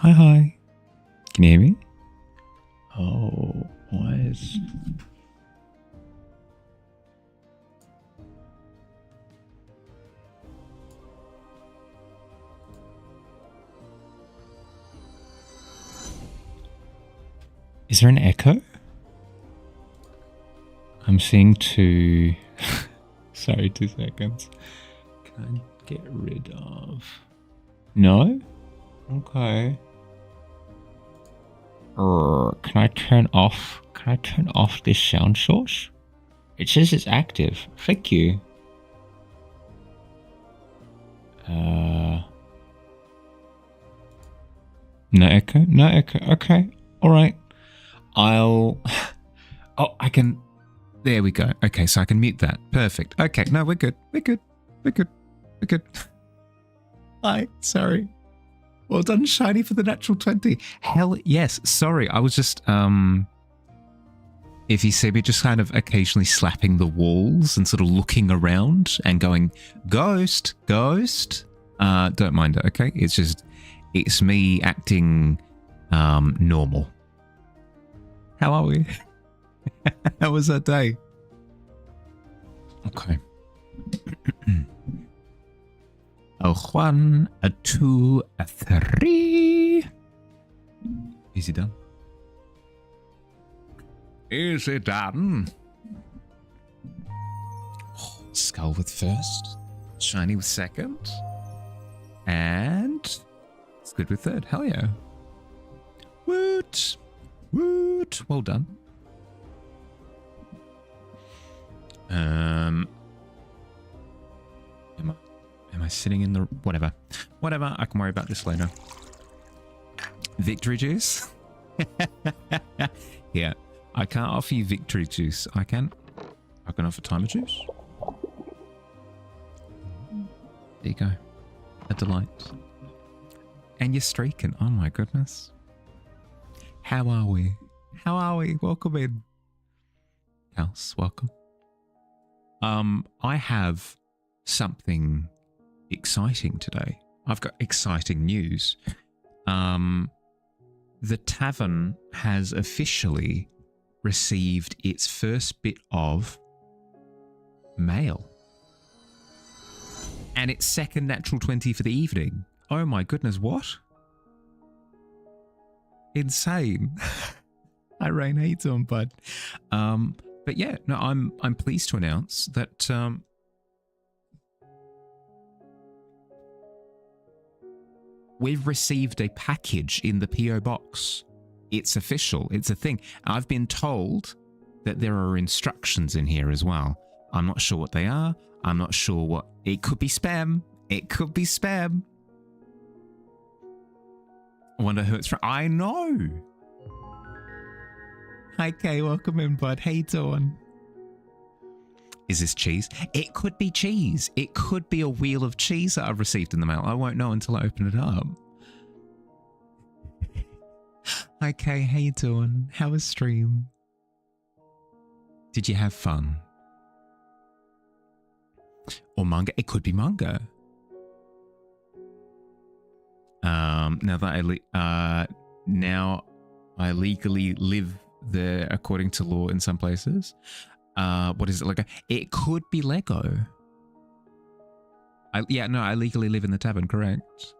Hi, hi. Can you hear me? Oh, why is... Is there an echo? I'm seeing two... Sorry, 2 seconds. Can I get rid of... No? Okay. Can I turn off this sound source? It says it's active. Thank you. No echo? No echo. Okay. Alright. I'll... Oh, I can... There we go. Okay, so I can mute that. Perfect. Okay, no, we're good. We're good. We're good. We're good. Hi, sorry. Well done, Shiny, for the natural 20. Hell yes. Sorry, I was just, if you see me just kind of occasionally slapping the walls and sort of looking around and going, ghost, ghost, don't mind it, okay? It's just, it's me acting normal. How are we? How was that day? Okay. A 1, a 2, a 3. Is he done? Is he done? Oh, Skull with first. Shiny with second. And it's good with third. Hell yeah. Woot. Woot. Well done. Am I sitting in the... Whatever. Whatever. I can worry about this later. Victory juice? Yeah. I can't offer you victory juice. I can offer timer juice. There you go. A delight. And you're streaking. Oh my goodness. How are we? How are we? Welcome in. House, welcome. I have something exciting today. I've got exciting news. The Tavern has officially received its first bit of mail. And its second natural 20 for the evening. Oh my goodness, what? Insane. Hi Rain, how you doing, bud? But yeah, no, I'm pleased to announce that we've received a package in the PO box. It's official. It's a thing. I've been told that there are instructions in here as well. I'm not sure what they are. I'm not sure what... It could be spam. It could be spam. I wonder who it's from. I know. Hi, Kay. Welcome in, bud. How you doing? Is this cheese? It could be cheese. It could be a wheel of cheese that I've received in the mail. I won't know until I open it up. Hi, Kay. How you doing? How was stream? Did you have fun? Or manga? It could be manga. Now I legally live there according to law in some places. What is it, Lego? It could be Lego. I legally live in the tavern, correct?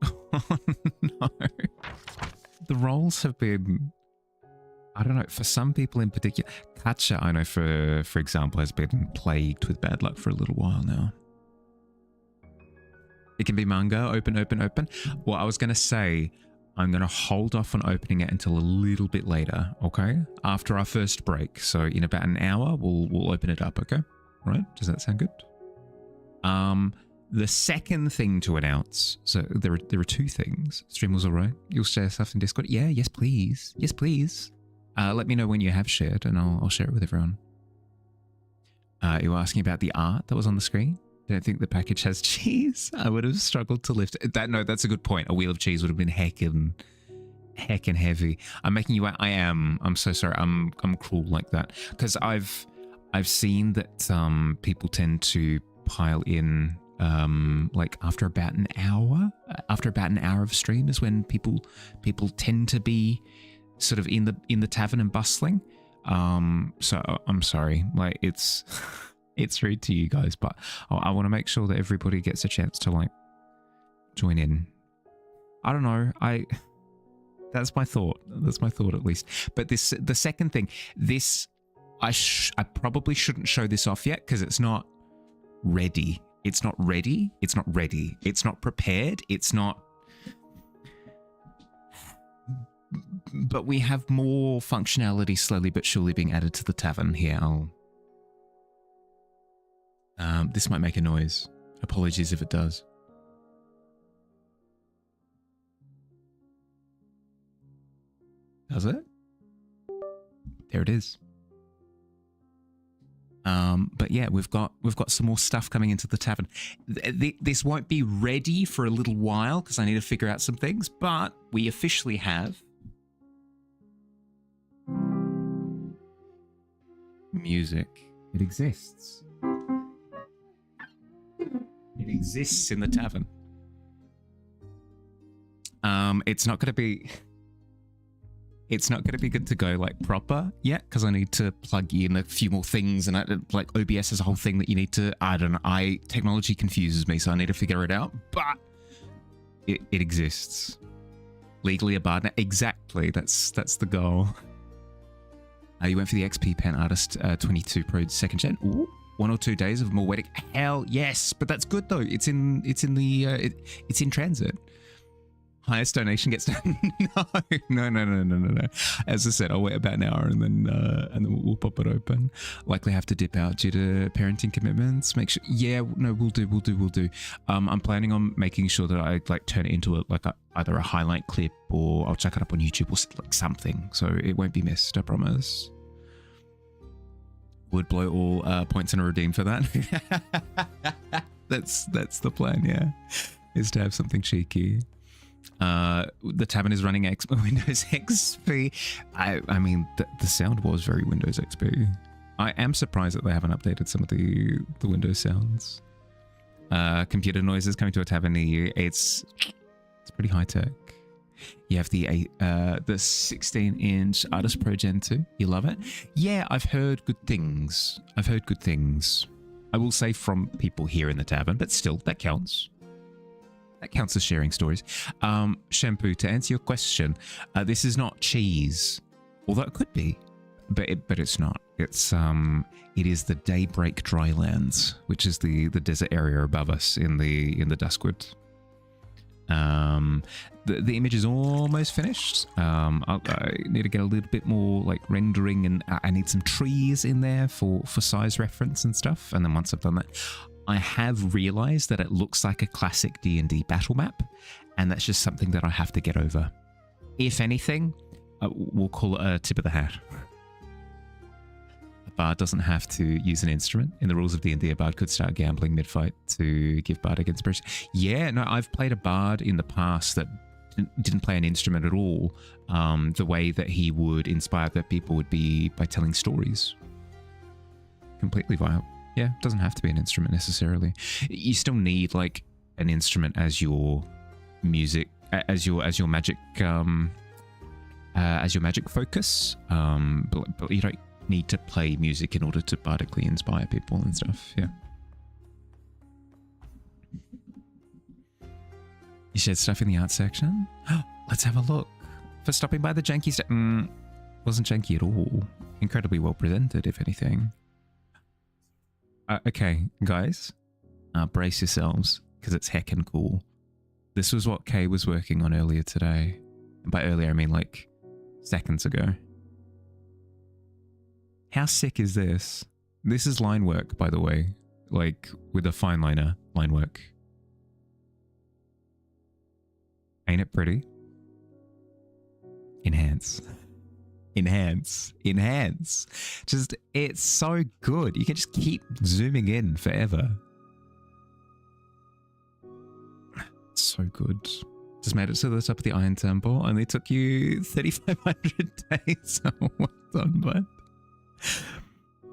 Oh, no. The roles have been, I don't know, for some people in particular. Katja, I know, for example, has been plagued with bad luck for a little while now. It can be manga, open. Well, I was going to say, I'm going to hold off on opening it until a little bit later, okay? After our first break. So in about an hour, we'll open it up, okay? All right? Does that sound good? The second thing to announce, so there are 2 things. Stream was all right. You'll share stuff in Discord? Yeah, yes, please. Yes, please. Let me know when you have shared and I'll share it with everyone. You were asking about the art that was on the screen? I don't think the package has cheese. I would have struggled to lift it. No, that's a good point. A wheel of cheese would have been heckin' heavy. I'm making you out. I am. I'm so sorry. I'm cruel like that. Because I've seen that people tend to pile in like after about an hour. After about an hour of stream is when people tend to be sort of in the tavern and bustling. So I'm sorry, like it's it's rude to you guys, but I want to make sure that everybody gets a chance to like join in. I don't know. That's my thought. That's my thought, at least. But the second thing, I probably shouldn't show this off yet because it's not ready. It's not ready. It's not ready. It's not prepared. It's not. But we have more functionality slowly but surely being added to the tavern here. This might make a noise. Apologies if it does. Does it? There it is. But yeah, we've got some more stuff coming into the tavern. This won't be ready for a little while because I need to figure out some things, but we officially have music. It exists. It exists in the tavern. It's not going to be good to go like proper yet because I need to plug in a few more things, and like OBS is a whole thing that you need to. I don't know. Technology confuses me, so I need to figure it out. But it exists. Legally a bard now. Exactly. That's the goal. You went for the XP Pen Artist 22 Pro 2nd Gen. Ooh, 1 or 2 days of more wedding. Hell yes, but that's good though. It's in transit. Highest donation gets done. No. As I said, I'll wait about an hour and then we'll pop it open. Likely have to dip out due to parenting commitments. Make sure. Yeah, no, we'll do. I'm planning on making sure that I like turn it into either a highlight clip or I'll check it up on YouTube or like something, so it won't be missed. I promise. Would blow all points in a redeem for that. That's the plan. Yeah, is to have something cheeky. The tavern is running Windows XP. I mean, the sound was very Windows XP. I am surprised that they haven't updated some of the Windows sounds. Computer noises coming to a tavern near you. It's pretty high tech. You have the 16-inch Artist Pro Gen 2. You love it? Yeah, I've heard good things. I will say from people here in the tavern, but still, that counts. That counts as sharing stories. Shampoo, to answer your question, this is not cheese, although it could be, but it's not. It is the Daybreak Drylands, which is the desert area above us in the Duskwood. The image is almost finished. I need to get a little bit more like rendering, and I need some trees in there for size reference and stuff. And then once I've done that, I have realized that it looks like a classic D&D battle map, and that's just something that I have to get over. If anything, we'll call it a tip of the hat. A bard doesn't have to use an instrument. In the rules of D&D, a bard could start gambling mid-fight to give bardic inspiration. Yeah, no, I've played a bard in the past that didn't play an instrument at all. The way that he would inspire the people would be by telling stories. Completely viable. Yeah, it doesn't have to be an instrument necessarily. You still need like an instrument as your music, as your magic focus. But you don't need to play music in order to bardically inspire people and stuff. Yeah. You shared stuff in the art section. Let's have a look. For stopping by the janky stuff, wasn't janky at all. Incredibly well presented, if anything. Okay, guys, brace yourselves, because it's heckin' cool. This was what Kay was working on earlier today. And by earlier, I mean like seconds ago. How sick is this? This is line work, by the way, like with a fine liner line work. Ain't it pretty? Enhance. Just, it's so good. You can just keep zooming in forever. So good. Just made it to the top of the Iron Temple. Only took you 3,500 days. So well done, bud.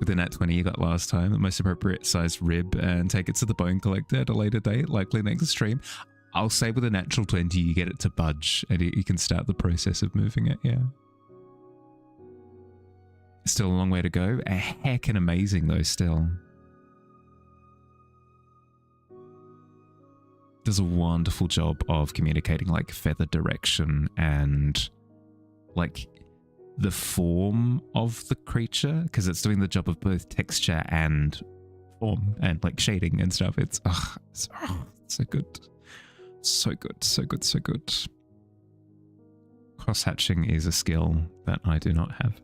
with the nat 20 you got last time, the most appropriate sized rib, and take it to the bone collector at a later date, likely next stream. I'll say with a natural 20 you get it to budge and you can start the process of moving it, yeah. Still a long way to go. A heckin' amazing though still. Does a wonderful job of communicating like feather direction and like the form of the creature, because it's doing the job of both texture and form and like shading and stuff. It's so good. So good, so good, so good. Cross-hatching is a skill that I do not have.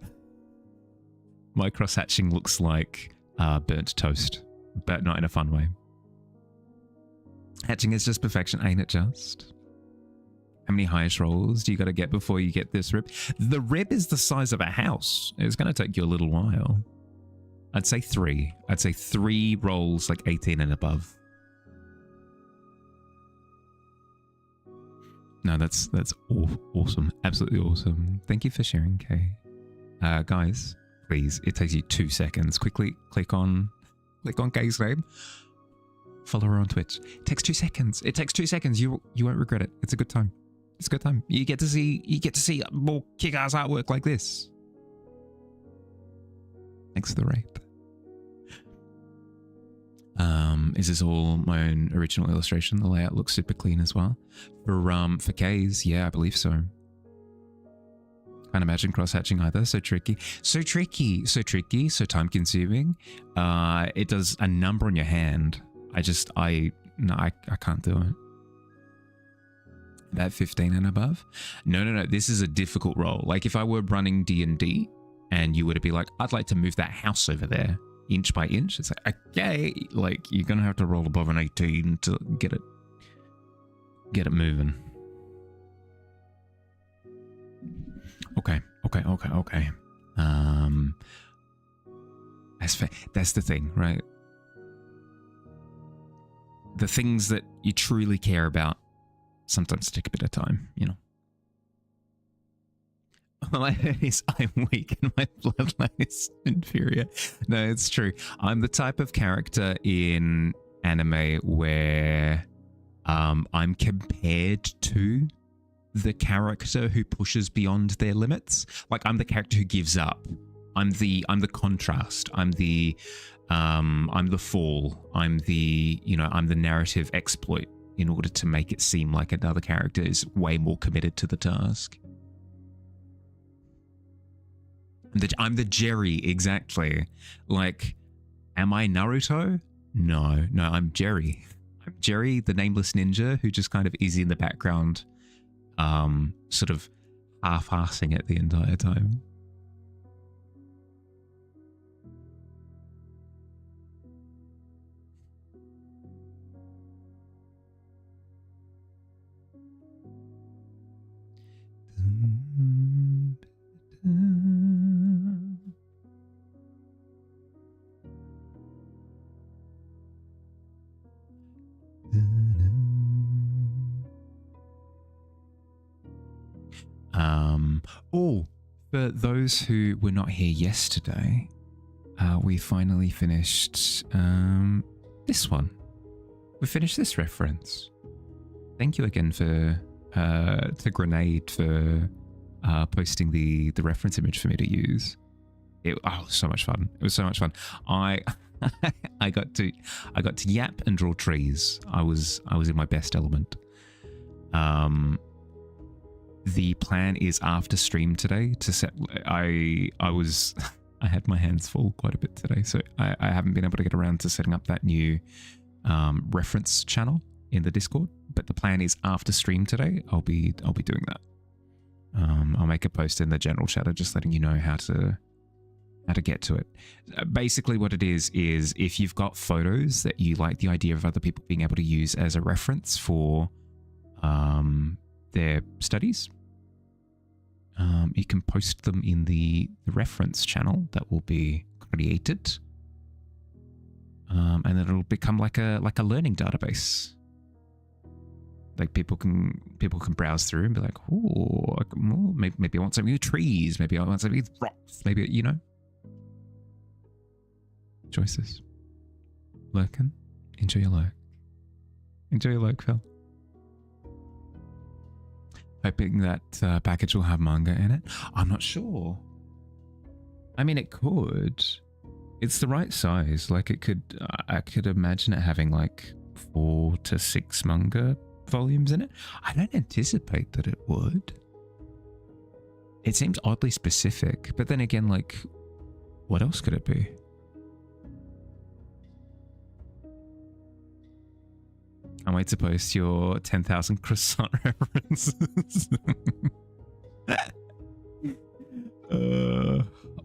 My cross-hatching looks like burnt toast, but not in a fun way. Hatching is just perfection, ain't it just? How many highest rolls do you got to get before you get this rib? The rib is the size of a house. It's going to take you a little while. I'd say 3. I'd say 3 rolls, like 18 and above. No, that's awesome. Absolutely awesome. Thank you for sharing, Kay. Guys, please, it takes you 2 seconds. Quickly click on Kay's name. Follow her on Twitch. It takes 2 seconds. It takes 2 seconds. You won't regret it. It's a good time. It's a good time. You get to see more kick-ass artwork like this. Thanks for the rape. Is this all my own original illustration? The layout looks super clean as well. For K's, yeah, I believe so. Can't imagine cross-hatching either. So tricky. So tricky. So tricky. So time-consuming. It does a number on your hand. I can't do it. About 15 and above? No. This is a difficult role. Like if I were running D&D and you were to be like, I'd like to move that house over there inch by inch. It's like, okay, like you're going to have to roll above an 18 to get it moving. Okay. That's fair. That's the thing, right? The things that you truly care about sometimes take a bit of time, you know. All I heard is I'm weak and my bloodline is inferior. No, it's true. I'm the type of character in anime where I'm compared to the character who pushes beyond their limits. Like I'm the character who gives up. I'm the contrast. I'm the fall. I'm the narrative exploit in order to make it seem like another character is way more committed to the task. I'm the Jerry, exactly. Like, am I Naruto? No, I'm Jerry. I'm Jerry, the nameless ninja who just kind of is in the background, sort of half-assing it the entire time. For those who were not here yesterday, we finally finished this one. We finished this reference. Thank you again to Grenade for posting the reference image for me to use. It was so much fun. It was so much fun. I got to yap and draw trees. I was in my best element. The plan is after stream today to set. I had my hands full quite a bit today, so I haven't been able to get around to setting up that new reference channel in the Discord. But the plan is after stream today, I'll be doing that. I'll make a post in the general chat just letting you know how to get to it. Basically what it is if you've got photos that you like the idea of other people being able to use as a reference for their studies, you can post them in the reference channel that will be created, and then it'll become like a learning database. Like people can browse through and be like, oh, maybe I want something with trees, maybe I want something with rocks, maybe, you know. Choices. Lurkin, enjoy your lurk. Enjoy your lurk, Phil. Hoping that package will have manga in it. I'm not sure. I mean, it could. It's the right size. Like, it could. I could imagine it having like 4 to 6 manga volumes in it. I don't anticipate that it would. It seems oddly specific, but then again, like, what else could it be? Can't wait to post your 10,000 croissant references.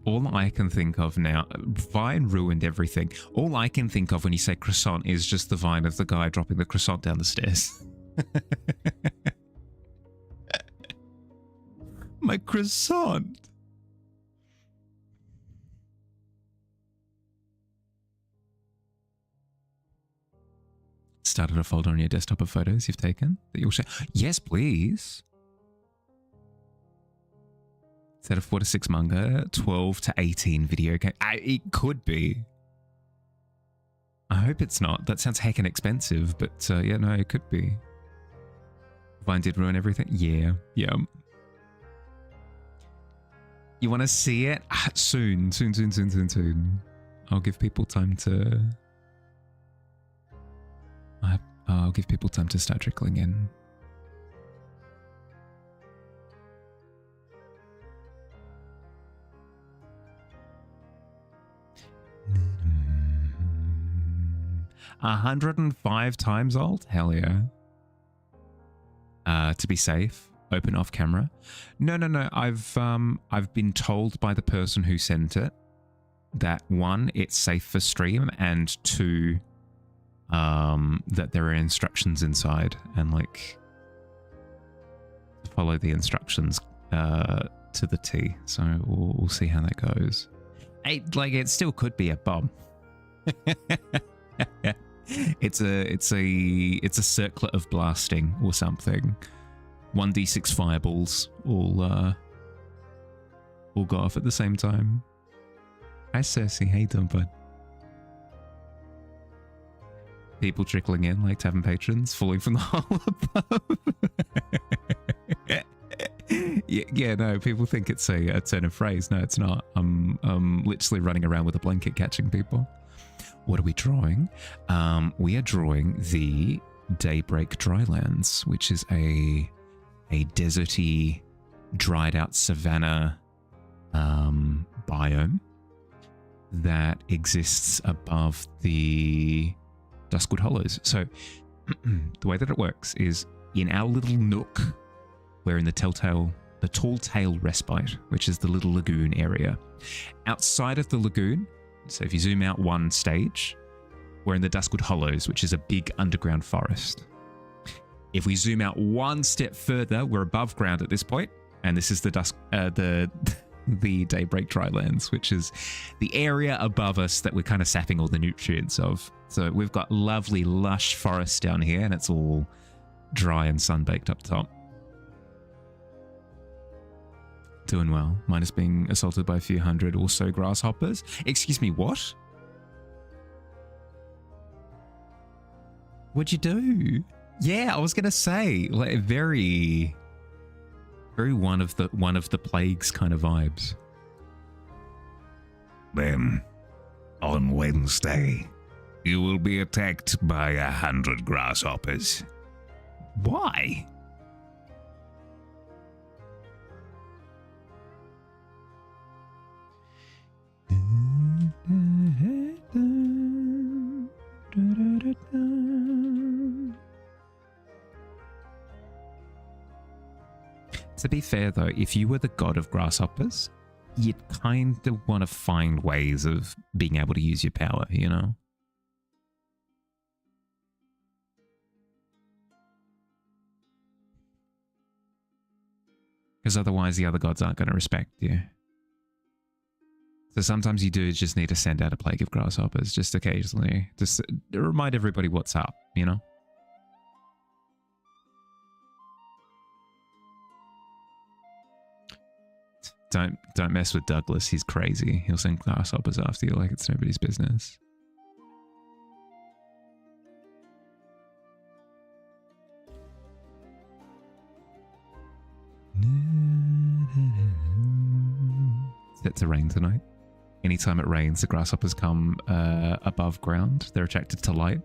All I can think of now, Vine ruined everything. All I can think of when you say croissant is just the Vine of the guy dropping the croissant down the stairs. My croissant. Started a folder on your desktop of photos you've taken that you'll share. Yes, please. Instead of 4 to 6 manga, 12 to 18 video game. It could be. I hope it's not. That sounds heckin' expensive, but yeah, no, it could be. Vine did ruin everything? Yeah, yeah. You want to see it? Soon. I'll give people time to... I'll give people time to start trickling in. Mm-hmm. 105 times old? Hell yeah. To be safe, open off camera. No. I've been told by the person who sent it that 1, it's safe for stream, and 2, that there are instructions inside, and like follow the instructions to the T. So we'll see how that goes. It still could be a bomb. It's a circlet of blasting or something. 1d6 fireballs all go off at the same time. Hi Cersei, how you doing, bud? People trickling in like Tavern patrons falling from the hole above. yeah, no, people think it's a turn of phrase. No, it's not. I'm literally running around with a blanket catching people. What are we drawing? We are drawing the Daybreak Drylands, which is a deserty, dried out savanna biome that exists above the Duskwood Hollows. So the way that it works is in our little nook, we're in the Tall Tale Respite, which is the little lagoon area. Outside of the lagoon, so if you zoom out 1 stage, we're in the Duskwood Hollows, which is a big underground forest. If we zoom out 1 step further, we're above ground at this point, and this is the Daybreak Drylands, which is the area above us that we're kind of sapping all the nutrients of. So we've got lovely, lush forest down here, and it's all dry and sun-baked up top. Doing well, minus being assaulted by a few hundred or so grasshoppers. Excuse me, what? What'd you do? Yeah, I was gonna say, like, very one of the plagues kind of vibes. Then, on Wednesday, you will be attacked by 100 grasshoppers. Why? To be fair though, if you were the god of grasshoppers, you'd kind of want to find ways of being able to use your power, you know? Because otherwise the other gods aren't going to respect you. So sometimes you do just need to send out a plague of grasshoppers, just occasionally, just to remind everybody what's up, you know? Don't mess with Douglas. He's crazy. He'll send grasshoppers after you like it's nobody's business. Set to rain tonight. Anytime it rains, the grasshoppers come above ground. They're attracted to light.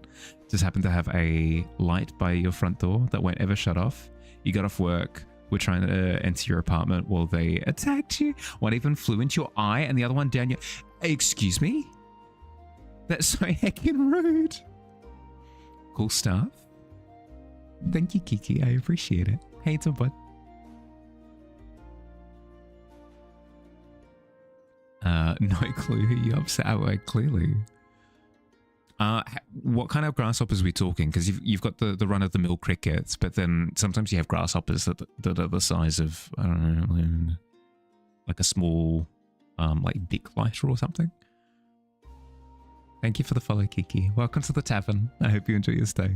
Just happen to have a light by your front door that won't ever shut off. You got off work. We're trying to enter your apartment while they attacked you. One even flew into your eye and the other one down your... Excuse me? That's so heckin' rude. Cool stuff. Thank you, Kiki. I appreciate it. Hey, it's a bud. No clue who you upset at, clearly. What kind of grasshoppers are we talking? Because you've got the run-of-the-mill crickets, but then sometimes you have grasshoppers that are the size of, I don't know, like a small, like big lighter or something. Thank you for the follow, Kiki. Welcome to the tavern. I hope you enjoy your stay.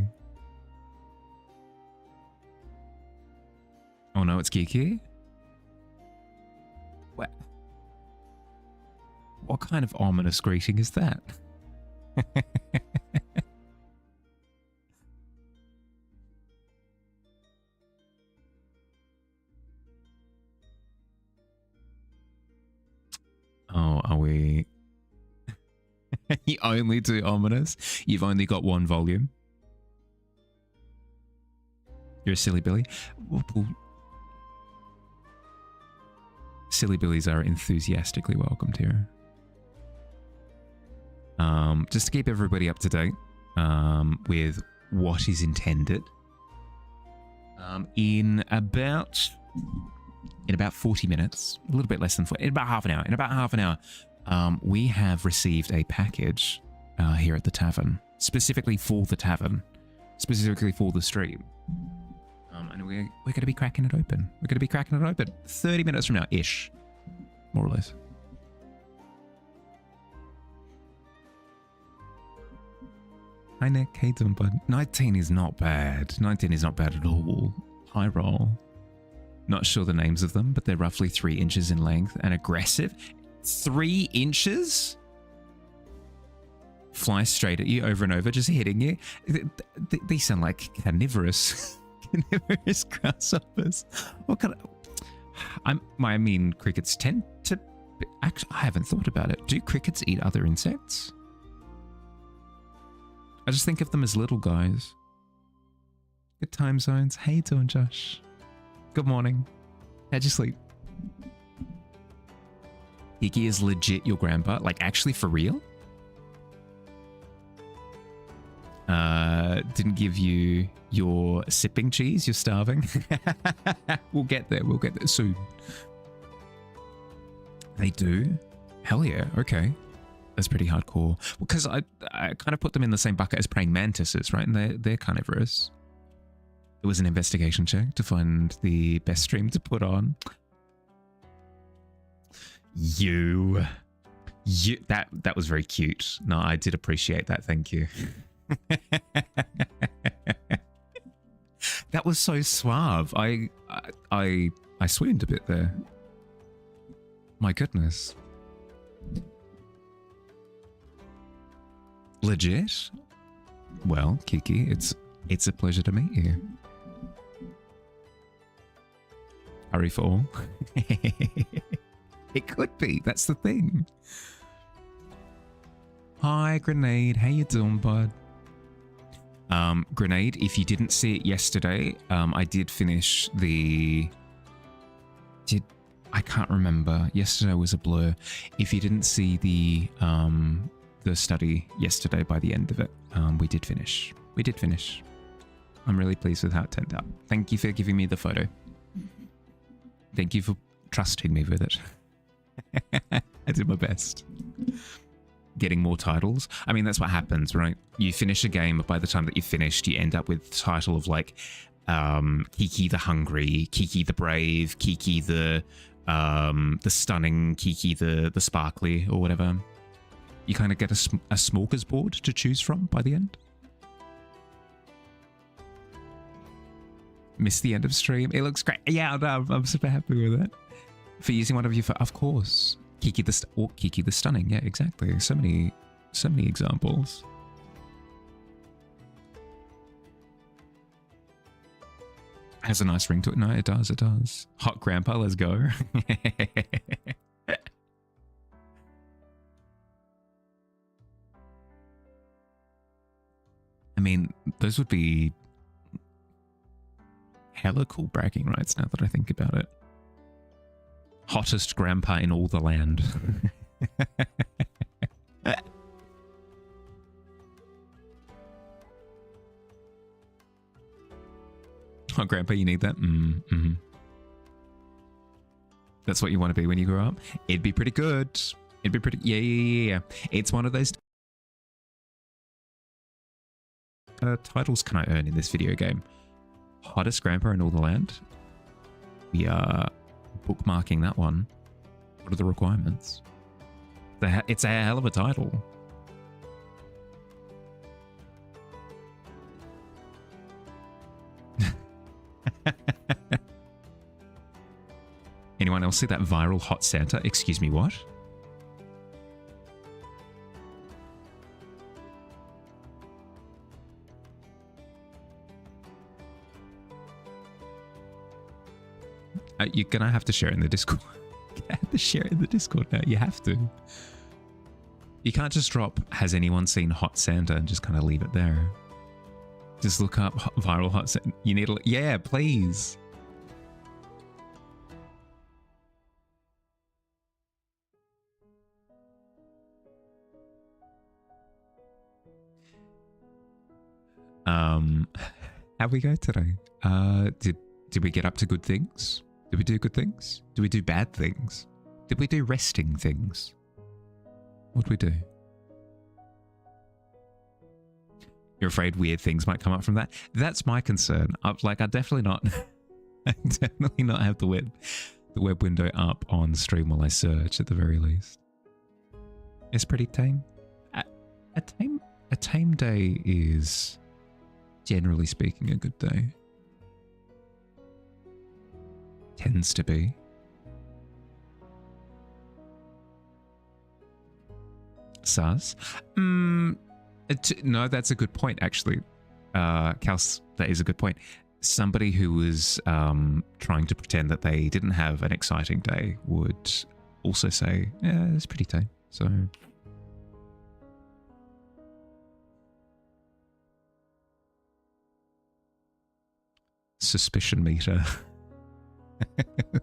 Oh no, it's Kiki? What kind of ominous greeting is that? Oh, are we... You only do ominous? You've only got one volume? You're a silly Billy? Silly Billies are enthusiastically welcomed here. Just to keep everybody up to date with what is intended. In about 40 minutes, a little bit less than 40, in about half an hour, we have received a package here at the tavern, specifically for the tavern, specifically for the stream. And we're going to be cracking it open. We're going to be cracking it open 30 minutes from now, ish, more or less. Hi Nick, how you doing, bud? 19 is not bad. 19 is not bad at all. High roll. Not sure the names of them, but they're roughly 3 inches in length and aggressive. 3 inches? Fly straight at you over and over, just hitting you. These sound like carnivorous, carnivorous grasshoppers. What kind of... I mean, crickets tend to... Actually, I haven't thought about it. Do crickets eat other insects? I just think of them as little guys. Good time zones. How you doing, Josh? Good morning. How'd you sleep? Kiki is legit your grandpa? Like, actually for real? Didn't give you your sipping cheese? You're starving? We'll get there. We'll get there soon. They do? Hell yeah. Okay. That's pretty hardcore. Because I kind of put them in the same bucket as praying mantises, right? And they're carnivorous. It was an investigation check to find the best stream to put on. That was very cute. No, I did appreciate that. Thank you. That was so suave. I swooned a bit there. My goodness. Legit? Well, Kiki, it's a pleasure to meet you. Hurry for all. It could be. That's the thing. Hi, Grenade. How you doing, bud? Grenade, if you didn't see it yesterday, I did finish the... I can't remember. Yesterday was a blur. If you didn't see the study yesterday, by the end of it, we did finish. We did finish. I'm really pleased with how it turned out. Thank you for giving me the photo. Thank you for trusting me with it. I did my best. Getting more titles. I mean, that's what happens, right? You finish a game, but by the time that you've finished, you end up with the title of like Kiki the Hungry, Kiki the Brave, Kiki the Stunning, Kiki the Sparkly, or whatever. You kind of get a smorgasbord to choose from by the end. Missed the end of stream. It looks great. Yeah, no, I'm super happy with it. For using one of your... Of course. Kiki the Stunning. Yeah, exactly. So many examples. Has a nice ring to it. No, it does. It does. Hot grandpa, let's go. I mean, those would be hella cool bragging rights now that I think about it. Hottest grandpa in all the land. Oh, grandpa, you need that? Mm-hmm. That's what you want to be when you grow up? It'd be pretty good. It'd be pretty... Yeah. It's one of those... titles can I earn in this video game? Hottest grandpa in all the land? We are bookmarking that one. What are the requirements? It's a hell of a title. Anyone else see that viral hot Santa? Excuse me, what? You're gonna have to share it in the Discord. You have to share it in the Discord now. You have to. You can't just drop, has anyone seen Hot Santa, and just kind of leave it there. Just look up viral hot Santa. You need to... Yeah, please. How'd we go today? Did we get up to good things? Did we do good things? Did we do bad things? Did we do resting things? What'd we do? You're afraid weird things might come up from that? That's my concern. I definitely not... I definitely not have the web window up on stream while I search at the very least. It's pretty tame. A tame day is, generally speaking, a good day. Tends to be. Sus? No, that's a good point, actually. Kals, that is a good point. Somebody who was trying to pretend that they didn't have an exciting day would also say, yeah, it's pretty tame. So... Suspicion meter.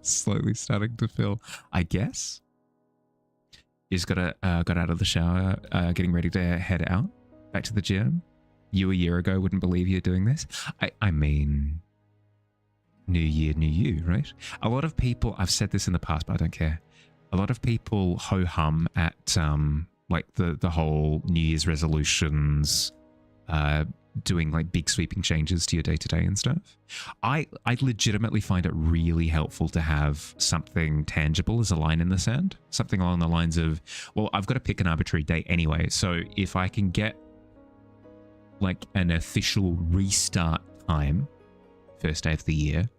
Slowly starting to fill, I guess. You just got out of the shower, getting ready to head out, back to the gym. You a year ago wouldn't believe you're doing this. I mean, new year, new you, right? A lot of people, I've said this in the past, but I don't care. A lot of people ho-hum at like the whole New Year's resolutions, doing like big sweeping changes to your day-to-day and stuff. I legitimately find it really helpful to have something tangible as a line in the sand. Something along the lines of, well, I've got to pick an arbitrary date anyway, so if I can get like an official restart time, first day of the year,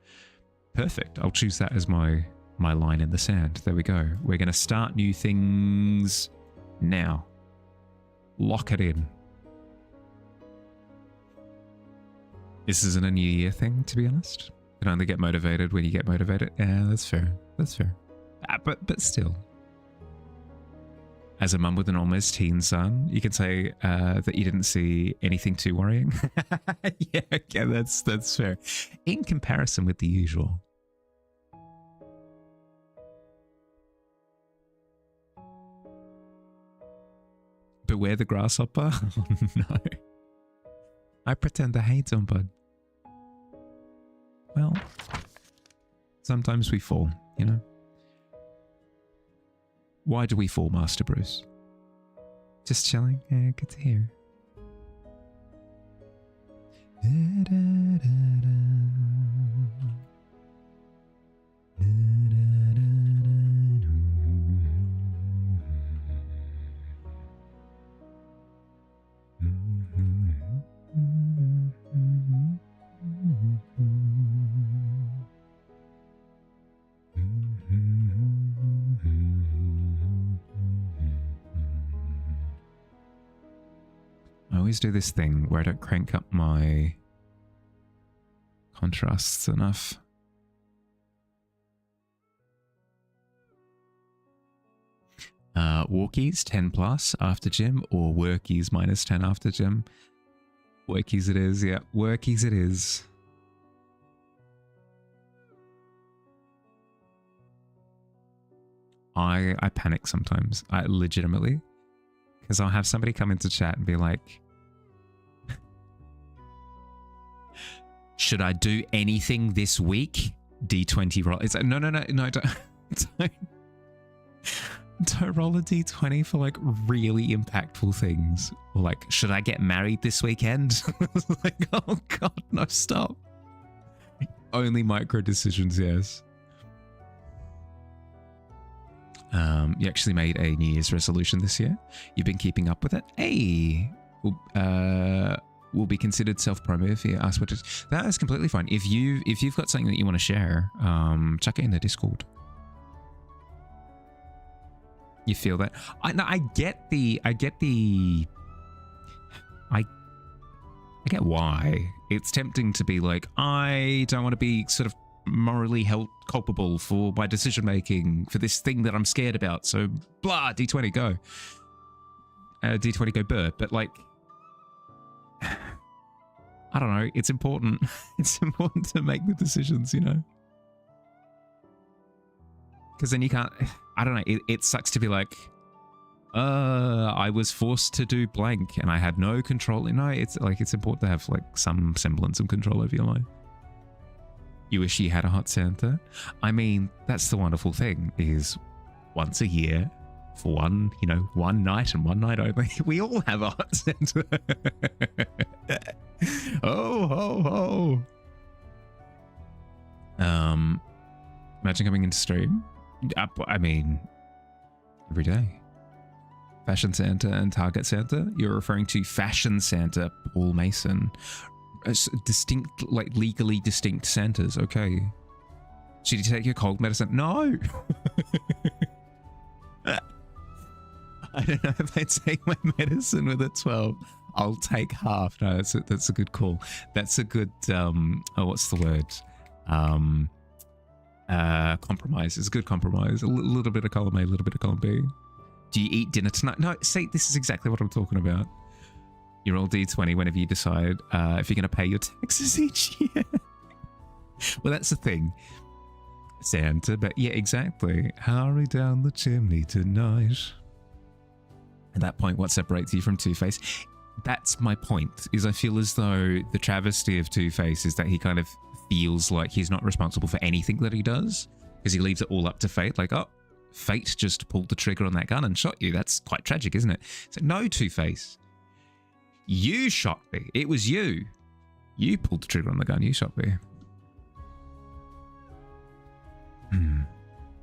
perfect. I'll choose that as my line in the sand. There we go. We're going to start new things now. Lock it in. This isn't a New Year thing, to be honest. You can only get motivated when you get motivated. Yeah, that's fair. That's fair. But still. As a mum with an almost teen son, you can say that you didn't see anything too worrying. Yeah, okay, that's fair. In comparison with the usual. Beware the grasshopper? Oh no. I pretend to hate him, bud. Well, sometimes we fall, you know? Why do we fall, Master Bruce? Just chilling? Yeah, good to hear. always do this thing where I don't crank up my contrasts enough. Walkies 10 plus after gym, or workies minus 10 after gym. Workies it is, yeah. Workies it is. I panic sometimes. I legitimately. Because I'll have somebody come into chat and be like, should I do anything this week? D20 roll. It's like, no, don't, don't roll a D20 for like really impactful things. Or like, should I get married this weekend? Like, oh God, no, stop. Only micro decisions, yes. You actually made a New Year's resolution this year. You've been keeping up with it. Hey, will be considered self-promo if you ask what it is. That is completely fine. If you've got something that you want to share, chuck it in the Discord. You feel that? I get why. It's tempting to be like, I don't want to be sort of morally held culpable for my decision making for this thing that I'm scared about. So blah, D20 go. D20 go burr. But like, I don't know. It's important. It's important to make the decisions, you know? Because then you can't, I don't know. It sucks to be like, I was forced to do blank and I had no control. You know, it's like, it's important to have like some semblance of control over your life. You wish you had a hot Santa? I mean, that's the wonderful thing is once a year for one night and one night only, we all have a hot Santa. Oh, ho, ho. Imagine coming into stream. I mean, every day. Fashion Santa and Target Santa? You're referring to Fashion Santa, Paul Mason. Distinct, like legally distinct Santas, okay. Should you take your cold medicine? No! I don't know if I take my medicine with a 12. I'll take half. No, that's a good call. That's a good, what's the word? Compromise. It's a good compromise. A little bit of column A, a little bit of column B. Do you eat dinner tonight? No, see, this is exactly what I'm talking about. You roll D20 whenever you decide if you're going to pay your taxes each year. Well, that's the thing, Santa. But yeah, exactly. Hurry down the chimney tonight. At that point, what separates you from Two-Face? That's my point, is I feel as though the travesty of Two-Face is that he kind of feels like he's not responsible for anything that he does, because he leaves it all up to fate. Like, oh, fate just pulled the trigger on that gun and shot you. That's quite tragic, isn't it? So no, Two-Face. You shot me. It was you. You pulled the trigger on the gun. You shot me.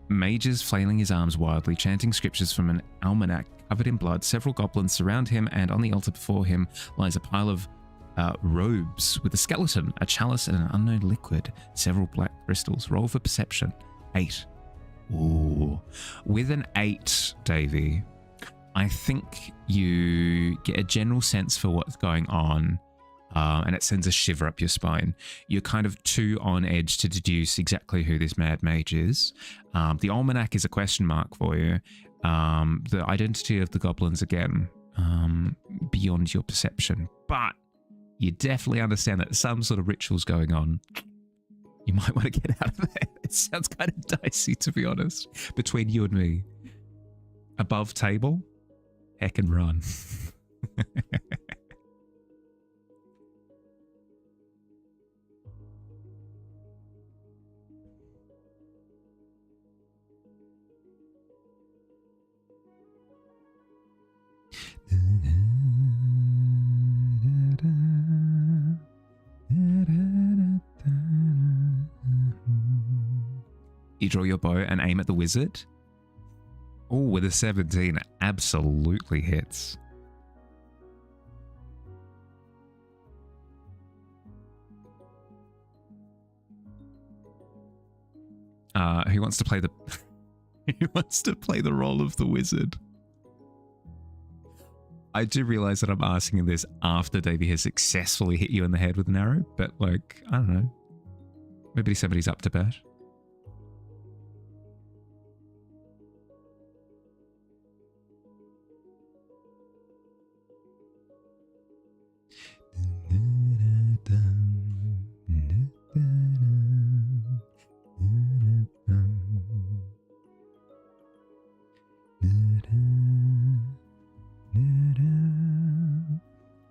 Mages flailing his arms wildly, chanting scriptures from an almanac covered in blood. Several goblins surround him, and on the altar before him lies a pile of robes with a skeleton, a chalice, and an unknown liquid. Several black crystals. Roll for perception. 8. Ooh. With an 8, Davey, I think you get a general sense for what's going on, and it sends a shiver up your spine. You're kind of too on edge to deduce exactly who this mad mage is. The almanac is a question mark for you. The identity of the goblins, again, beyond your perception. But you definitely understand that some sort of ritual's going on. You might want to get out of there. It sounds kind of dicey, to be honest, between you and me. Above table? Heck and run. You draw your bow and aim at the wizard. Oh, with a 17, absolutely hits. Who wants to play the who wants to play the role of the wizard? I do realize that I'm asking this after Davey has successfully hit you in the head with an arrow, but like, I don't know. Maybe somebody's up to bat.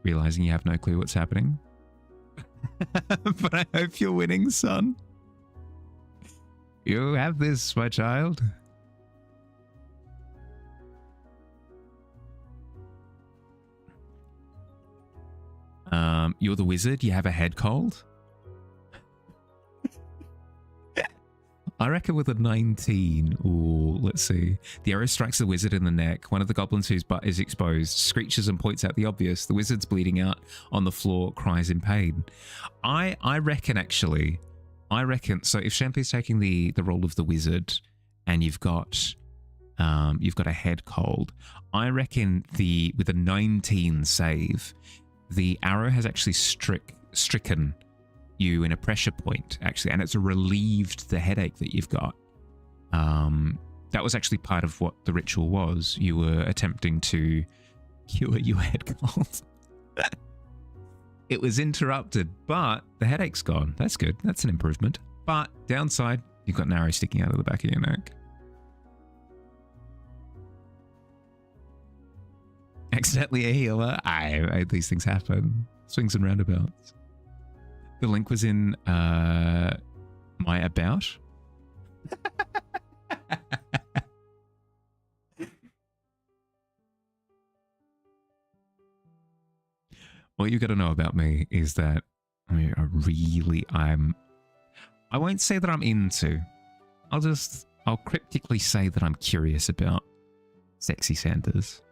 Realizing you have no clue what's happening. But I hope you're winning, son. You have this, my child. You're the wizard. You have a head cold. I reckon with a 19, or let's see. The arrow strikes the wizard in the neck. One of the goblins whose butt is exposed screeches and points out the obvious. The wizard's bleeding out on the floor, cries in pain. I reckon, actually, so if Shampoo's taking the role of the wizard and you've got a head cold, I reckon with a 19 save, the arrow has actually stricken you in a pressure point, actually, and it's relieved the headache that you've got. That was actually part of what the ritual was. You were attempting to cure your head cold. It was interrupted, but the headache's gone. That's good. That's an improvement. But downside, you've got an arrow sticking out of the back of your neck. Accidentally a healer. These things happen. Swings and roundabouts. The link was in my about. What you got to know about me is that I won't say that I'm into. I'll cryptically say that I'm curious about sexy Santas.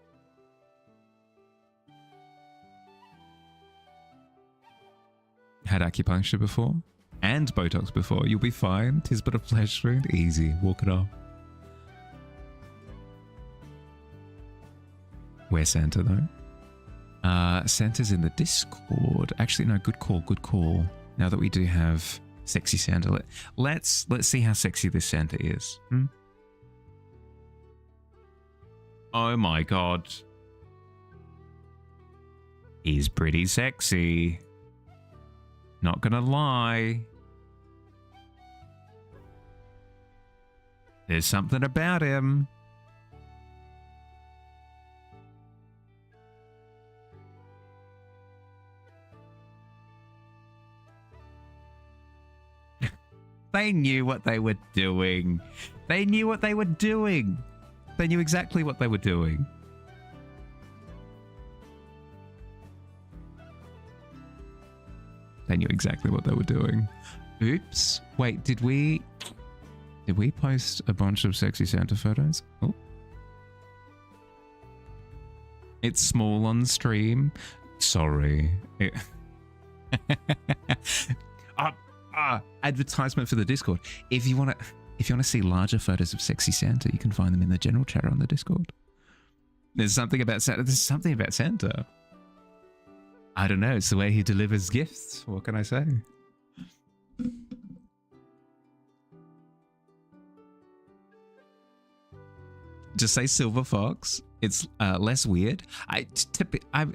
Had acupuncture before and Botox before. You'll be fine. 'Tis but a flesh wound. Easy. Walk it off. Where's Santa though? Santa's in the Discord. Actually, no. Good call. Good call. Now that we do have sexy Santa, let's see how sexy this Santa is. Oh my god. He's pretty sexy. Not gonna lie. There's something about him. They knew what they were doing. They knew what they were doing. They knew exactly what they were doing. They knew exactly what they were doing. Oops. Wait, did we post a bunch of sexy Santa photos? Oh. It's small on stream. Sorry. Advertisement for the Discord. If you want to see larger photos of sexy Santa, you can find them in the general chat on the Discord. There's something about Santa. I don't know. It's the way he delivers gifts. What can I say? Just say Silver Fox. It's less weird.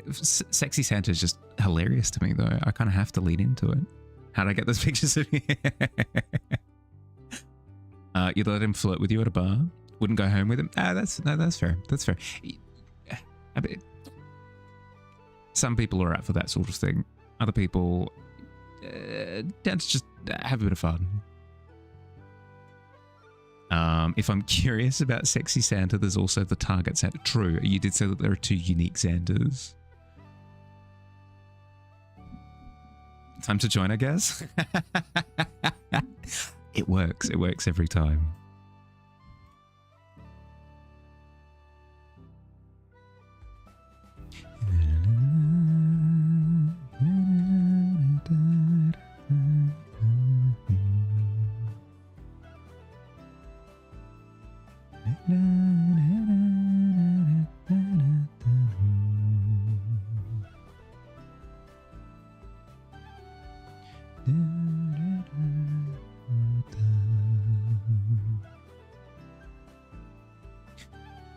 Sexy Santa is just hilarious to me, though. I kind of have to lean into it. How'd I get those pictures of you? You'd let him flirt with you at a bar? Wouldn't go home with him? That's fair. That's fair. Some people are out for that sort of thing. Other people tend to just have a bit of fun. If I'm curious about sexy Santa, there's also the Target Santa. True, you did say that there are 2 unique Santas. Time to join, I guess. It works. It works every time.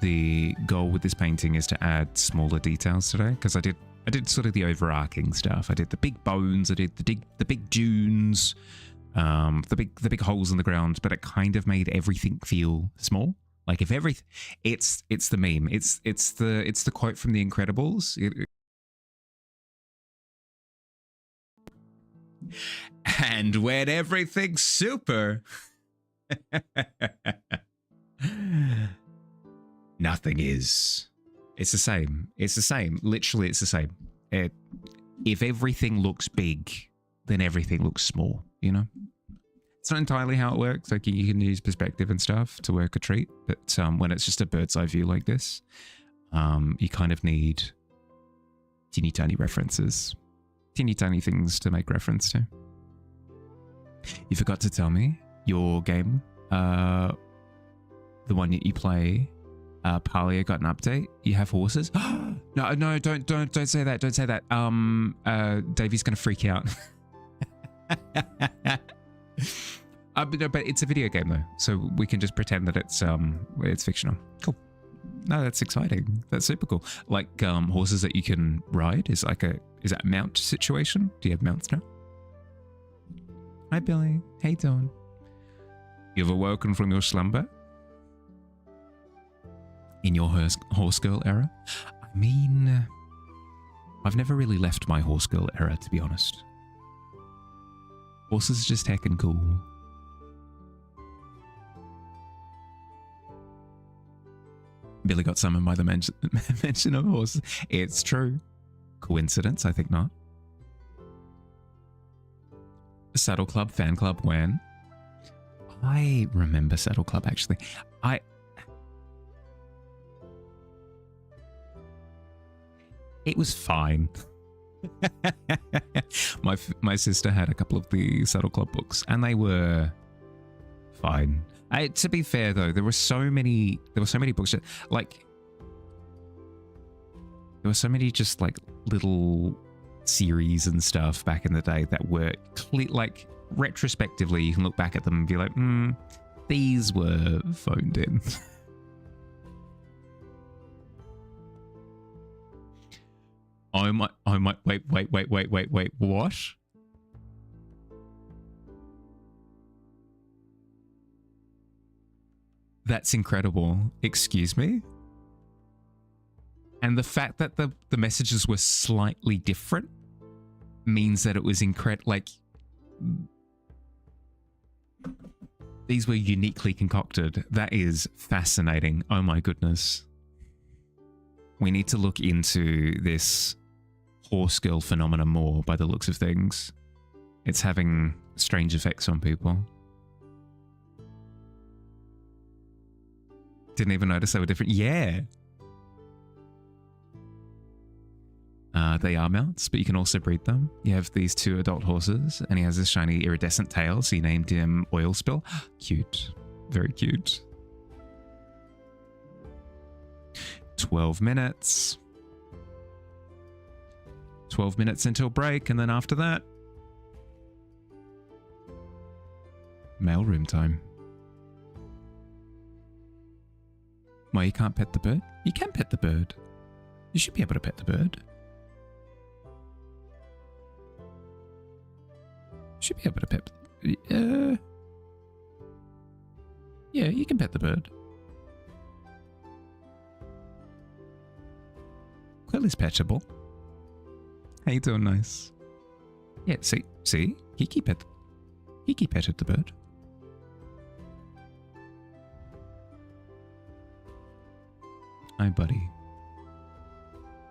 the goal with this painting is to add smaller details today, because I did sort of the overarching stuff. I did the big bones, I did the big dunes, the big holes in the ground, but it kind of made everything feel small. Like if everything, it's the meme. It's the quote from The Incredibles. And when everything's super, nothing is. It's the same. It's the same. Literally, it's the same. If everything looks big, then everything looks small, you know? It's not entirely how it works. Like you can use perspective and stuff to work a treat, but when it's just a bird's eye view like this, you kind of need teeny tiny references, teeny tiny things to make reference to. You forgot to tell me your game, the one that you play, Palia got an update. You have horses. No, don't say that. Don't say that. Davey's gonna freak out. But it's a video game though, so we can just pretend that it's fictional. Cool. No, that's exciting. That's super cool. Like horses that you can ride is that a mount situation? Do you have mounts now? Hi Billy. Hey Dawn. You've awoken from your slumber? In your horse girl era? I mean, I've never really left my horse girl era, to be honest. Horses are just heckin' cool. Billy got summoned by the mention of horses. It's true. Coincidence? I think not. Saddle Club, fan club, when? I remember Saddle Club, actually. It was fine. my sister had a couple of the Saddle Club books, and they were fine. To be fair, though, there were so many books that, like, there were so many just like little series and stuff back in the day that were like retrospectively, you can look back at them and be like, these were phoned in. I might, wait, what? That's incredible. Excuse me? And the fact that the messages were slightly different means that it was incredible. Like, these were uniquely concocted. That is fascinating. Oh my goodness. We need to look into this horse girl phenomenon more by the looks of things. It's having strange effects on people. Didn't even notice they were different. Yeah. They are mounts, but you can also breed them. You have these two adult horses, and he has this shiny iridescent tail, so you named him Oil Spill. Cute. Very cute. 12 minutes. 12 minutes until break, and then after that, mailroom time. Why you can't pet the bird? You can pet the bird. You should be able to pet the bird. Should be able to pet. Yeah, you can pet the bird. Quill is petable. How you doing, nice? Yeah, see, Kiki petted the bird. Hi, buddy.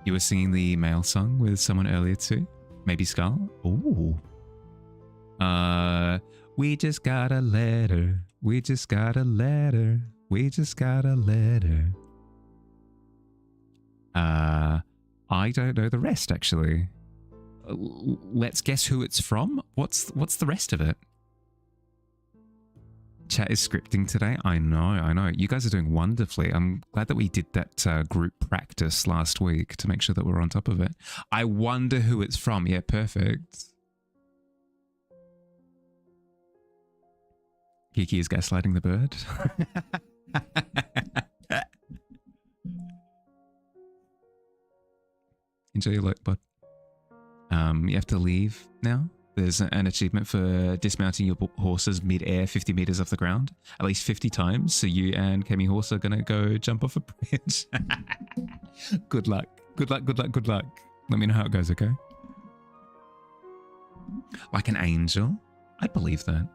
You were singing the male song with someone earlier too? Maybe Skull? Ooh. We just got a letter. We just got a letter. We just got a letter. I don't know the rest, actually. Let's guess who it's from. What's the rest of it? Chat is scripting today. I know. You guys are doing wonderfully. I'm glad that we did that group practice last week to make sure that we're on top of it. I wonder who it's from. Yeah, perfect. Kiki is gaslighting the bird. enjoy your look, bud. You have to leave now. There's an achievement for dismounting your horses mid-air 50 meters off the ground, at least 50 times. So you and Kemi Horse are going to go jump off a bridge. Good luck. Good luck, good luck, good luck. Let me know how it goes, okay? Like an angel? I believe that.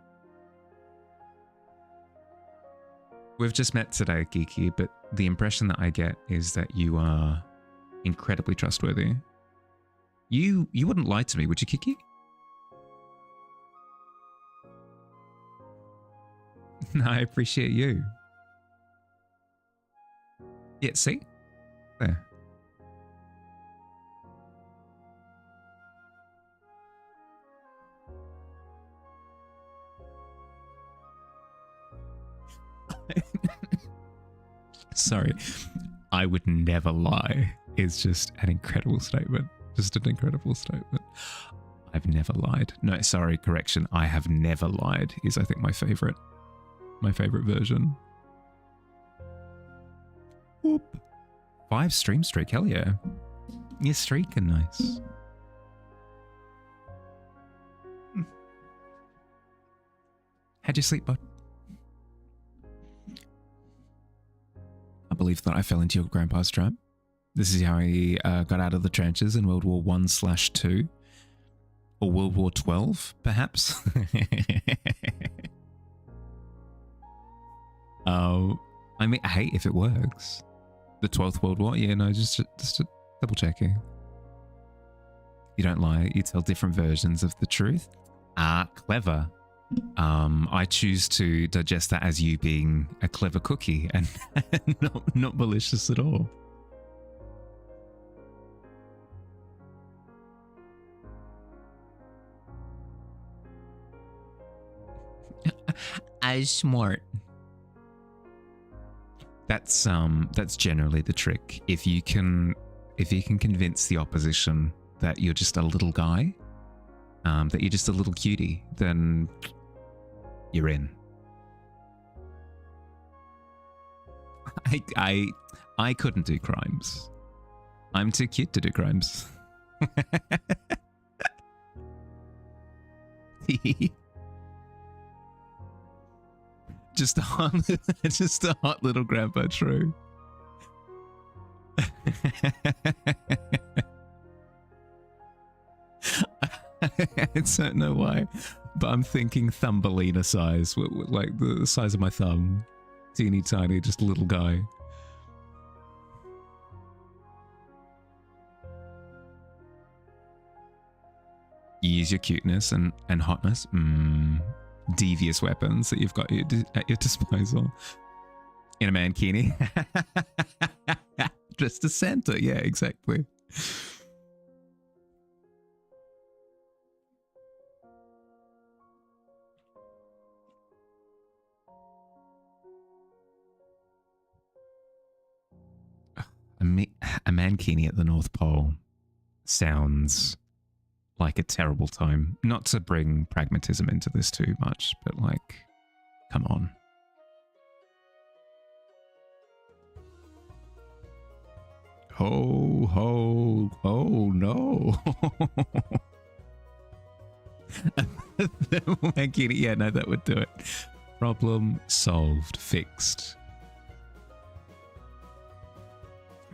We've just met today, Geeky, but the impression that I get is that you are incredibly trustworthy. You wouldn't lie to me, would you, Kiki? No, I appreciate you. Yeah, see? There. Sorry. I would never lie is just an incredible statement. Just an incredible statement. I've never lied. No, sorry, correction. I have never lied is, I think, my favorite version. Whoop. 5 stream streak, hell yeah. You're streaking nice. How'd you sleep, bud? I believe that I fell into your grandpa's trap. This is how he got out of the trenches in World War 1/2. Or World War 12, perhaps? I mean, hey, if it works. The 12th World War? Yeah, no, just double checking. You don't lie, you tell different versions of the truth. Clever. I choose to digest that as you being a clever cookie and not malicious at all. As smart. That's generally the trick. If you can convince the opposition that you're just a little guy, that you're just a little cutie, then you're in. I couldn't do crimes. I'm too cute to do crimes. Just a hot little grandpa, true. I don't know why, but I'm thinking Thumbelina size, like the size of my thumb. Teeny tiny, just a little guy. You use your cuteness and hotness. Devious weapons that you've got at your disposal. In a mankini. Just a Santa, yeah, exactly. A mankini at the North Pole sounds like a terrible time. Not to bring pragmatism into this too much, but like, come on. Ho, ho, oh no. Mankini, yeah, no, that would do it. Problem solved, fixed.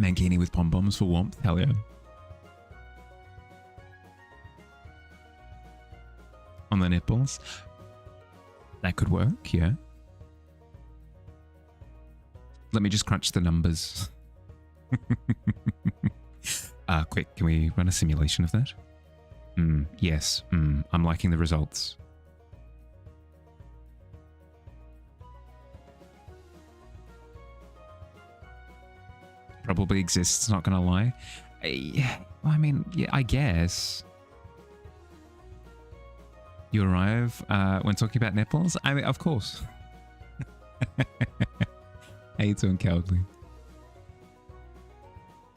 Mankini with pom-poms for warmth, hell yeah. On the nipples. That could work, yeah. Let me just crunch the numbers. Quick, can we run a simulation of that? Yes, I'm liking the results. Probably exists, not gonna lie. I mean, yeah, I guess. You arrive when talking about nipples? I mean, of course. How you doing, cowardly?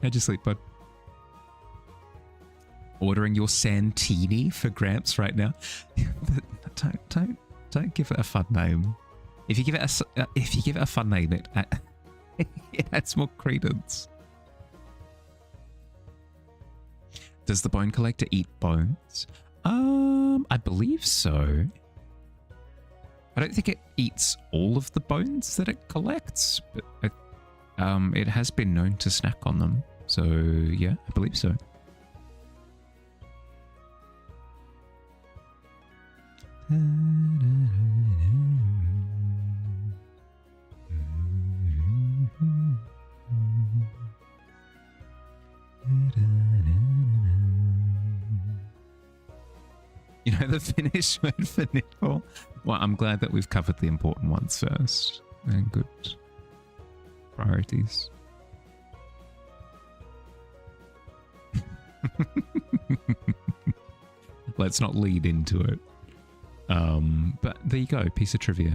How'd you sleep, bud? Ordering your Santini for Gramps right now? Don't give it a fun name. If you give it a fun name, it adds more credence. Does the bone collector eat bones? I believe so. I don't think it eats all of the bones that it collects, but it has been known to snack on them. So yeah, I believe so. You know the Finnish word for nipple? Well, I'm glad that we've covered the important ones first. And good priorities. Let's not lead into it. But there you go, piece of trivia.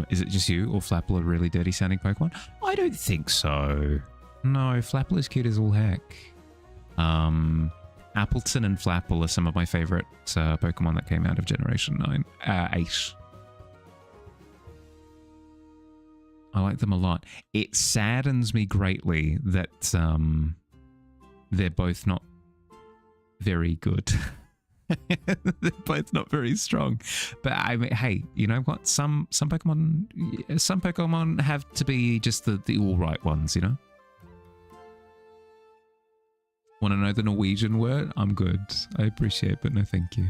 Is it just you or Flapple a really dirty sounding Pokemon? I don't think so. No, Flapple is cute as all heck. Appleton and Flapple are some of my favorite Pokemon that came out of Generation 8. I like them a lot. It saddens me greatly that they're both not very good. They're both not very strong. But I mean, hey, you know what? Some Pokemon have to be just the all right ones, you know? Want to know the Norwegian word? I'm good. I appreciate, but no thank you.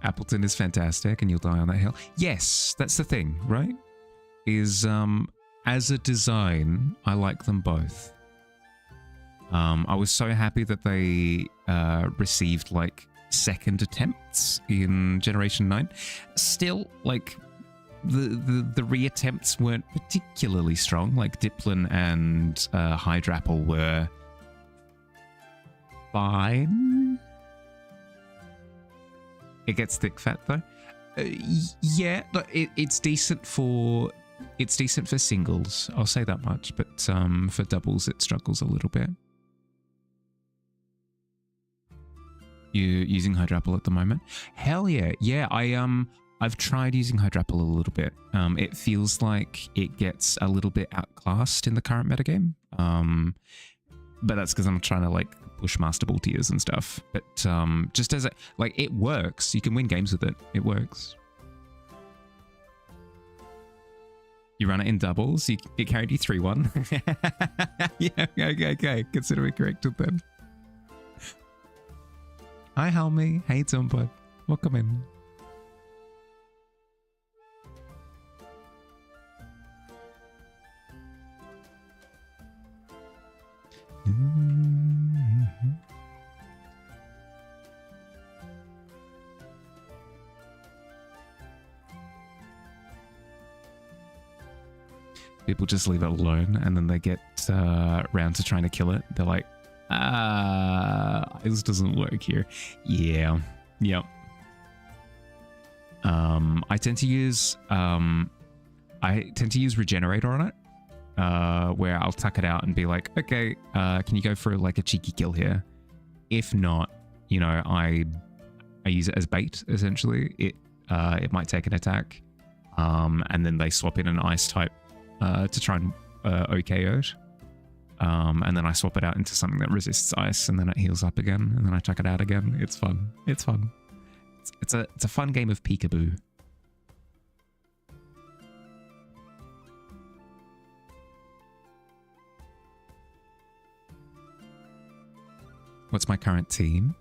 Appleton is fantastic and you'll die on that hill. Yes, that's the thing, right? Is as a design, I like them both. I was so happy that they received like second attempts in Generation 9. Still, like the reattempts weren't particularly strong. Like Diplin and Hydrapple were fine. It gets thick fat though. Yeah, it's decent for singles. I'll say that much. But for doubles, it struggles a little bit. You using Hydrapple at the moment? Hell yeah, yeah. I've tried using Hydrapple a little bit. It feels like it gets a little bit outclassed in the current metagame. But that's because I'm trying to like push Master Ball tiers and stuff. But just as it works. You can win games with it. It works. You run it in doubles. It carried you 3-1. Yeah, okay. Consider it corrected then. Hi, Helmy. Hey, Tumpa. Welcome in. People just leave it alone and then they get round to trying to kill it. They're like, this doesn't work here. Yeah. Yep. I tend to use Regenerator on it, where I'll tuck it out and be like, okay, can you go for like a cheeky kill here? If not, you know, I use it as bait essentially. It might take an attack, and then they swap in an ice type to try and OKO it. And then I swap it out into something that resists ice, and then it heals up again, and then I chuck it out again. It's fun. It's fun. It's a fun game of peekaboo. What's my current team?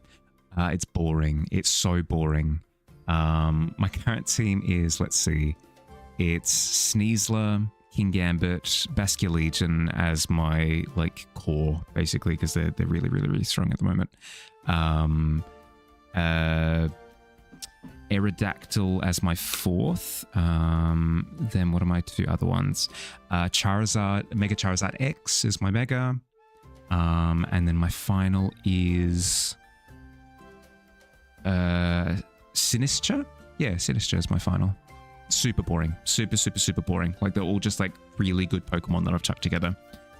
It's boring. It's so boring. My current team is, let's see, it's Sneasler, King Gambit, Basculegion as my like core, basically, because they're really, really, really strong at the moment. Aerodactyl as my fourth. Then what am I to do other ones? Charizard, Mega Charizard X is my Mega. And then my final is Sinistra. Yeah, Sinistra is my final. Super boring. Super boring. Like they're all just like really good Pokemon that I've chucked together.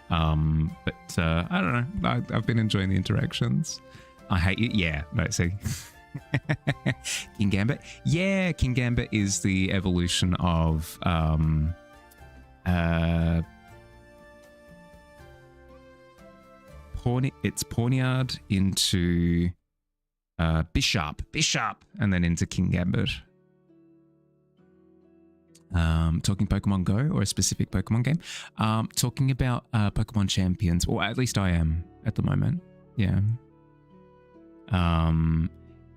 But I don't know. I've been enjoying the interactions. I hate it. Yeah, no, see. Kingambit. Yeah, Kingambit is the evolution of it's Pawniard into Bishop, and then into Kingambit. Talking Pokemon Go or a specific Pokemon game? Talking about Pokemon Champions, or at least I am at the moment. Yeah.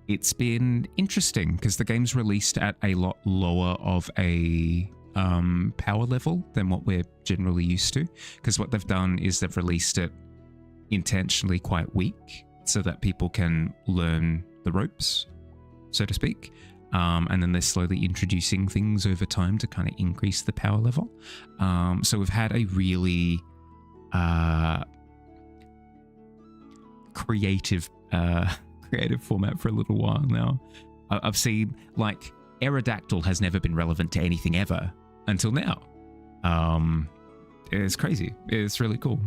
It's been interesting because the game's released at a lot lower of a power level than what we're generally used to. Because what they've done is they've released it intentionally quite weak so that people can learn the ropes, so to speak. And then they're slowly introducing things over time to kind of increase the power level. So we've had a really creative format for a little while now. I've seen, like, Aerodactyl has never been relevant to anything ever until now. It's crazy. It's really cool.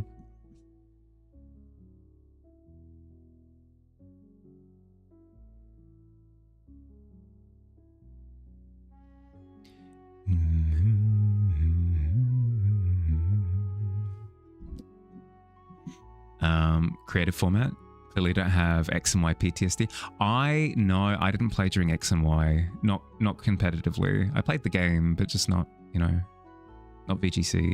Creative format. Clearly don't have X and Y PTSD. I know I didn't play during X and Y, not competitively. I played the game, but just not, not VGC.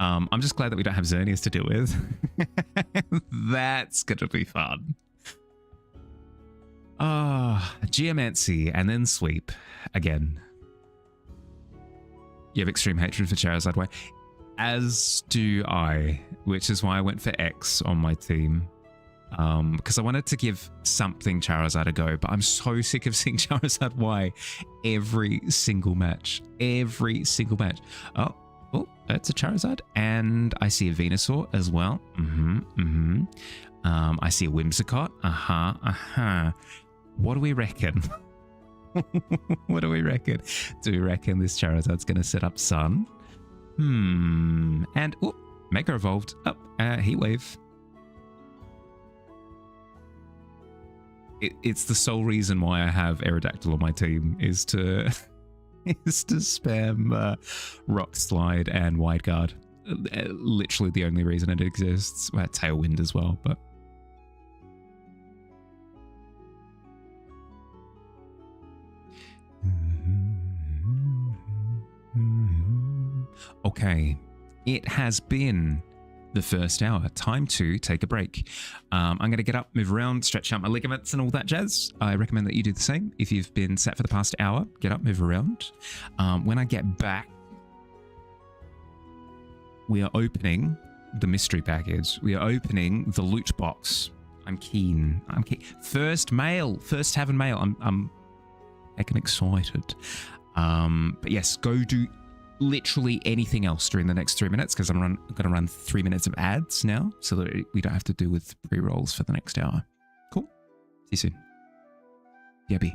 I'm just glad that we don't have Xerneas to deal with. That's gonna be fun. Geomancy and then Sweep again. You have extreme hatred for Charizard Y. As do I, which is why I went for X on my team. Because I wanted to give something Charizard a go, but I'm so sick of seeing Charizard Y every single match. Every single match. Oh, that's a Charizard. And I see a Venusaur as well. I see a Whimsicott. What do we reckon? What do we reckon? Do we reckon this Charizard's going to set up Sun? And Mega Evolved up. Heatwave. It's the sole reason why I have Aerodactyl on my team is to spam Rock Slide and Wide Guard. Literally the only reason it exists. Well, Tailwind as well, but. Okay, it has been the first hour. Time to take a break. I'm going to get up, move around, stretch out my ligaments and all that jazz. I recommend that you do the same. If you've been sat for the past hour, get up, move around. When I get back, we are opening the mystery package. We are opening the loot box. I'm keen. First mail, first Tavern mail. I'm heckin' excited. But yes, go do literally anything else during the next 3 minutes because I'm going to run 3 minutes of ads now so that we don't have to deal with pre-rolls for the next hour. Cool. See you soon. Yabby.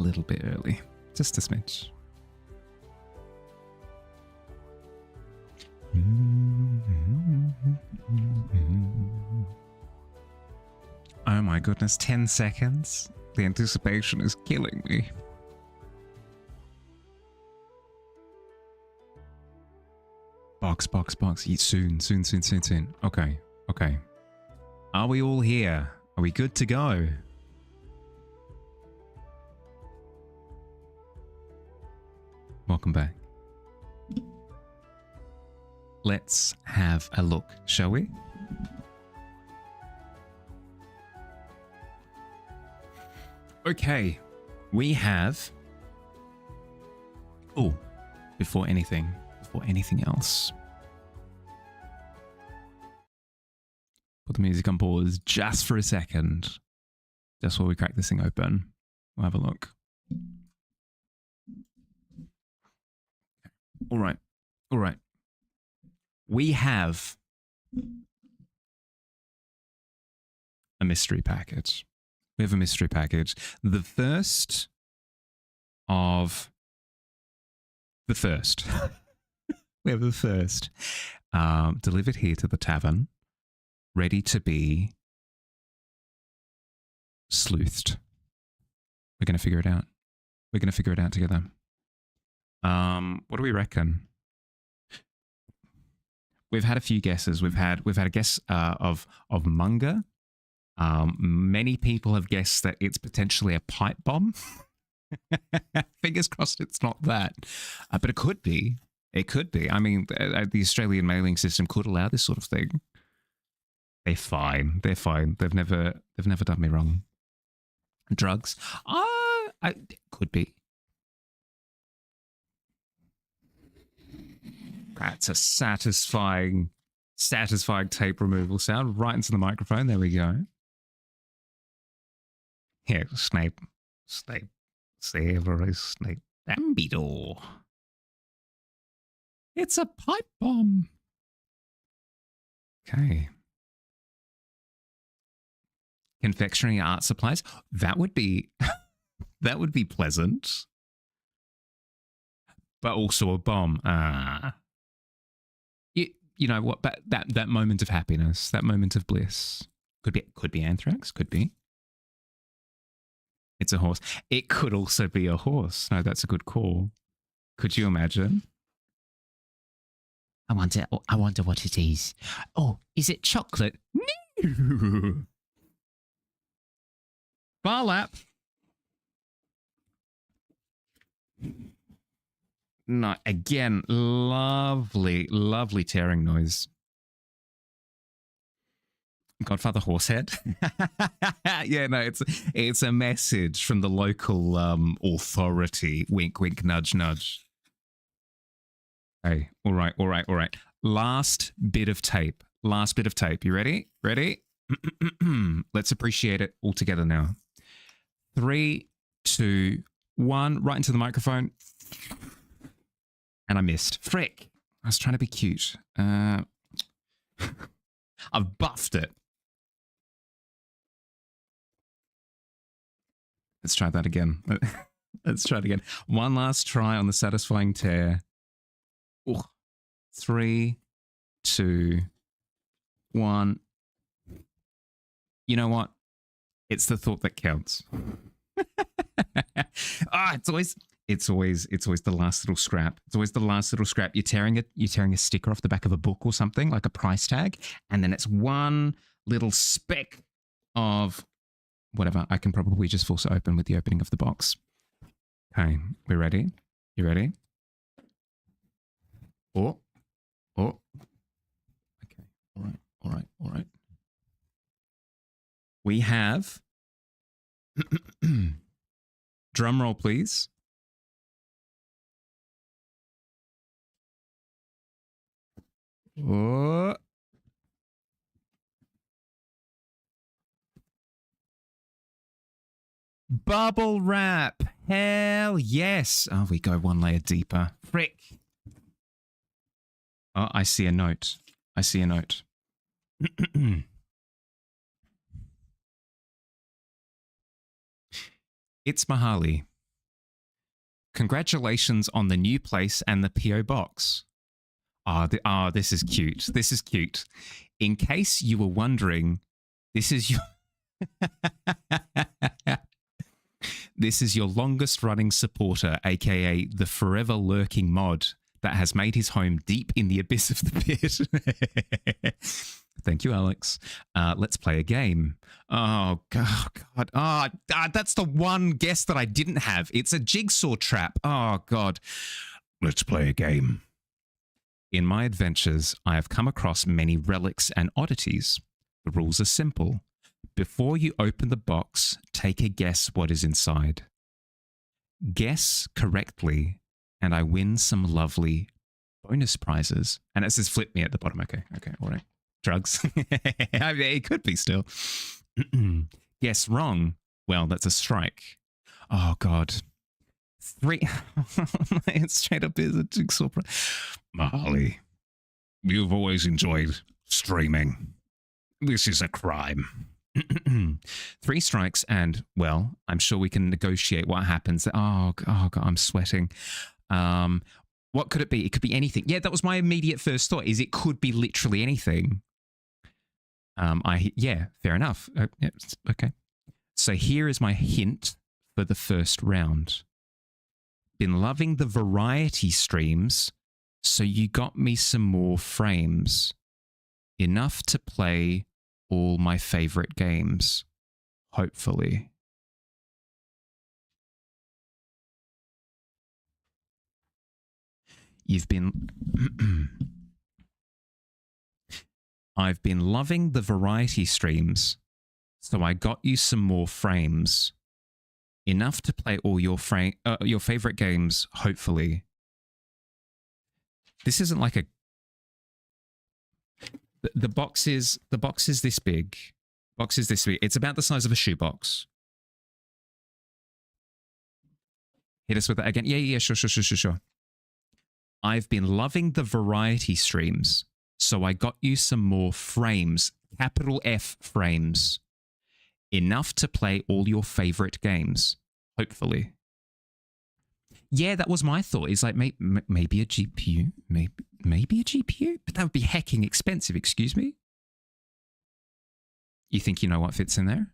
a little bit early. Just a smidge. Oh my goodness, 10 seconds? The anticipation is killing me. Box. Soon. Okay. Are we all here? Are we good to go? Welcome back. Let's have a look, shall we? Okay, we have... Oh, before anything else. Put the music on pause just for a second. Just while we crack this thing open. We'll have a look. All right. We have a mystery package. We have a mystery package. The first of the first. We have the first. Delivered here to the tavern. Ready to be sleuthed. We're going to figure it out. We're going to figure it out together. What do we reckon? We've had a few guesses. We've had a guess of Munger. Many people have guessed that it's potentially a pipe bomb. Fingers crossed it's not that. But it could be. It could be. I mean, the Australian mailing system could allow this sort of thing. They're fine. They're fine. They've never done me wrong. Drugs? Could be. That's a satisfying tape removal sound right into the microphone. There we go. Here, Snape. Savory Snape. Dumbledore. It's a pipe bomb. Okay. Confectionery art supplies. That would be pleasant. But also a bomb. You know what? But that moment of happiness, that moment of bliss, could be anthrax. Could be. It's a horse. It could also be a horse. No, that's a good call. Could you imagine? I wonder what it is. Oh, is it chocolate? No. Bar lap. No, again, lovely tearing noise. Godfather Horsehead. Yeah, no, it's a message from the local authority. Wink, wink, nudge, nudge. Hey, all right. Last bit of tape. You ready? Let's appreciate it all together now. 3, 2, 1. Right into the microphone. And I missed. Frick. I was trying to be cute. I've buffed it. Let's try that again. One last try on the satisfying tear. Ooh. 3, 2, 1. You know what? It's the thought that counts. It's always the last little scrap. You're tearing a sticker off the back of a book or something, like a price tag, and then it's one little speck of whatever. I can probably just force it open with the opening of the box. Okay, we're ready. You ready? Oh. Okay. All right. We have drum roll, please. Oh. Bubble wrap. Hell yes. Oh, we go one layer deeper. Frick. Oh, I see a note. It's Mahali. Congratulations on the new place and the PO box. This is cute. This is cute. In case you were wondering, this is your this is your longest running supporter, aka the forever lurking mod that has made his home deep in the abyss of the pit. Thank you, Alex. Let's play a game. Oh, God. That's the one guess that I didn't have. It's a jigsaw trap. Oh, God. Let's play a game. In my adventures, I have come across many relics and oddities. The rules are simple. Before you open the box, take a guess what is inside. Guess correctly, and I win some lovely bonus prizes. And it says flip me at the bottom. Okay, all right. Drugs. I mean, it could be still. Guess wrong. Well, that's a strike. Oh, God. 3. It straight up is a jigsaw. Marley, you've always enjoyed streaming. This is a crime. 3 strikes and, well, I'm sure we can negotiate what happens. Oh God, I'm sweating. What could it be? It could be anything. Yeah, that was my immediate first thought, is it could be literally anything. Fair enough. Okay. So here is my hint for the first round. Been loving the variety streams, so you got me some more frames. Enough to play all my favorite games, hopefully. You've been... I've been loving the variety streams, so I got you some more frames. Enough to play all your favorite games, hopefully. This isn't like a... The box is this big. Box is this big. It's about the size of a shoebox. Hit us with that again. Yeah, sure. I've been loving the variety streams, so I got you some more frames. Capital F frames. Enough to play all your favorite games, hopefully. Yeah, that was my thought. It's like maybe a GPU, maybe a GPU, but that would be hecking expensive. Excuse me. You think you know what fits in there?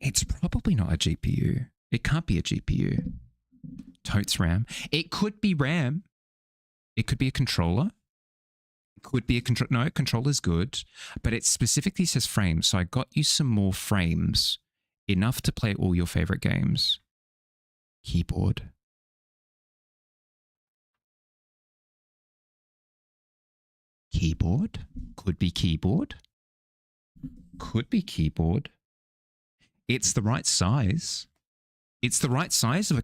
It's probably not a GPU. It can't be a GPU. Totes RAM. It could be RAM. It could be a controller. It could be a control. No, controller's good, but it specifically says frames. So I got you some more frames, enough to play all your favorite games. Keyboard. Keyboard. Could be keyboard. Could be keyboard. It's the right size. It's the right size of a...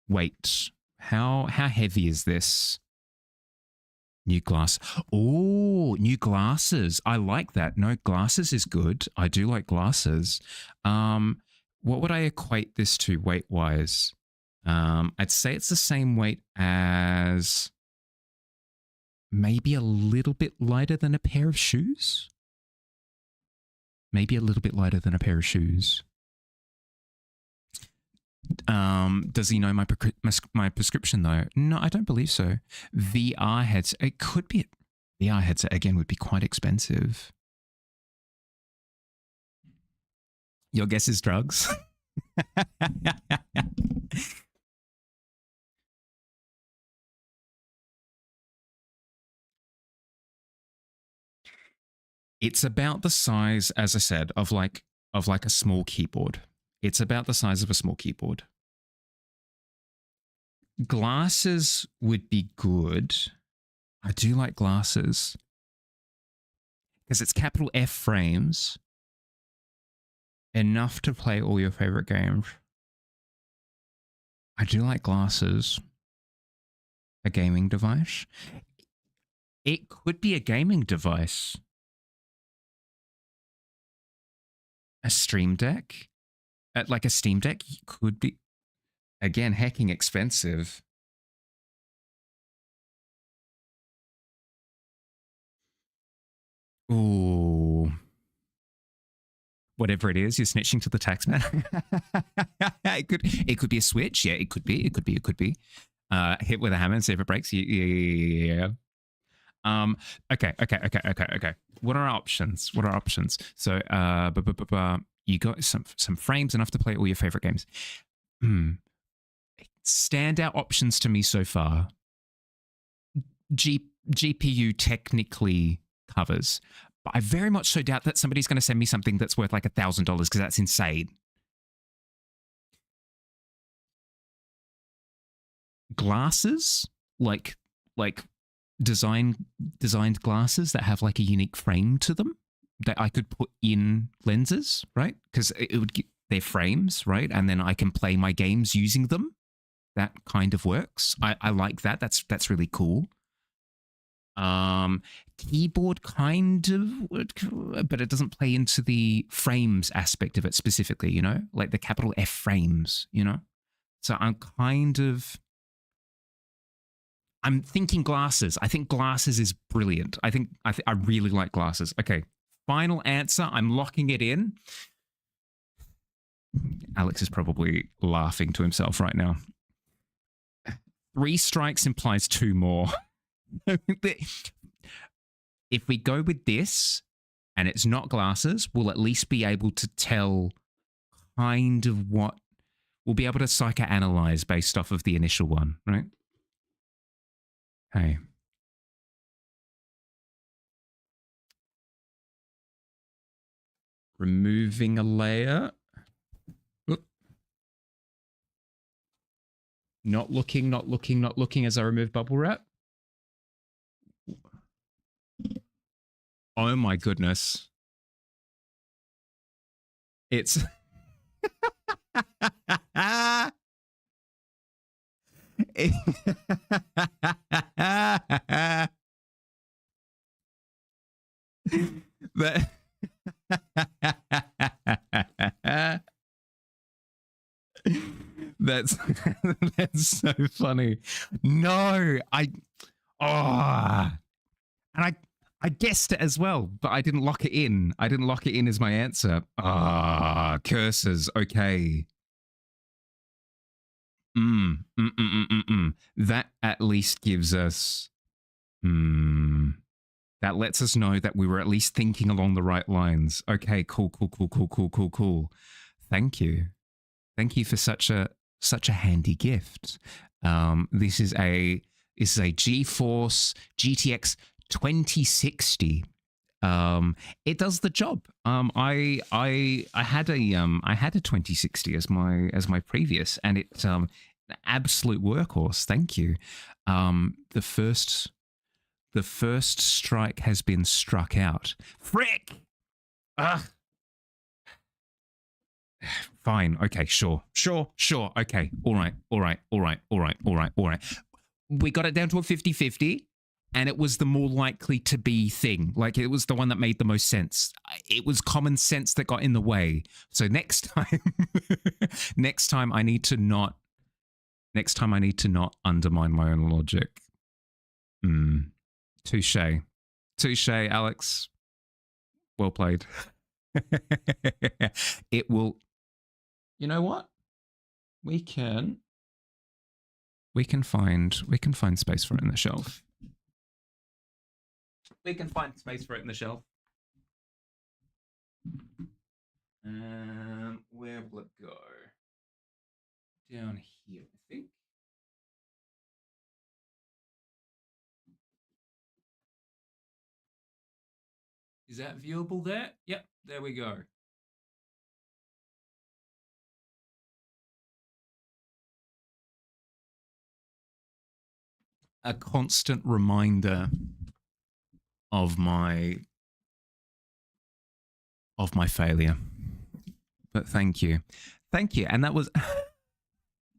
Wait, how heavy is this? New glass. Oh, new glasses. I like that. No, glasses is good. I do like glasses. What would I equate this to weight-wise? I'd say it's the same weight as maybe a little bit lighter than a pair of shoes. Maybe a little bit lighter than a pair of shoes. Does he know my prescription though? No, I don't believe so. VR headset. It could be. VR headset again would be quite expensive. Your guess is drugs. It's about the size, as I said, of like a small keyboard. It's about the size of a small keyboard. Glasses would be good. I do like glasses. Because it's capital F frames. Enough to play all your favorite games. I do like glasses. A gaming device. It could be a gaming device. A Stream Deck. Like a Steam Deck could be, again, hecking expensive. Ooh. whatever it is, you're snitching to the taxman. It could be a switch. Yeah, it could be. Hit with a hammer and see if it breaks. Yeah. Okay. What are our options? So, you got some frames enough to play all your favorite games. Standout options to me so far. GPU technically covers, but I very much so doubt that somebody's going to send me something that's worth like $1,000 because that's insane. Glasses, like designed glasses that have like a unique frame to them that I could put in lenses, right? Because it would get their frames, right? And then I can play my games using them. That kind of works. I like that. That's really cool. Keyboard kind of would, but it doesn't play into the frames aspect of it specifically, you know, like the capital F frames, you know. So I'm thinking glasses. I think glasses is brilliant. I really like glasses. Okay, final answer. I'm locking it in. Alex is probably laughing to himself right now. 3 strikes implies 2 more. If we go with this and it's not glasses, we'll at least be able to tell kind of what we'll be able to psychoanalyze based off of the initial one, right? Hey. Removing a layer. Oop. Not looking as I remove bubble wrap. Oh my goodness. It's that's so funny. No, and I guessed it as well, but I didn't lock it in. I didn't lock it in as my answer. Curses. Okay. That at least gives us. That lets us know that we were at least thinking along the right lines. Okay, cool. Thank you for such a handy gift. This is a GeForce GTX 2060. It does the job. I had a 2060 as my previous, and it's an absolute workhorse. Thank you. The first strike has been struck out. Frick! Fine. Okay. Sure. Okay. All right. We got it down to a 50-50. And it was the more likely to be thing. Like, it was the one that made the most sense. It was common sense that got in the way. So next time I need to not undermine my own logic. Touche, Alex. Well played. It will. You know what? We can find space for it in the shelf. We can find space for it in the shelf. Where will it go? Down here, I think. Is that viewable there? Yep, there we go. A constant reminder of my failure. But thank you. And that was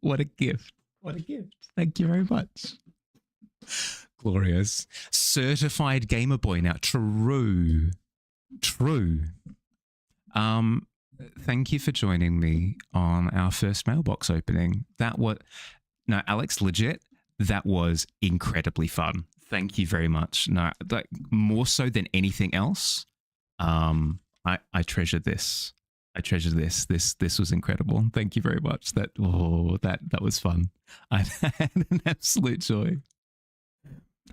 what a gift. Thank you very much. Glorious. Certified gamer boy now. True. Thank you for joining me on our first mailbox opening. No, Alex, legit, that was incredibly fun. Thank you very much. No, like, more so than anything else, I treasure this. I treasure this. This was incredible. Thank you very much. That was fun. I had an absolute joy.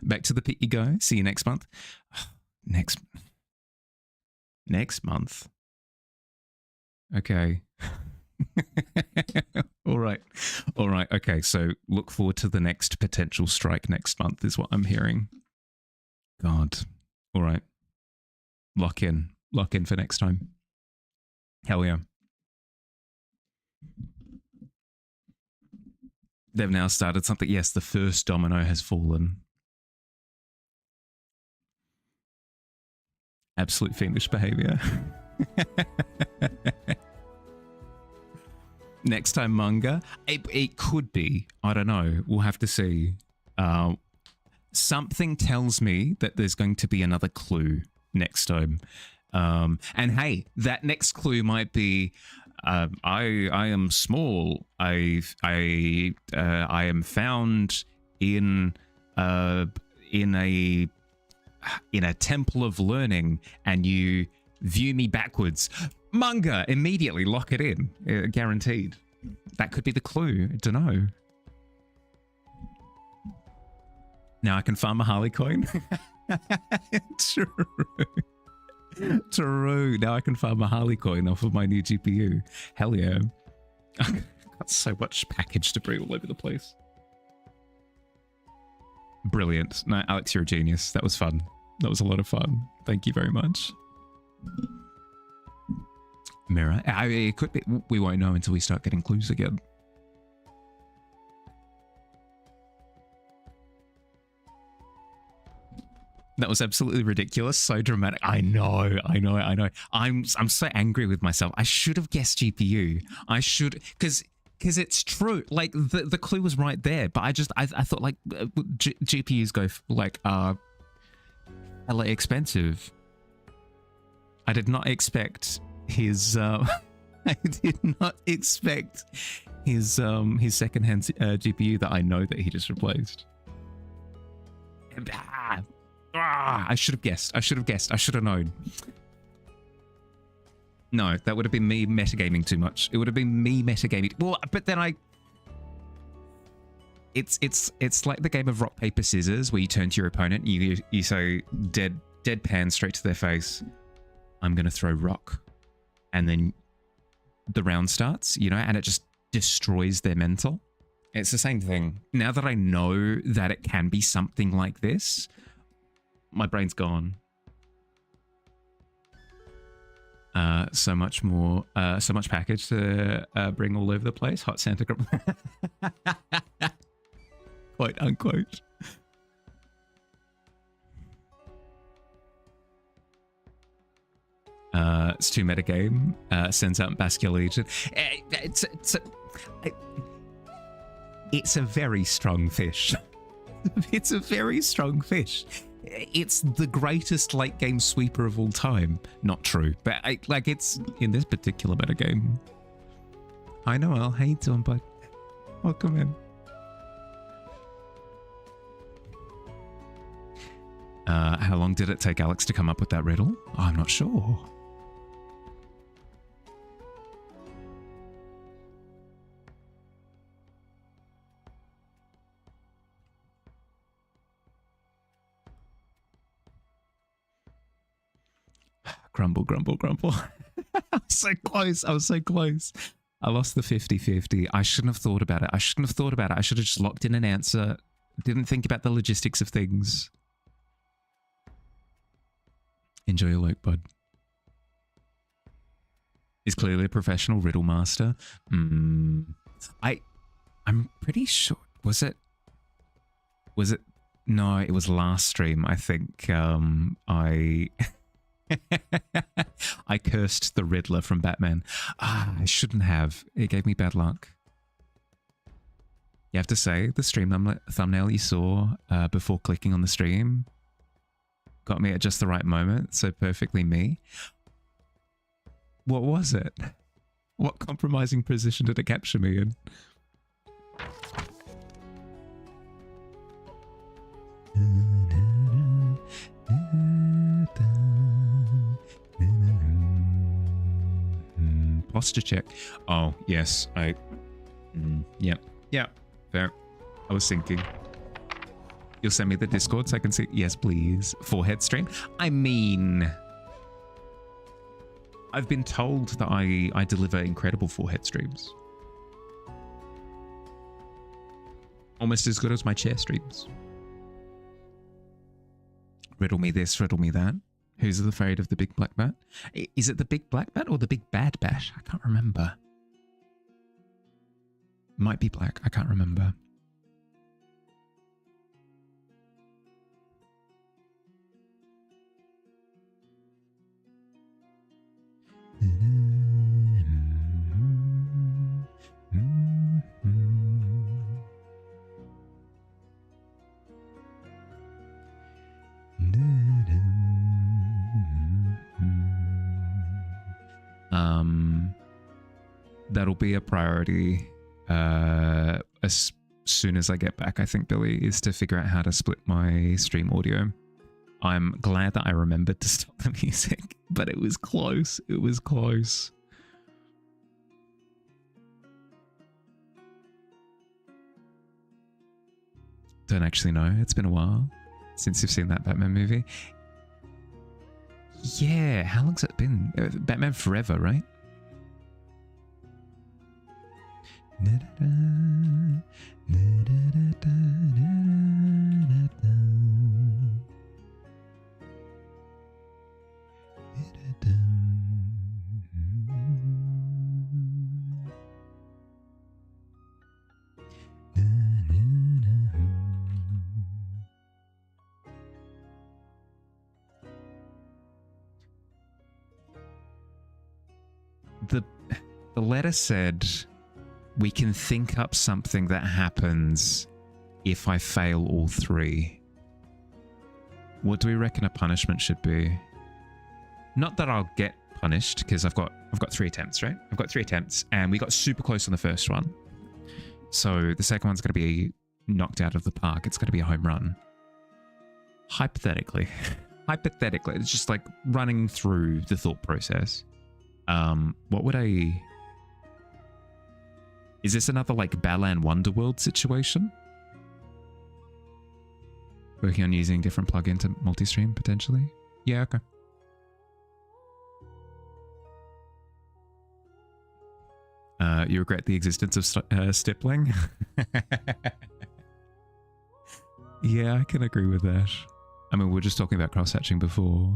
Back to the pit you go. See you next month. Next month. Okay. All right. Okay, so look forward to the next potential strike next month is what I'm hearing. God. All right. Lock in for next time. Hell yeah. They've now started something. Yes, the first domino has fallen. Absolute fiendish behavior. Next time manga, it could be. I don't know. We'll have to see. Something tells me that there's going to be another clue next time. And hey, that next clue might be, I am small. I am found in a temple of learning, and you view me backwards. Manga, immediately lock it in, guaranteed. That could be the clue. I don't know. Now I can farm a Harley coin. True. Now I can farm a Harley coin off of my new GPU. Hell yeah. I've got so much package debris all over the place. Brilliant. No, Alex, you're a genius. That was fun. That was a lot of fun. Thank you very much. Mirror. It could be. We won't know until we start getting clues again. That was absolutely ridiculous. So dramatic. I know. I'm so angry with myself. I should have guessed GPU. I should, because it's true. Like the clue was right there, but I thought like GPUs go like hella expensive. I did not expect his I did not expect his secondhand GPU that I know that he just replaced. I should have guessed. I should have known. No, that would have been me metagaming too much. It would have been me metagaming. Well, but then it's like the game of rock paper scissors where you turn to your opponent and you say deadpan straight to their face, I'm gonna throw rock, and then the round starts, and it just destroys their mental. It's the same thing. Now that I know that it can be something like this, my brain's gone. So much more, so much package to bring all over the place. Hot Santa, quote unquote. It's too metagame. Sends out Basquiat Legion. It's a very strong fish. It's a very strong fish. It's the greatest late game sweeper of all time. Not true, but it's in this particular metagame. Hi Noel, how you doing, bud? Welcome in. How long did it take Alex to come up with that riddle? I'm not sure. Grumble. I was so close. I lost the 50-50. I shouldn't have thought about it. I should have just locked in an answer. Didn't think about the logistics of things. Enjoy your look, bud. Is clearly a professional riddle master. I'm pretty sure. Was it? No, it was last stream. I think I cursed the Riddler from Batman. I shouldn't have. It gave me bad luck. You have to say, the stream thumbnail you saw before clicking on the stream got me at just the right moment, so perfectly me. What was it? What compromising position did it capture me in? posture check. Oh, yes. Yep. Yeah. Fair. I was thinking. You'll send me the Discord so I can see. Yes, please. Forehead stream. I mean, I've been told that I deliver incredible forehead streams. Almost as good as my chair streams. Riddle me this, riddle me that. Who's afraid of the big black bat? Is it the big black bat or the big bad bat? I can't remember. Might be black. I can't remember. That'll be a priority as soon as I get back, I think, Billy, is to figure out how to split my stream audio. I'm glad that I remembered to stop the music, but it was close. It was close. Don't actually know. It's been a while since you've seen that Batman movie. Yeah, how long's it been? Batman Forever, right? The letter said, we can think up something that happens if I fail all three. What do we reckon a punishment should be? Not that I'll get punished, because I've got 3 attempts, right? I've got 3 attempts, and we got super close on the first one. So the second one's going to be knocked out of the park. It's going to be a home run. Hypothetically. Hypothetically. It's just like running through the thought process. What would I... Is this another like Balan Wonderworld situation? Working on using different plugin to multi-stream potentially? Yeah, okay. You regret the existence of stippling? Yeah, I can agree with that. I mean, we were just talking about cross-hatching before.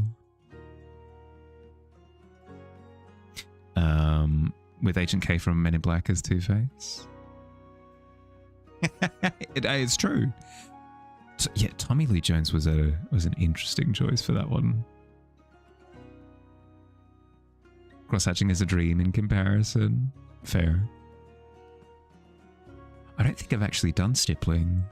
With Agent K from Men in Black as Two-Face. It's true. Yeah, Tommy Lee Jones was an interesting choice for that one. Cross-hatching is a dream in comparison. Fair. I don't think I've actually done stippling.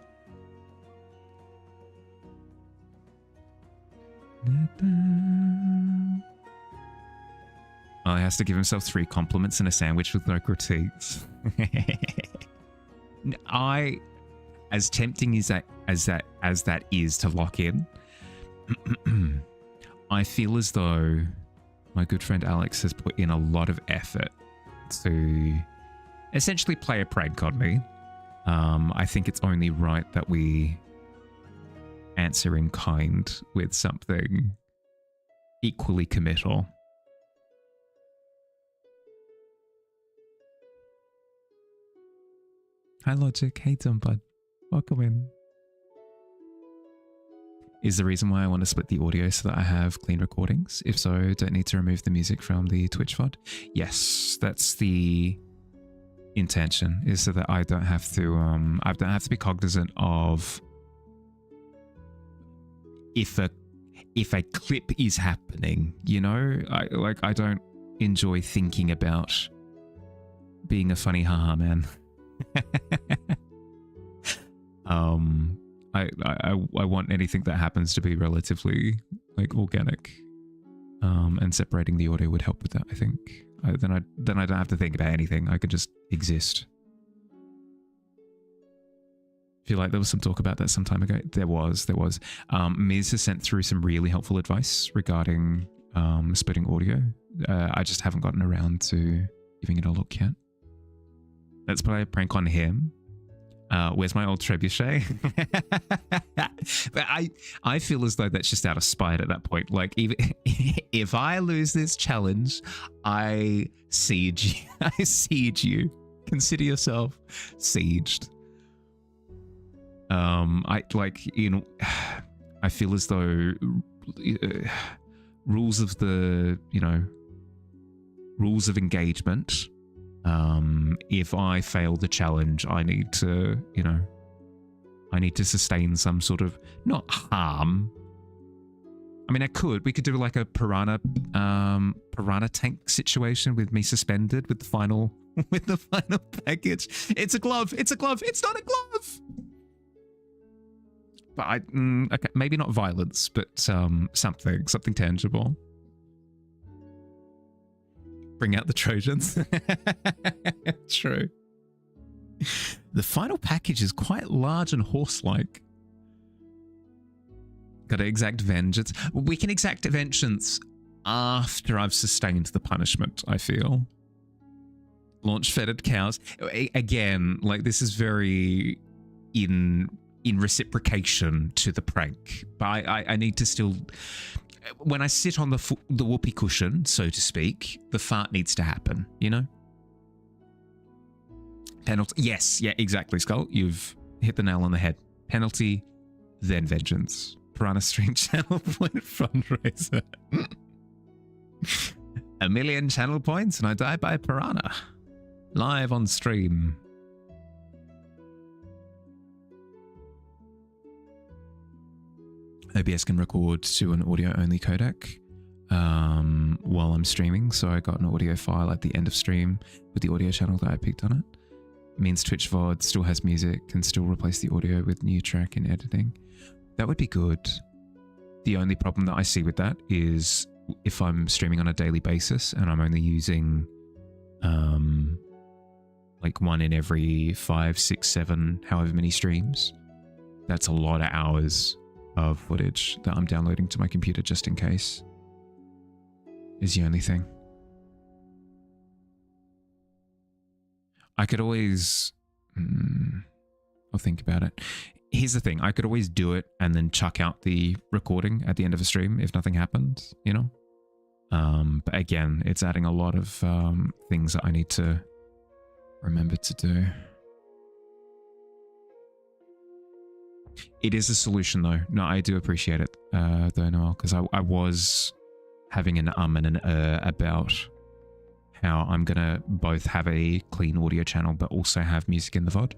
Oh, he has to give himself 3 compliments and a sandwich with no critiques. As tempting as that is to lock in, I feel as though my good friend Alex has put in a lot of effort to essentially play a prank on me. I think it's only right that we answer in kind with something equally committal. Hi Logic, hey Dumbud, welcome in. Is the reason why I want to split the audio so that I have clean recordings? If so, don't need to remove the music from the Twitch VOD? Yes, that's the intention, is so that I don't have to be cognizant of if a clip is happening, you know? I don't enjoy thinking about being a funny haha man. I want anything that happens to be relatively like organic, and separating the audio would help with that. I think then I don't have to think about anything. I could just exist. I feel like there was some talk about that some time ago. There was. Miz has sent through some really helpful advice regarding splitting audio. I just haven't gotten around to giving it a look yet. Let's play a prank on him. Where's my old trebuchet? But I feel as though that's just out of spite at that point. Like, even if I lose this challenge, I siege you. I siege you. Consider yourself sieged. I like, you know, I feel as though rules of the, you know, rules of engagement. If I fail the challenge, I need to, you know, I need to sustain some sort of, not harm. I mean, we could do like a piranha tank situation with me suspended with the final, package. It's a glove. It's a glove. It's not a glove. But okay, maybe not violence, but something tangible. Bring out the Trojans. True. The final package is quite large and horse-like. Got to exact vengeance. We can exact vengeance after I've sustained the punishment, I feel. Launch fetid cows. Again, like, this is very in reciprocation to the prank. But I need to still... When I sit on the whoopee cushion, so to speak, the fart needs to happen, you know? Penalty. Yes, yeah, exactly, Skull. You've hit the nail on the head. Penalty, then vengeance. Piranha Stream channel point fundraiser. 1 million channel points and I die by piranha. Live on stream. OBS can record to an audio-only codec while I'm streaming, so I got an audio file at the end of stream with the audio channel that I picked on it. It means Twitch VOD still has music, can still replace the audio with new track in editing. That would be good. The only problem that I see with that is if I'm streaming on a daily basis and I'm only using like one in every 5, 6, 7, however many streams, that's a lot of hours of footage that I'm downloading to my computer just in case, is the only thing. I could always... I'll think about it. Here's the thing. I could always do it and then chuck out the recording at the end of a stream if nothing happened, you know? But again, it's adding a lot of things that I need to remember to do. It is a solution, though. No, I do appreciate it, though, Noel, because I was having an and an about how I'm going to both have a clean audio channel, but also have music in the VOD.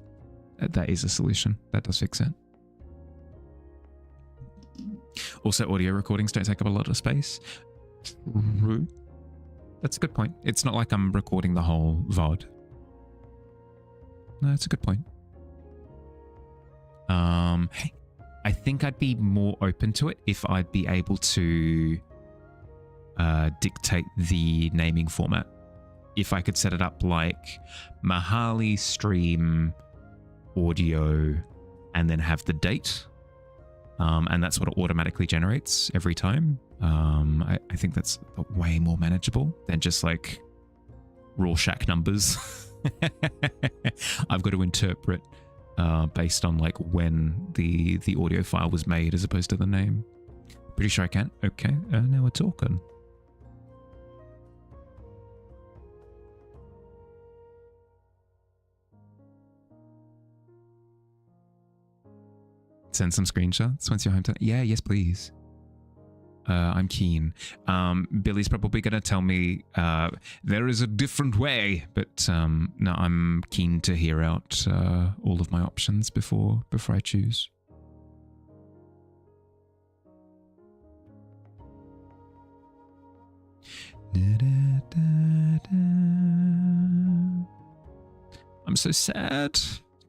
That is a solution. That does fix it. Also, audio recordings don't take up a lot of space. True. That's a good point. It's not like I'm recording the whole VOD. No, that's a good point. I think I'd be more open to it if I'd be able to dictate the naming format. If I could set it up like Mahali stream audio and then have the date, and that's what it automatically generates every time. I think that's way more manageable than just like Rorschach numbers. I've got to interpret based on like when the audio file was made as opposed to the name. Pretty sure I can. Okay, now we're talking. Send some screenshots once you're home to... Yeah, yes, please. I'm keen. Billy's probably going to tell me there is a different way, but no, I'm keen to hear out all of my options before I choose. I'm so sad.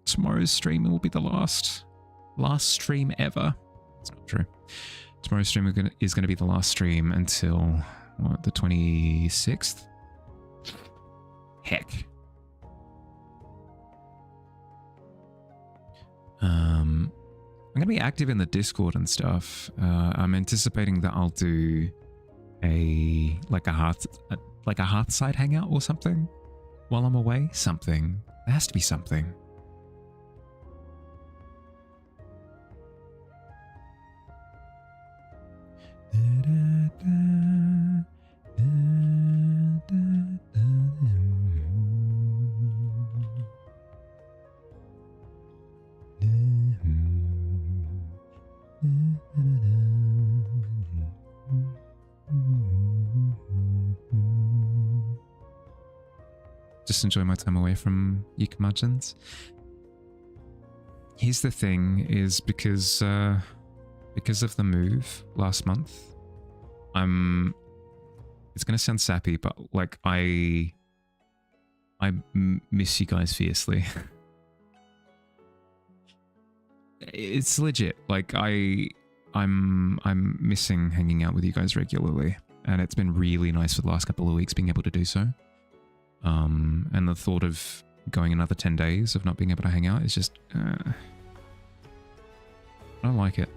Tomorrow's stream will be the last stream ever. It's not true. Tomorrow's stream is going to be the last stream until, what, the 26th? Heck. I'm going to be active in the Discord and stuff. I'm anticipating that I'll do a Hearthside hangout or something. while I'm away? Something. There has to be something. Just enjoy my time away from you curmudgeons. Here's the thing, is because of the move last month, it's gonna sound sappy, but like I miss you guys fiercely. It's legit. Like I'm missing hanging out with you guys regularly, and it's been really nice for the last couple of weeks being able to do so. And the thought of going another 10 days of not being able to hang out is just I don't like it.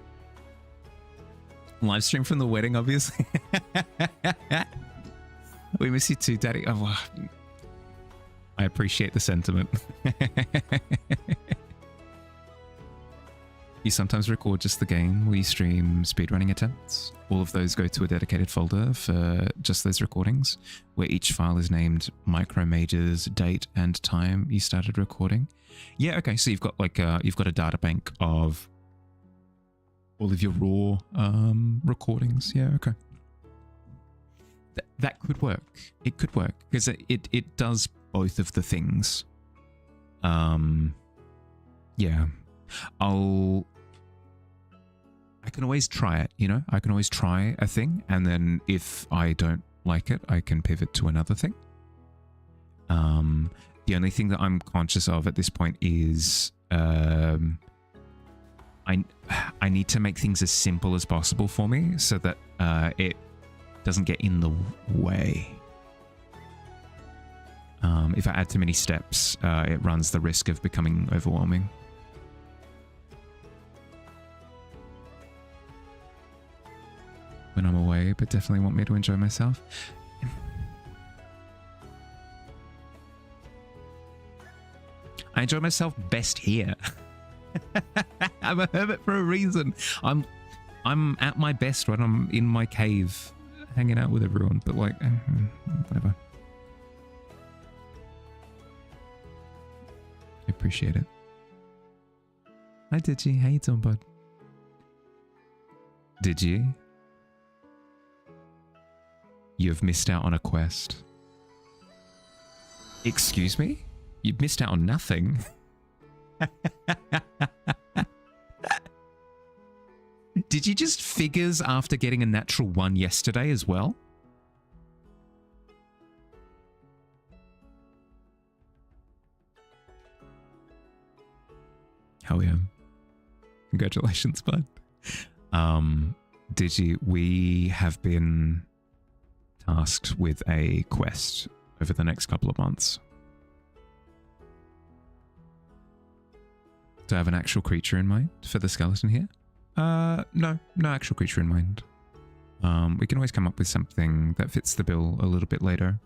Live stream from the wedding, obviously. We miss you too, Daddy. Oh, I appreciate the sentiment. You sometimes record just the game. We stream speedrunning attempts. All of those go to a dedicated folder for just those recordings, where each file is named Micromage's date and time you started recording. Yeah, okay. So you've got like you've got a data bank of all of your raw recordings. Yeah, okay. That could work. It could work because it does both of the things. Yeah. I can always try it, you know? I can always try a thing, and then if I don't like it, I can pivot to another thing. The only thing that I'm conscious of at this point is I need to make things as simple as possible for me so that it doesn't get in the way. If I add too many steps, it runs the risk of becoming overwhelming. When I'm away, but definitely want me to enjoy myself. I enjoy myself best here. I'm a hermit for a reason. I'm at my best when I'm in my cave, hanging out with everyone. But like, whatever. I appreciate it. Hi, Digi. How you doing, bud? Did you? You've missed out on a quest. Excuse me? You've missed out on nothing. Did you just figures after getting a natural 1 yesterday as well? Hell yeah. Congratulations, bud. Digi, we have been tasked with a quest over the next couple of months. Do I have an actual creature in mind for the skeleton here? No actual creature in mind. We can always come up with something that fits the bill a little bit later.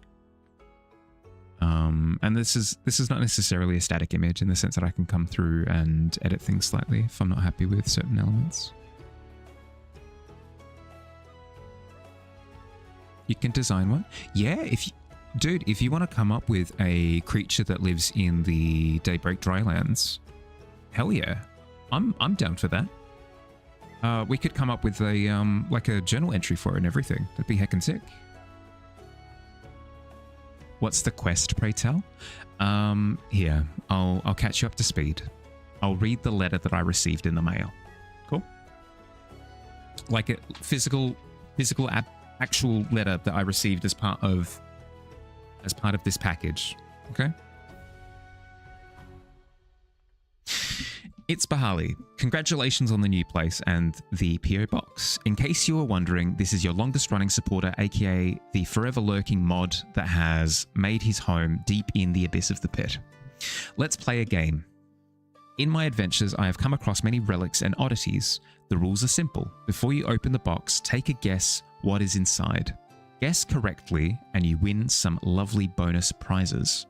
And this is not necessarily a static image in the sense that I can come through and edit things slightly if I'm not happy with certain elements. You can design one. Yeah, dude, if you want to come up with a creature that lives in the Daybreak Drylands, hell yeah. I'm down for that. We could come up with a like a journal entry for it and everything. That'd be heckin' sick. What's the quest, pray tell? Here, I'll catch you up to speed. I'll read the letter that I received in the mail. Cool? Like a physical actual letter that I received as part of this package. Okay? It's Bahali. Congratulations on the new place and the PO box. In case you were wondering, this is your longest running supporter, aka the forever lurking mod that has made his home deep in the abyss of the pit. Let's play a game. In my adventures, I have come across many relics and oddities. The rules are simple. Before you open the box, take a guess what is inside. Guess correctly and you win some lovely bonus prizes.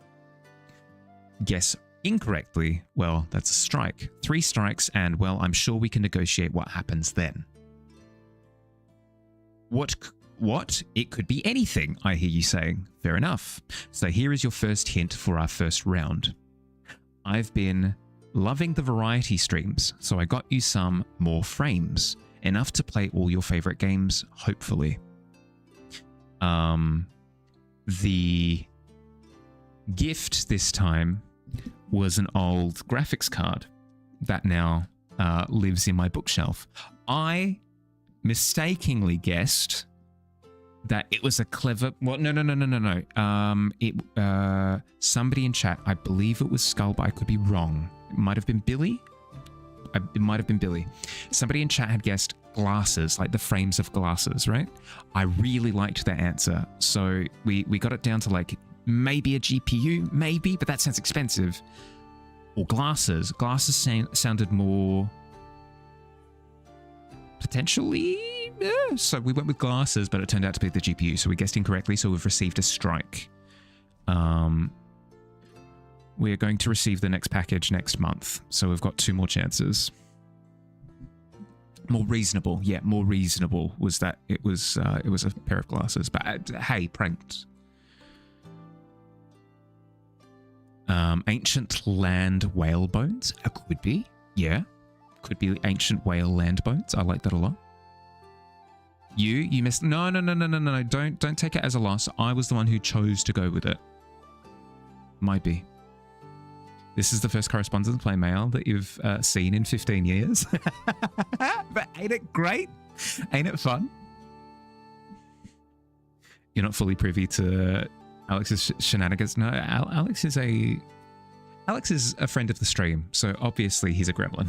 guess incorrectly, well, that's a strike. 3 strikes, and well, I'm sure we can negotiate what happens then. What? It could be anything, I hear you saying. Fair enough. So here is your first hint for our first round. I've been loving the variety streams, so I got you some more frames. Enough to play all your favorite games, hopefully. The gift this time was an old graphics card that now lives in my bookshelf. I mistakenly guessed that it was a clever... Well, no. Somebody in chat, I believe it was Skull, but I could be wrong. It might have been Billy. It might have been Billy. Somebody in chat had guessed glasses, like the frames of glasses, right? I really liked that answer. So we got it down to like maybe a GPU, maybe, but that sounds expensive. Or glasses. Glasses sounded more... potentially... Yeah. So we went with glasses, but it turned out to be the GPU. So we guessed incorrectly, so we've received a strike. We're going to receive the next package next month. So we've got 2 more chances. More reasonable. Yeah, more reasonable was that it was a pair of glasses. But hey, pranked. Ancient land whale bones. Could be. Yeah. Could be ancient whale land bones. I like that a lot. You missed. No. Don't take it as a loss. I was the one who chose to go with it. Might be. This is the first correspondence play mail that you've seen in 15 years. But ain't it great? Ain't it fun? You're not fully privy to Alex's shenanigans. No, Alex is a friend of the stream, so obviously he's a gremlin.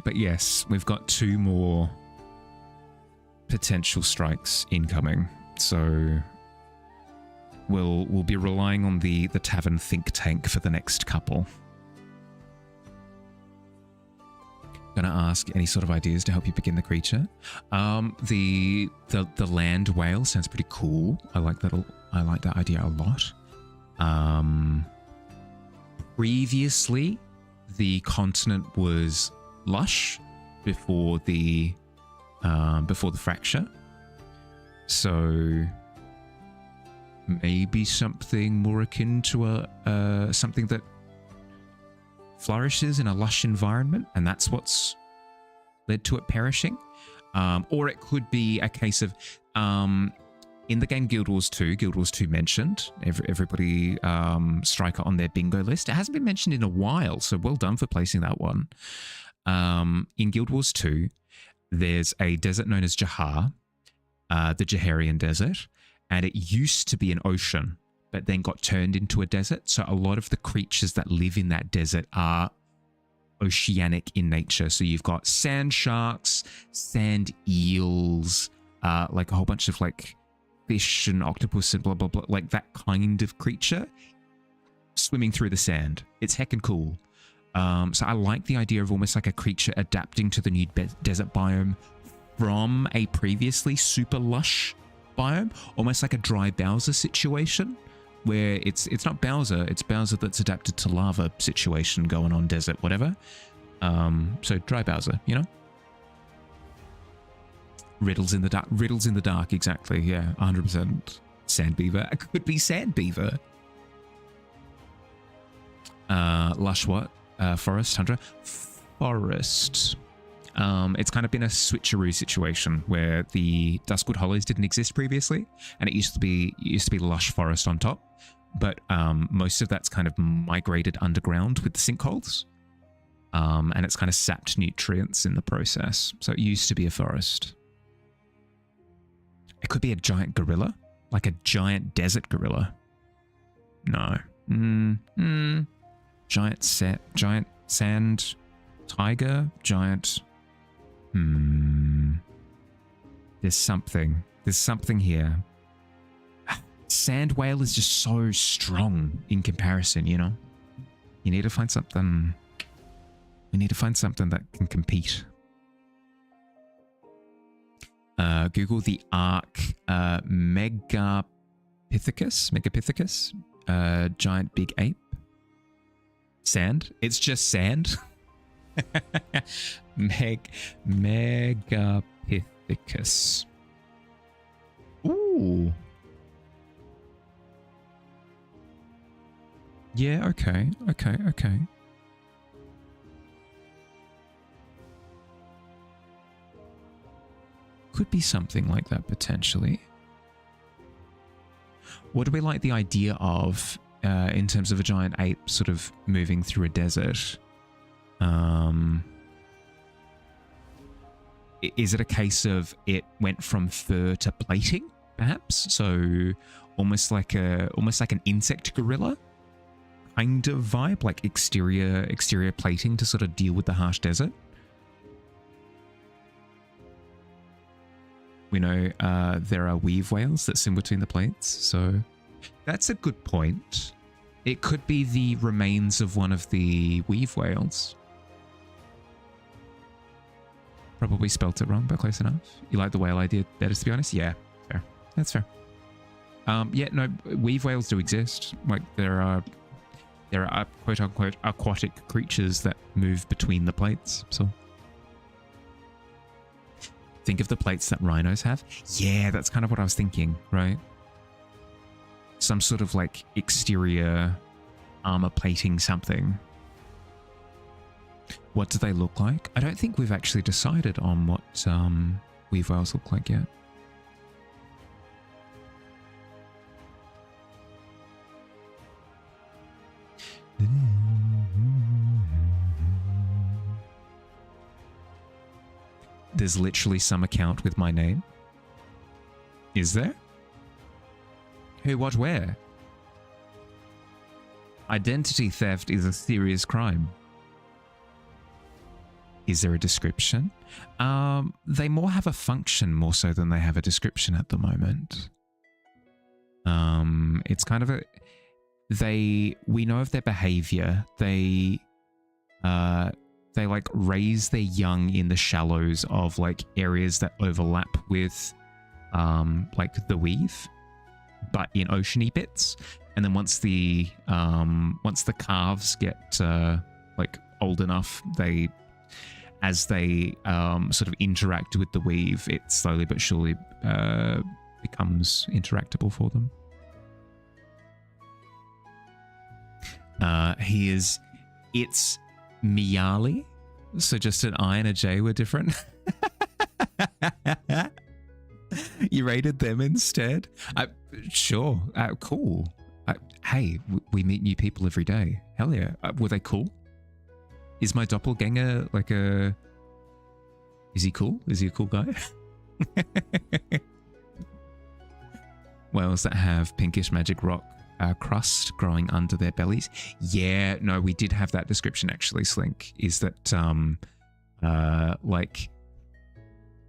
But yes, we've got 2 more potential strikes incoming. So we'll be relying on the Tavern think tank for the next couple. Gonna ask any sort of ideas to help you begin the creature. The land whale sounds pretty cool. I like that. I like that idea a lot. Previously, the continent was lush before the fracture. So maybe something more akin to something that flourishes in a lush environment, and that's what's led to it perishing. Or it could be a case of in the game Guild Wars 2 mentioned, everybody strike it on their bingo list. It hasn't been mentioned in a while, so well done for placing that one. In Guild Wars 2, there's a desert known as Jahar, the Jaharian Desert, and it used to be an ocean, but then got turned into a desert. So a lot of the creatures that live in that desert are oceanic in nature. So you've got sand sharks, sand eels, like a whole bunch of like fish and octopus and blah, blah, blah, like that kind of creature swimming through the sand. It's heckin' cool. So I like the idea of almost like a creature adapting to the new desert biome from a previously super lush biome, almost like a dry Bowser situation, where it's not Bowser, it's Bowser that's adapted to lava situation going on desert, whatever. So dry Bowser, you know? Riddles in the dark, exactly, yeah, 100%. Sand beaver, it could be sand beaver. Lush what? Forest, Tundra? Forest. It's kind of been a switcheroo situation where the Duskwood Hollows didn't exist previously, and it used to be lush forest on top, but most of that's kind of migrated underground with the sinkholes, and it's kind of sapped nutrients in the process. So it used to be a forest. It could be a giant gorilla, like a giant desert gorilla. No. Giant sand tiger, giant. There's something here. Sand whale is just so strong in comparison, you know? You need to find something. We need to find something that can compete. Google the arc Megapithecus, giant big ape. Sand. It's just sand. Megapithecus. Ooh. Yeah, okay. Could be something like that potentially. What do we like the idea of in terms of a giant ape sort of moving through a desert? Is it a case of it went from fur to plating, perhaps? So almost like an insect gorilla kind of vibe, like exterior plating to sort of deal with the harsh desert. We know there are weave whales that swim between the plates, so that's a good point. It could be the remains of one of the weave whales. Probably spelt it wrong, but close enough. You like the whale idea better, to be honest? Yeah, fair. That's fair. Yeah, no, weave whales do exist. Like there are quote unquote aquatic creatures that move between the plates. So think of the plates that rhinos have. Yeah, that's kind of what I was thinking, right? Some sort of like exterior armor plating something. What do they look like? I don't think we've actually decided on what weave whales look like yet. There's literally some account with my name. Is there? Who, what, where? Identity theft is a serious crime. Is there a description? They more have a function more so than they have a description at the moment. It's kind of we know of their behavior. They like raise their young in the shallows of like areas that overlap with like the weave, but in oceany bits. And then once the calves get like old enough, as they sort of interact with the weave, it slowly but surely becomes interactable for them. It's Miali, so just an I and a J were different. You rated them instead? Sure, cool. Hey, we meet new people every day. Hell yeah. Were they cool? Is my doppelganger like is he cool? Is he a cool guy? Whales that have pinkish magic rock crust growing under their bellies. Yeah, no, we did have that description actually, Slink. Is that like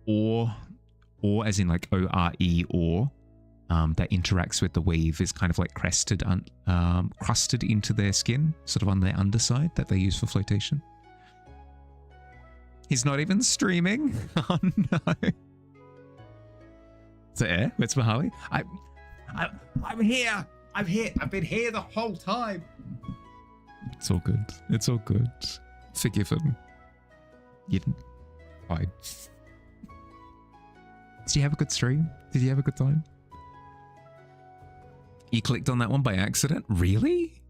ore as in like O-R-E ore that interacts with the weave is kind of like crusted into their skin, sort of on their underside that they use for flotation. He's not even streaming. Oh no. So yeah, where's Mahali? I'm here. I'm here. I've been here the whole time. It's all good. It's all good. Forgive him. You didn't. Fine. Did you have a good stream? Did you have a good time? You clicked on that one by accident? Really?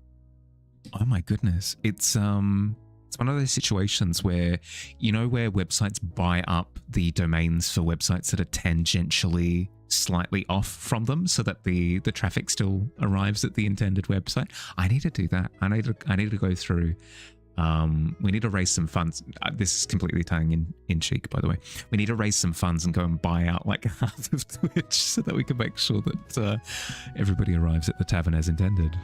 Oh my goodness. It's one of those situations where, you know, where websites buy up the domains for websites that are tangentially slightly off from them so that the traffic still arrives at the intended website. I need to do that. I need to go through. We need to raise some funds. This is completely tongue in cheek, by the way. We need to raise some funds and go and buy out like half of Twitch so that we can make sure that everybody arrives at the tavern as intended.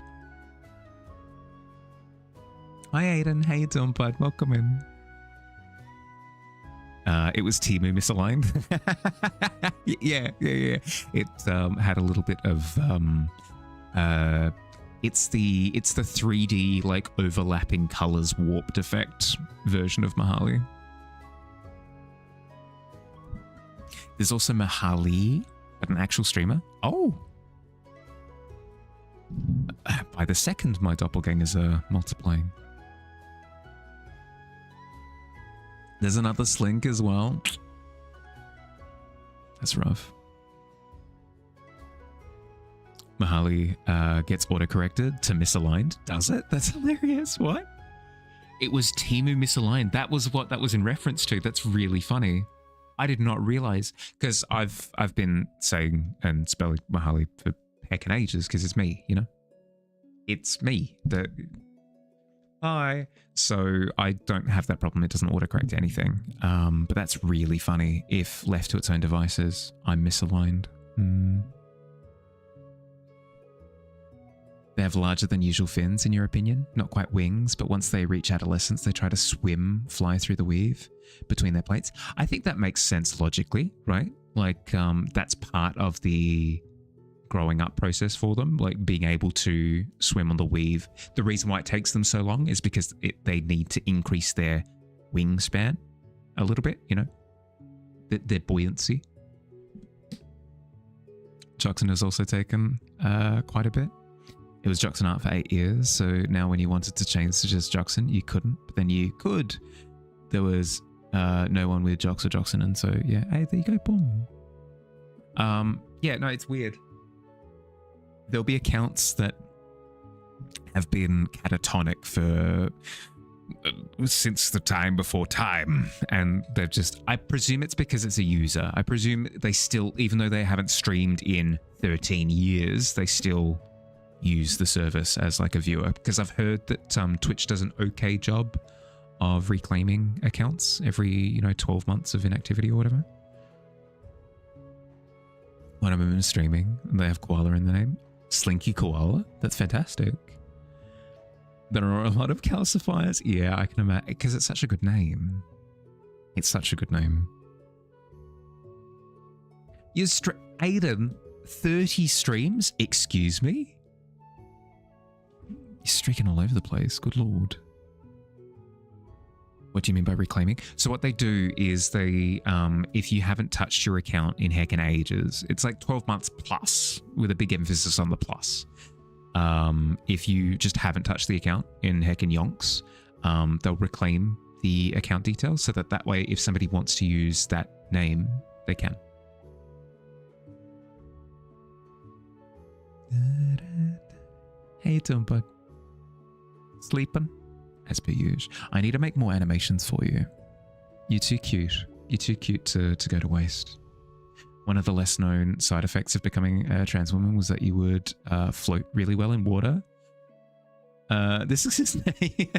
Hi Aiden, how you doing, bud? Welcome in. It was Timu misaligned. yeah. It had a little bit of it's the 3D like overlapping colors warped effect version of Mahali. There's also Mahali, but an actual streamer. Oh! By the second, my doppelgangers are multiplying. There's another Slink as well. That's rough. Mahali gets autocorrected to misaligned. Does it? That's hilarious. What? It was Timu misaligned. That was what that was in reference to. That's really funny. I did not realize, because I've been saying and spelling Mahali for heckin' ages, because it's me, you know? It's me. Hi. So I don't have that problem. It doesn't autocorrect anything. But that's really funny. If left to its own devices, I'm misaligned. They have larger than usual fins, in your opinion? Not quite wings, but once they reach adolescence, they try to fly through the weave between their plates. I think that makes sense logically, right? Like, that's part of the growing up process for them, like being able to swim on the weave. The reason why it takes them so long is because they need to increase their wingspan a little bit, you know? Their buoyancy. Joxon has also taken quite a bit. It was Joxon Art for 8 years, so now when you wanted to change to just Joxon, you couldn't, but then you could. There was no one with Jox or Joxon, and so yeah, hey, there you go, boom. Yeah, no, it's weird. There'll be accounts that have been catatonic for since the time before time, and they've just, I presume it's because it's a user. I presume they still, even though they haven't streamed in 13 years, they still use the service as like a viewer, because I've heard that Twitch does an okay job of reclaiming accounts every 12 months of inactivity or whatever. One of them is streaming, they have koala in the name. Slinky Koala, that's fantastic. There are a lot of calcifiers. Yeah, I can imagine, because it's such a good name. It's such a good name. You're Aiden, 30 streams? Excuse me? You're streaking all over the place. Good lord. What do you mean by reclaiming? So what they do is they, if you haven't touched your account in heckin' ages, it's like 12 months plus, with a big emphasis on the plus. If you just haven't touched the account in heckin' yonks, they'll reclaim the account details so that way if somebody wants to use that name, they can. How you doing, bud? Sleeping? As per usual. I need to make more animations for you. You're too cute. You're too cute to go to waste. One of the less known side effects of becoming a trans woman was that you would float really well in water. This is his name.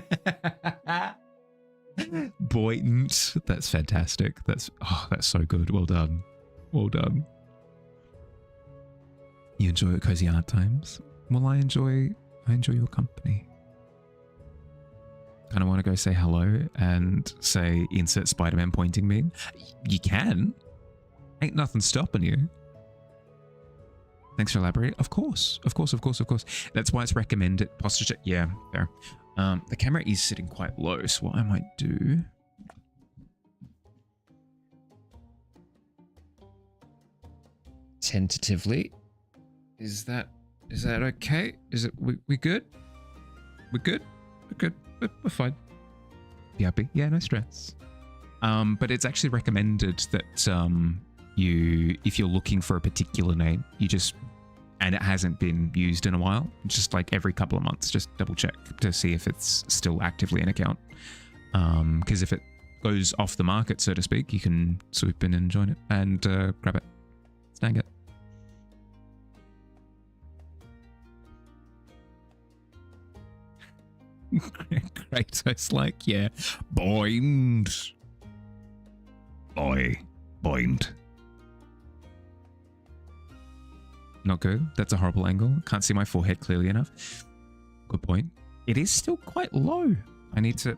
Boytant. That's fantastic. That's so good. Well done. Well done. You enjoy cozy art times? Well, I enjoy your company. Kind of want to go say hello and say insert Spider-Man pointing meme. You can. Ain't nothing stopping you. Thanks for elaborating. Of course. Of course, of course, of course. That's why it's recommended. Posture check. Yeah, fair. The camera is sitting quite low, so what I might do... Tentatively. Is that okay? Is it... We good? We're good? We're good. We're fine. You happy? Yeah, no stress. But it's actually recommended that if you're looking for a particular name, you just, and it hasn't been used in a while, just like every couple of months, just double check to see if it's still actively an account. Because if it goes off the market, so to speak, you can swoop in and join it and grab it. Snag it. Kratos like, yeah, boind. Boind. Not good. That's a horrible angle. Can't see my forehead clearly enough. Good point. It is still quite low. I need to...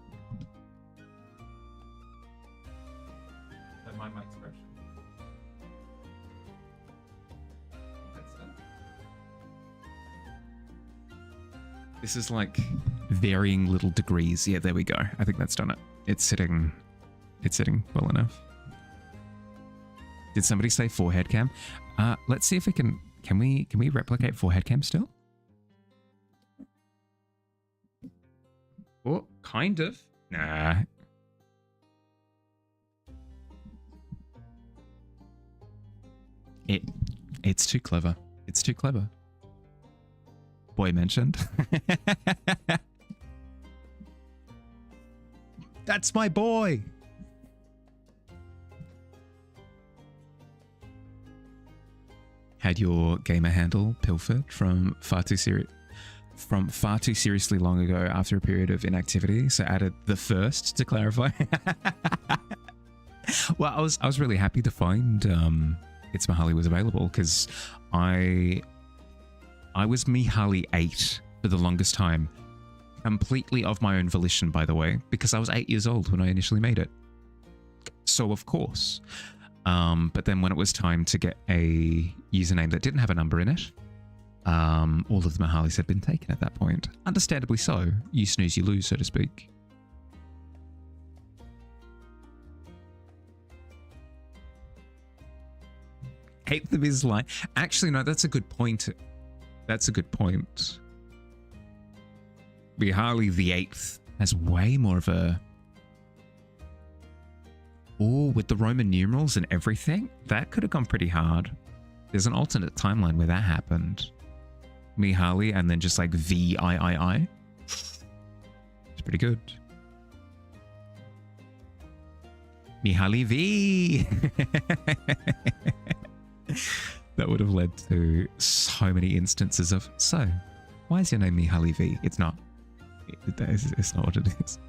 Don't mind my expression. This is like varying little degrees. Yeah, there we go. I think that's done it. It's sitting well enough. Did somebody say forehead cam? Let's see if we can. Can we replicate forehead cam still? Oh, kind of. Nah. It's too clever. It's too clever. Boy mentioned. That's my boy. Had your gamer handle pilfered from far too seriously long ago after a period of inactivity, so added the first to clarify. Well, I was really happy to find It's Mihaly was available, because I was Mihaly 8 for the longest time, completely of my own volition, by the way, because I was 8 years old when I initially made it. So of course. But then when it was time to get a username that didn't have a number in it, all of the Mihalys had been taken at that point. Understandably so. You snooze, you lose, so to speak. Hate the Viz line. Actually, no, that's a good point. That's a good point. Mihaly the 8th has way more of a... Oh, with the Roman numerals and everything, that could have gone pretty hard. There's an alternate timeline where that happened. Mihaly and then just like VIII. It's pretty good. Mihaly V. That would have led to so many instances of, so, why is your name Mihaly V? It's not. It's not what it is.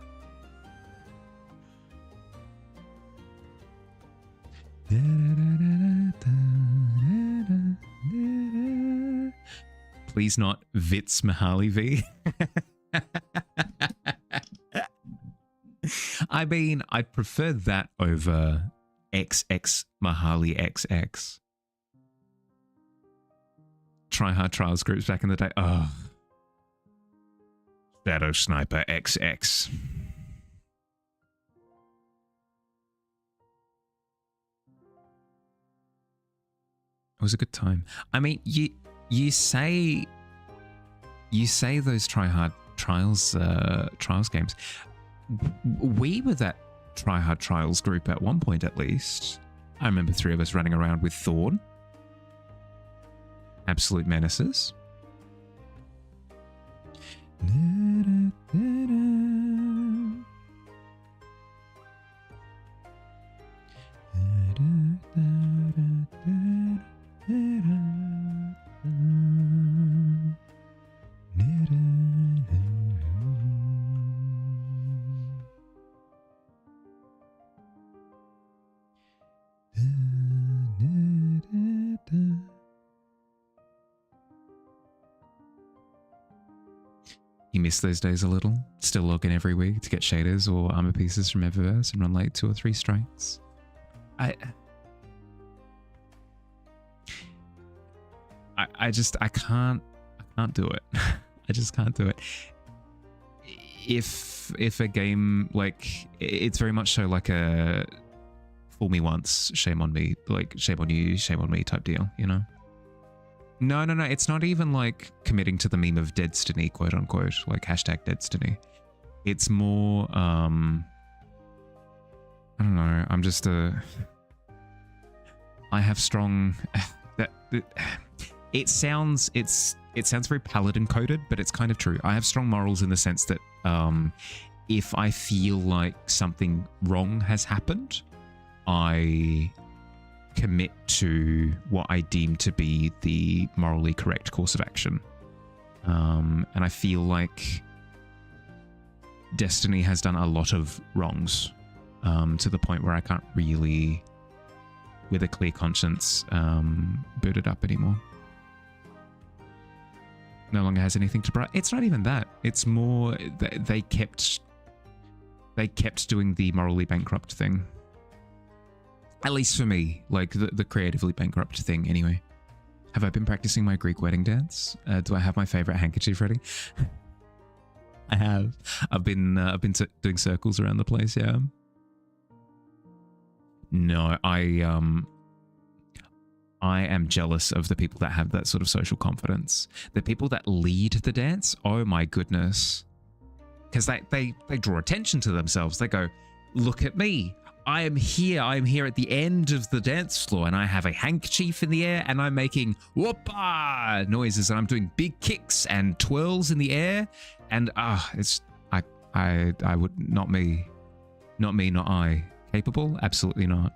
Please not Vits Mihaly V. I mean, I'd prefer that over XX Mihaly XX. Tryhard Trials groups back in the day. Oh. Shadow Sniper XX. It was a good time. I mean, you say those Tryhard Trials games. We were that Tryhard Trials group at one point, at least. I remember 3 of us running around with Thorn. Absolute menaces. You miss those days a little? Still log in every week to get shaders or armor pieces from Eververse and run late 2 or 3 strikes? I can't do it. I just can't do it. If a game, like, it's very much so like a fool me once, shame on me, like shame on you, shame on me type deal, you know? No, it's not even like committing to the meme of Deadstiny, quote unquote, like hashtag Deadstiny. It's more, I don't know, I'm just I have strong, it sounds very paladin coded, but it's kind of true. I have strong morals in the sense that if I feel like something wrong has happened, I commit to what I deem to be the morally correct course of action. And I feel like Destiny has done a lot of wrongs to the point where I can't really, with a clear conscience, boot it up anymore. No longer has anything to bribe. It's not even that. It's more they kept doing the morally bankrupt thing. At least for me, like the creatively bankrupt thing anyway. Have I been practicing my Greek wedding dance? Do I have my favorite handkerchief ready? I have. I've been doing circles around the place, yeah. No, I am jealous of the people that have that sort of social confidence. The people that lead the dance, oh my goodness. Because they draw attention to themselves. They go, look at me. I am here at the end of the dance floor, and I have a handkerchief in the air, and I'm making whoopah noises, and I'm doing big kicks and twirls in the air, and it's I would not I capable, absolutely not.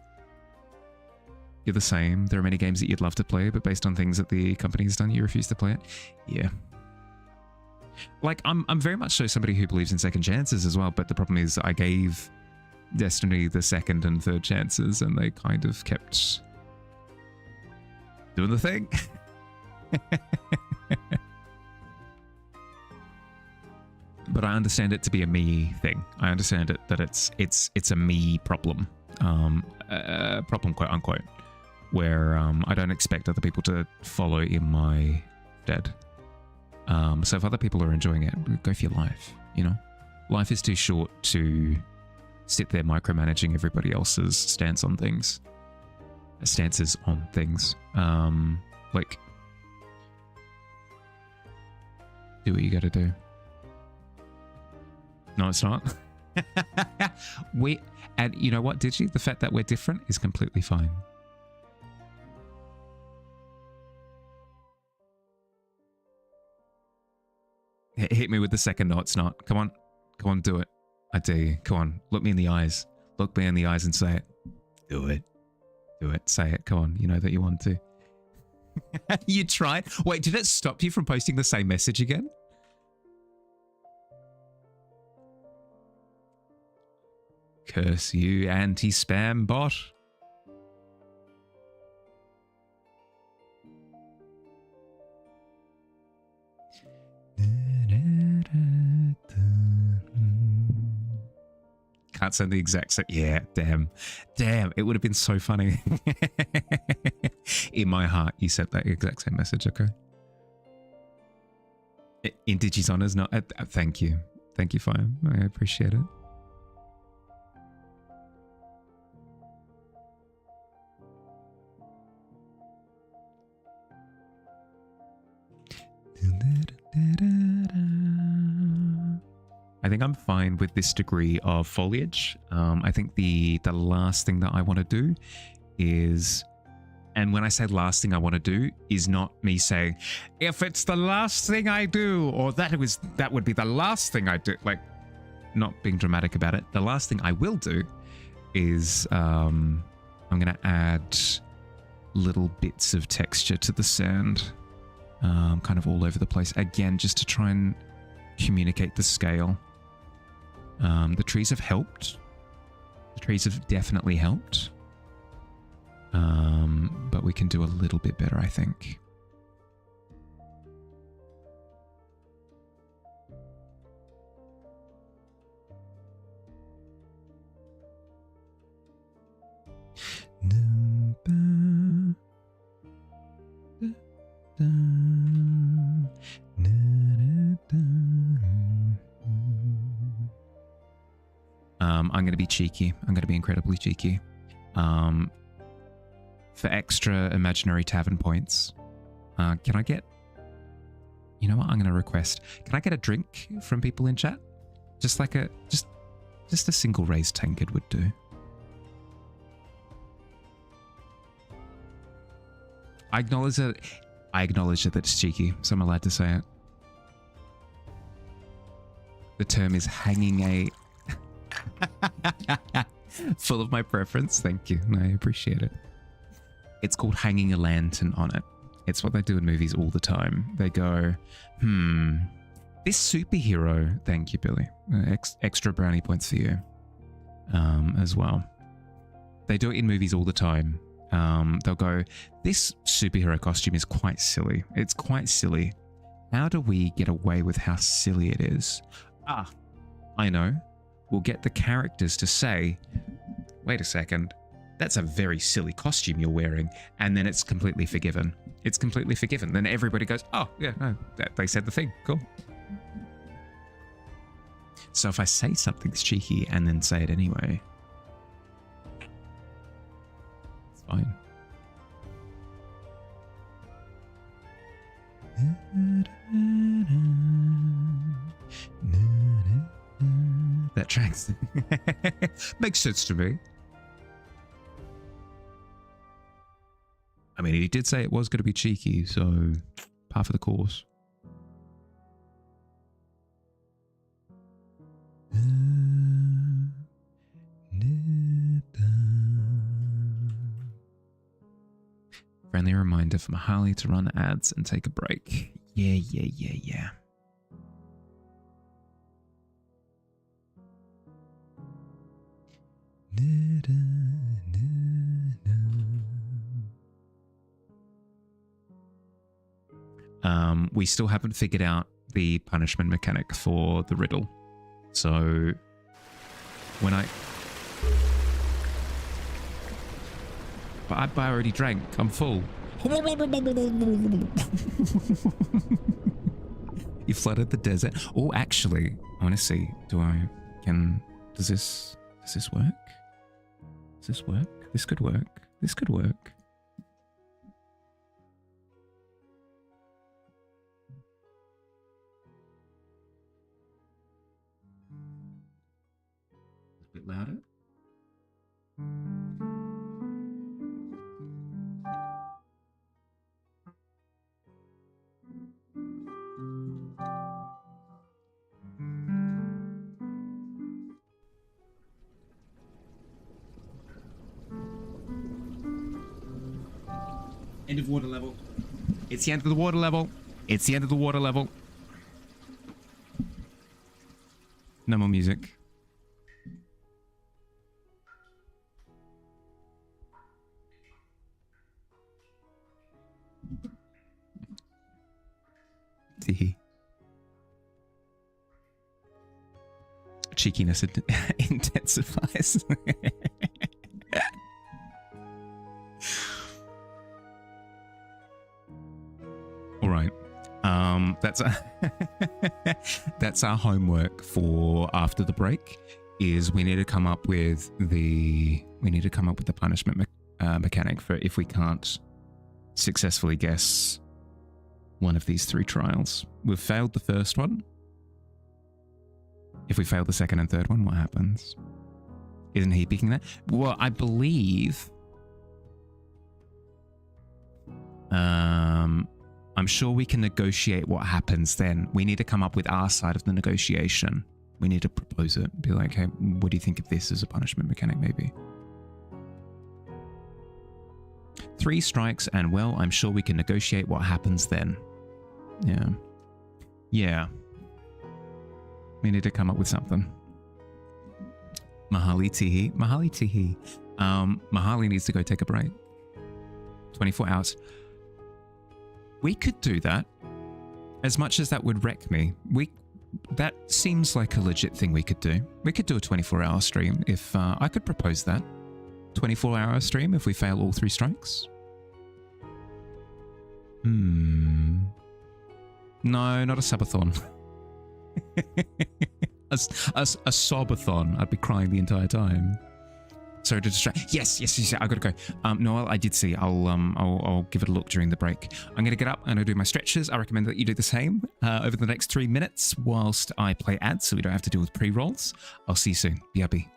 You're the same. There are many games that you'd love to play, but based on things that the company's done, you refuse to play it. Yeah. Like I'm very much so somebody who believes in second chances as well, but the problem is I gave Destiny the second and third chances, and they kind of kept doing the thing. But I understand it to be a me thing. I understand it that it's a me problem, problem quote unquote, where I don't expect other people to follow in my stead. So if other people are enjoying it, go for your life. You know, life is too short to sit there micromanaging everybody else's stances on things. Like, do what you gotta do. No, it's not. And you know what, Digi? The fact that we're different is completely fine. Hit me with the second. No, it's not. Come on, do it. I dare you. Come on, look me in the eyes. Look me in the eyes and say it. Do it. Do it. Say it. Come on, you know that you want to. You tried? Wait, did it stop you from posting the same message again? Curse you, anti-spam bot. Can't send the exact same. Yeah, damn. It would have been so funny. In my heart, you sent that exact same message. Okay. In Digi's honors, not. Thank you, Fire. I appreciate it. I think I'm fine with this degree of foliage. I think the last thing that I want to do is, and when I say last thing I want to do, is not me saying, if it's the last thing I do, or that would be the last thing I do, like not being dramatic about it. The last thing I will do is I'm going to add little bits of texture to the sand, kind of all over the place. Again, just to try and communicate the scale. The trees have helped. The trees have definitely helped. But we can do a little bit better, I think. I'm going to be cheeky. I'm going to be incredibly cheeky. For extra imaginary tavern points, can I get... You know what? I'm going to request. Can I get a drink from people in chat? Just like a... Just a single raised tankard would do. I acknowledge that it's cheeky, so I'm allowed to say it. The term is hanging a... Full of my preference. Thank you. No, I appreciate it. It's called hanging a lantern on it. It's what they do in movies all the time. They go, this superhero... Thank you, Billy. Extra brownie points for you as well. They do it in movies all the time. They'll go, this superhero costume is quite silly. It's quite silly. How do we get away with how silly it is? Ah, I know. We'll get the characters to say, wait a second, that's a very silly costume you're wearing. And then it's completely forgiven. It's completely forgiven. Then everybody goes, oh, yeah, no, they said the thing. Cool. So if I say something's cheeky and then say it anyway, it's fine. That tracks. Makes sense to me. I mean, he did say it was going to be cheeky, so par for the course. Friendly reminder for Mahali to run ads and take a break. Yeah. We still haven't figured out the punishment mechanic for the riddle. So when But I already drank. I'm full. You flooded the desert. Oh, actually, I want to see. Does this work? Does this work? This could work. This could work. A bit louder. End of water level. It's the end of the water level. It's the end of the water level. No more music. Tee. Cheekiness intensifies. All right. That's our homework for after the break. Is we need to come up with the punishment mechanic for if we can't successfully guess one of these 3 trials. We've failed the first one. If we fail the second and third one, what happens? Isn't he picking that? Well, I believe. I'm sure we can negotiate what happens then. We need to come up with our side of the negotiation. We need to propose it. Be like, hey, what do you think of this as a punishment mechanic, maybe? 3 strikes and, well, I'm sure we can negotiate what happens then. Yeah. We need to come up with something. Mahali Tihi. Mahali needs to go take a break. 24 hours. We could do that. As much as that would wreck me. That seems like a legit thing we could do. We could do a 24-hour stream if I could propose that. 24-hour stream if we fail all 3 strikes. No, not a subathon. a sobathon. I'd be crying the entire time. Sorry to distract. Yes. I gotta go. Noel, I did see. I'll give it a look during the break. I'm gonna get up and I'll do my stretches. I recommend that you do the same over the next 3 minutes whilst I play ads, so we don't have to deal with pre-rolls. I'll see you soon. BRB.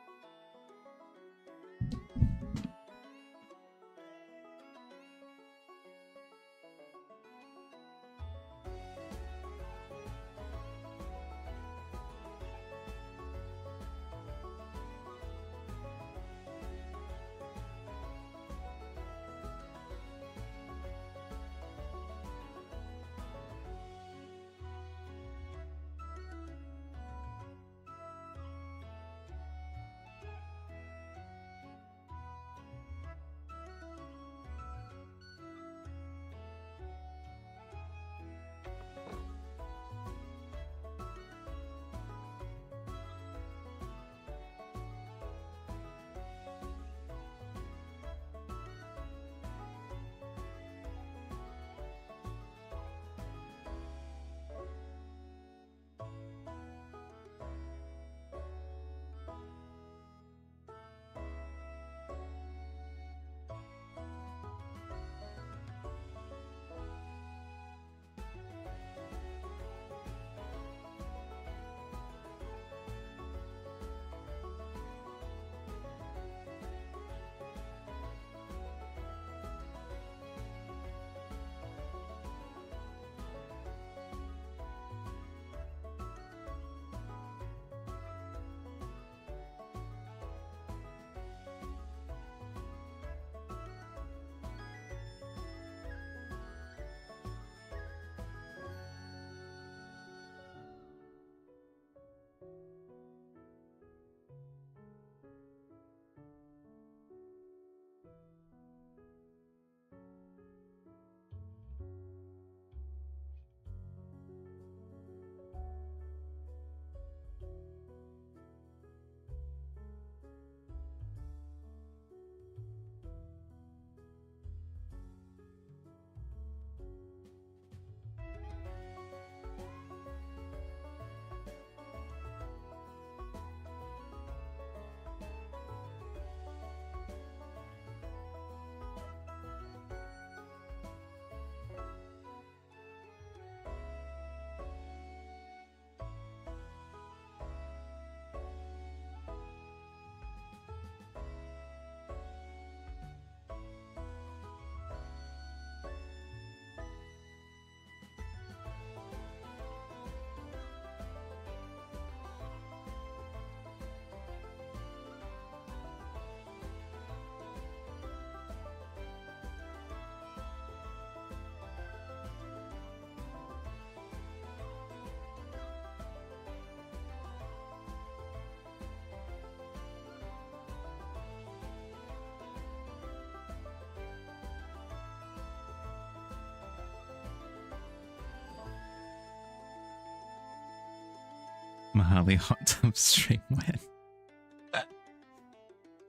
Mahali hot tub stream when?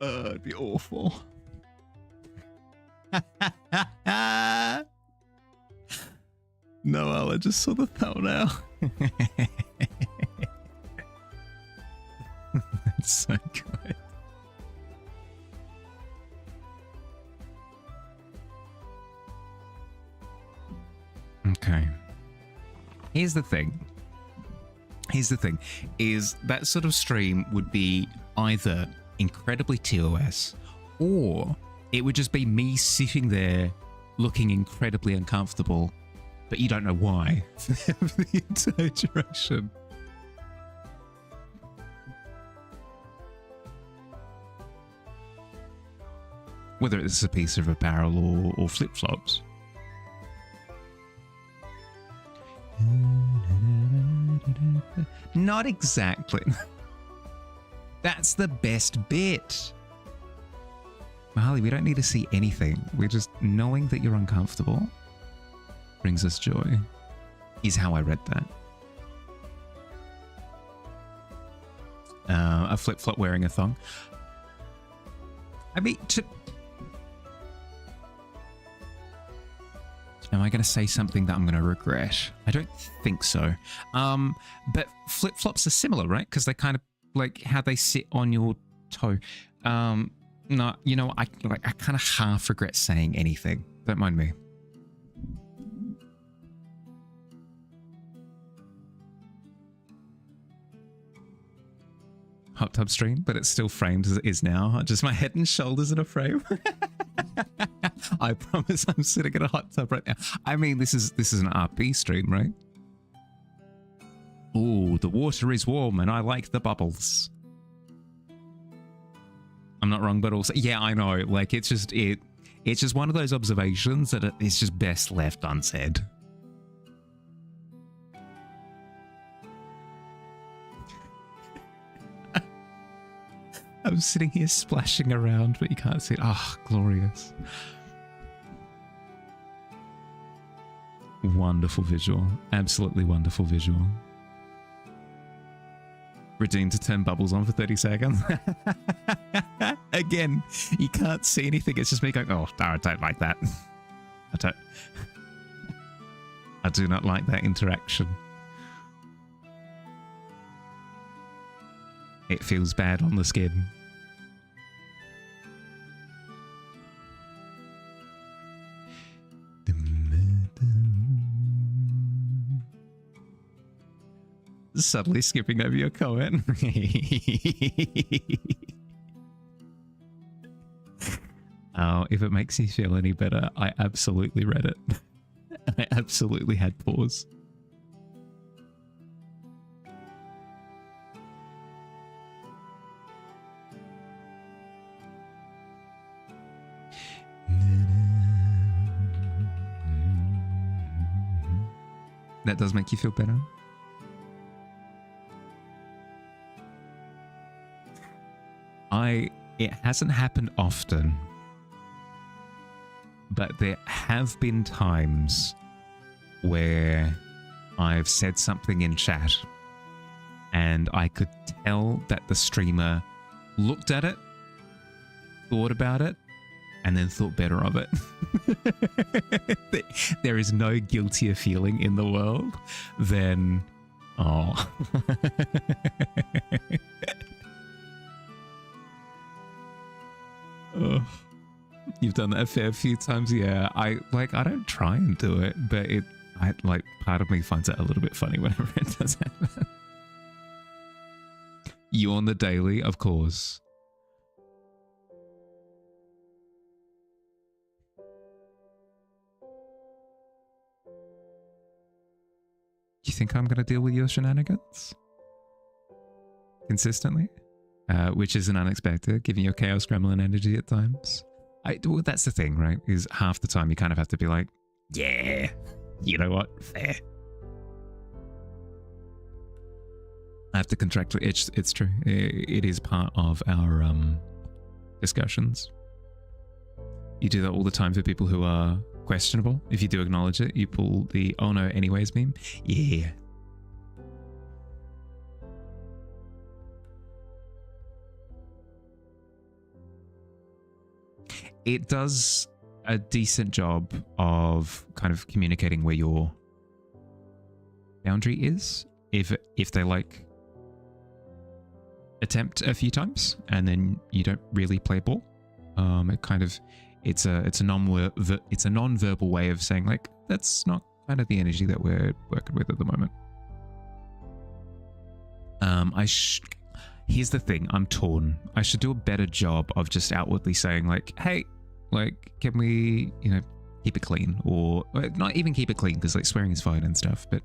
It'd be awful. No, I just saw the thumbnail. That's so good. Okay. Here's the thing. Is that sort of stream would be either incredibly TOS or it would just be me sitting there looking incredibly uncomfortable, but you don't know why for the entire duration. Whether it's a piece of apparel or flip-flops. Not exactly. That's the best bit. Mahali, we don't need to see anything. We're just knowing that you're uncomfortable brings us joy. Is how I read that. A flip-flop wearing a thong. I mean, am I going to say something that I'm going to regret? I don't think so. But flip-flops are similar, right? Because they're kind of like how they sit on your toe. No, you know, I kind of half regret saying anything. Don't mind me. Hot tub stream, but it's still framed as it is now. Just my head and shoulders in a frame. I promise I'm sitting in a hot tub right now. I mean, this is an RP stream, right? Ooh, the water is warm and I like the bubbles. I'm not wrong, but also, yeah, I know. Like, it's just one of those observations that it's just best left unsaid. I'm sitting here splashing around, but you can't see it. Ah, oh, glorious. Wonderful visual. Absolutely wonderful visual. Redeemed to turn bubbles on for 30 seconds. Again, you can't see anything. It's just me going, oh, no, I don't like that. I do not like that interaction. It feels bad on the skin. Suddenly skipping over your comment. Oh, if it makes you feel any better, I absolutely read it. I absolutely had pause. That does make you feel better. It hasn't happened often, but there have been times where I've said something in chat and I could tell that the streamer looked at it, thought about it, and then thought better of it. There is no guiltier feeling in the world than, oh. Oh, you've done that a fair few times. Yeah, I don't try and do it, but part of me finds it a little bit funny whenever it does happen. You on the daily, of course. Do you think I'm going to deal with your shenanigans consistently? Which isn't unexpected, giving your chaos gremlin energy at times. Well, that's the thing, right? Is half the time you kind of have to be like, yeah, you know what? Fair. I have to contractually, it's true. It is part of our discussions. You do that all the time for people who are questionable. If you do acknowledge it, you pull the "oh no anyways" meme. Yeah. it does a decent job of kind of communicating where your boundary is. If they like attempt a few times and then you don't really play ball, it kind of it's a non-verbal way of saying like that's not kind of the energy that we're working with at the moment. Here's the thing, I'm torn. I should do a better job of just outwardly saying like, hey, like, can we, keep it clean, or not even keep it clean because like swearing is fine and stuff, but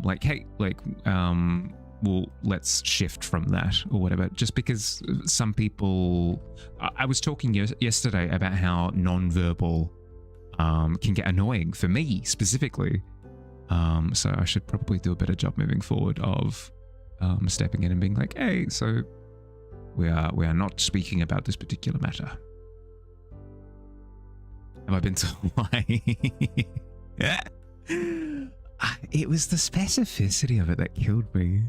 like, hey, like, well, let's shift from that or whatever. Just because some people, I was talking yesterday about how non-verbal can get annoying for me specifically. So I should probably do a better job moving forward of stepping in and being like, hey, so we are not speaking about this particular matter. Have I been to Hawaii? It was the specificity of it that killed me.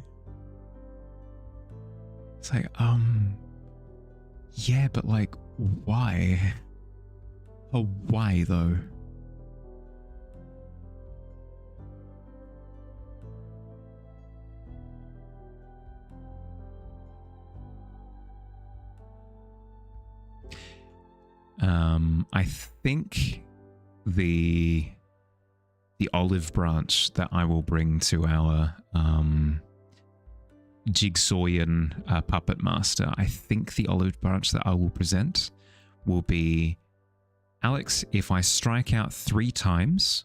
It's like, yeah, but like, why? Oh, why though? I think the olive branch that I will bring to our Jigsawian puppet master, I think the olive branch that I will present will be, Alex, if I strike out 3 times,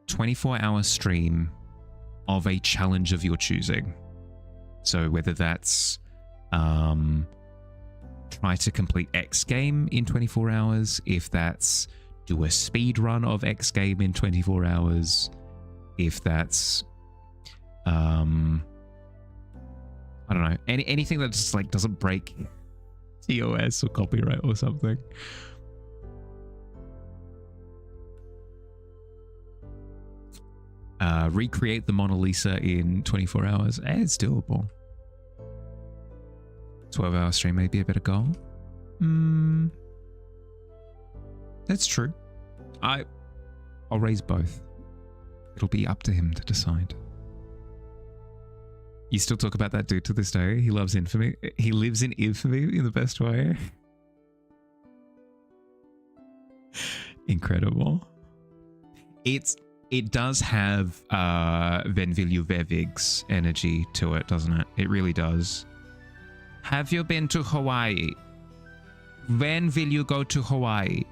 24-hour stream of a challenge of your choosing. So whether that's try to complete X game in 24 hours, if that's do a speed run of X game in 24 hours, if that's I don't know, anything that just like doesn't break TOS or copyright or something. Recreate the Mona Lisa in 24 hours. It's doable. 12-hour stream may be a better goal. That's true. I'll raise both. It'll be up to him to decide. You still talk about that dude to this day. He loves infamy. He lives in infamy in the best way. Incredible. It does have Venvilju Vevig's energy to it, doesn't it? It really does. Have you been to Hawaii? When will you go to Hawaii?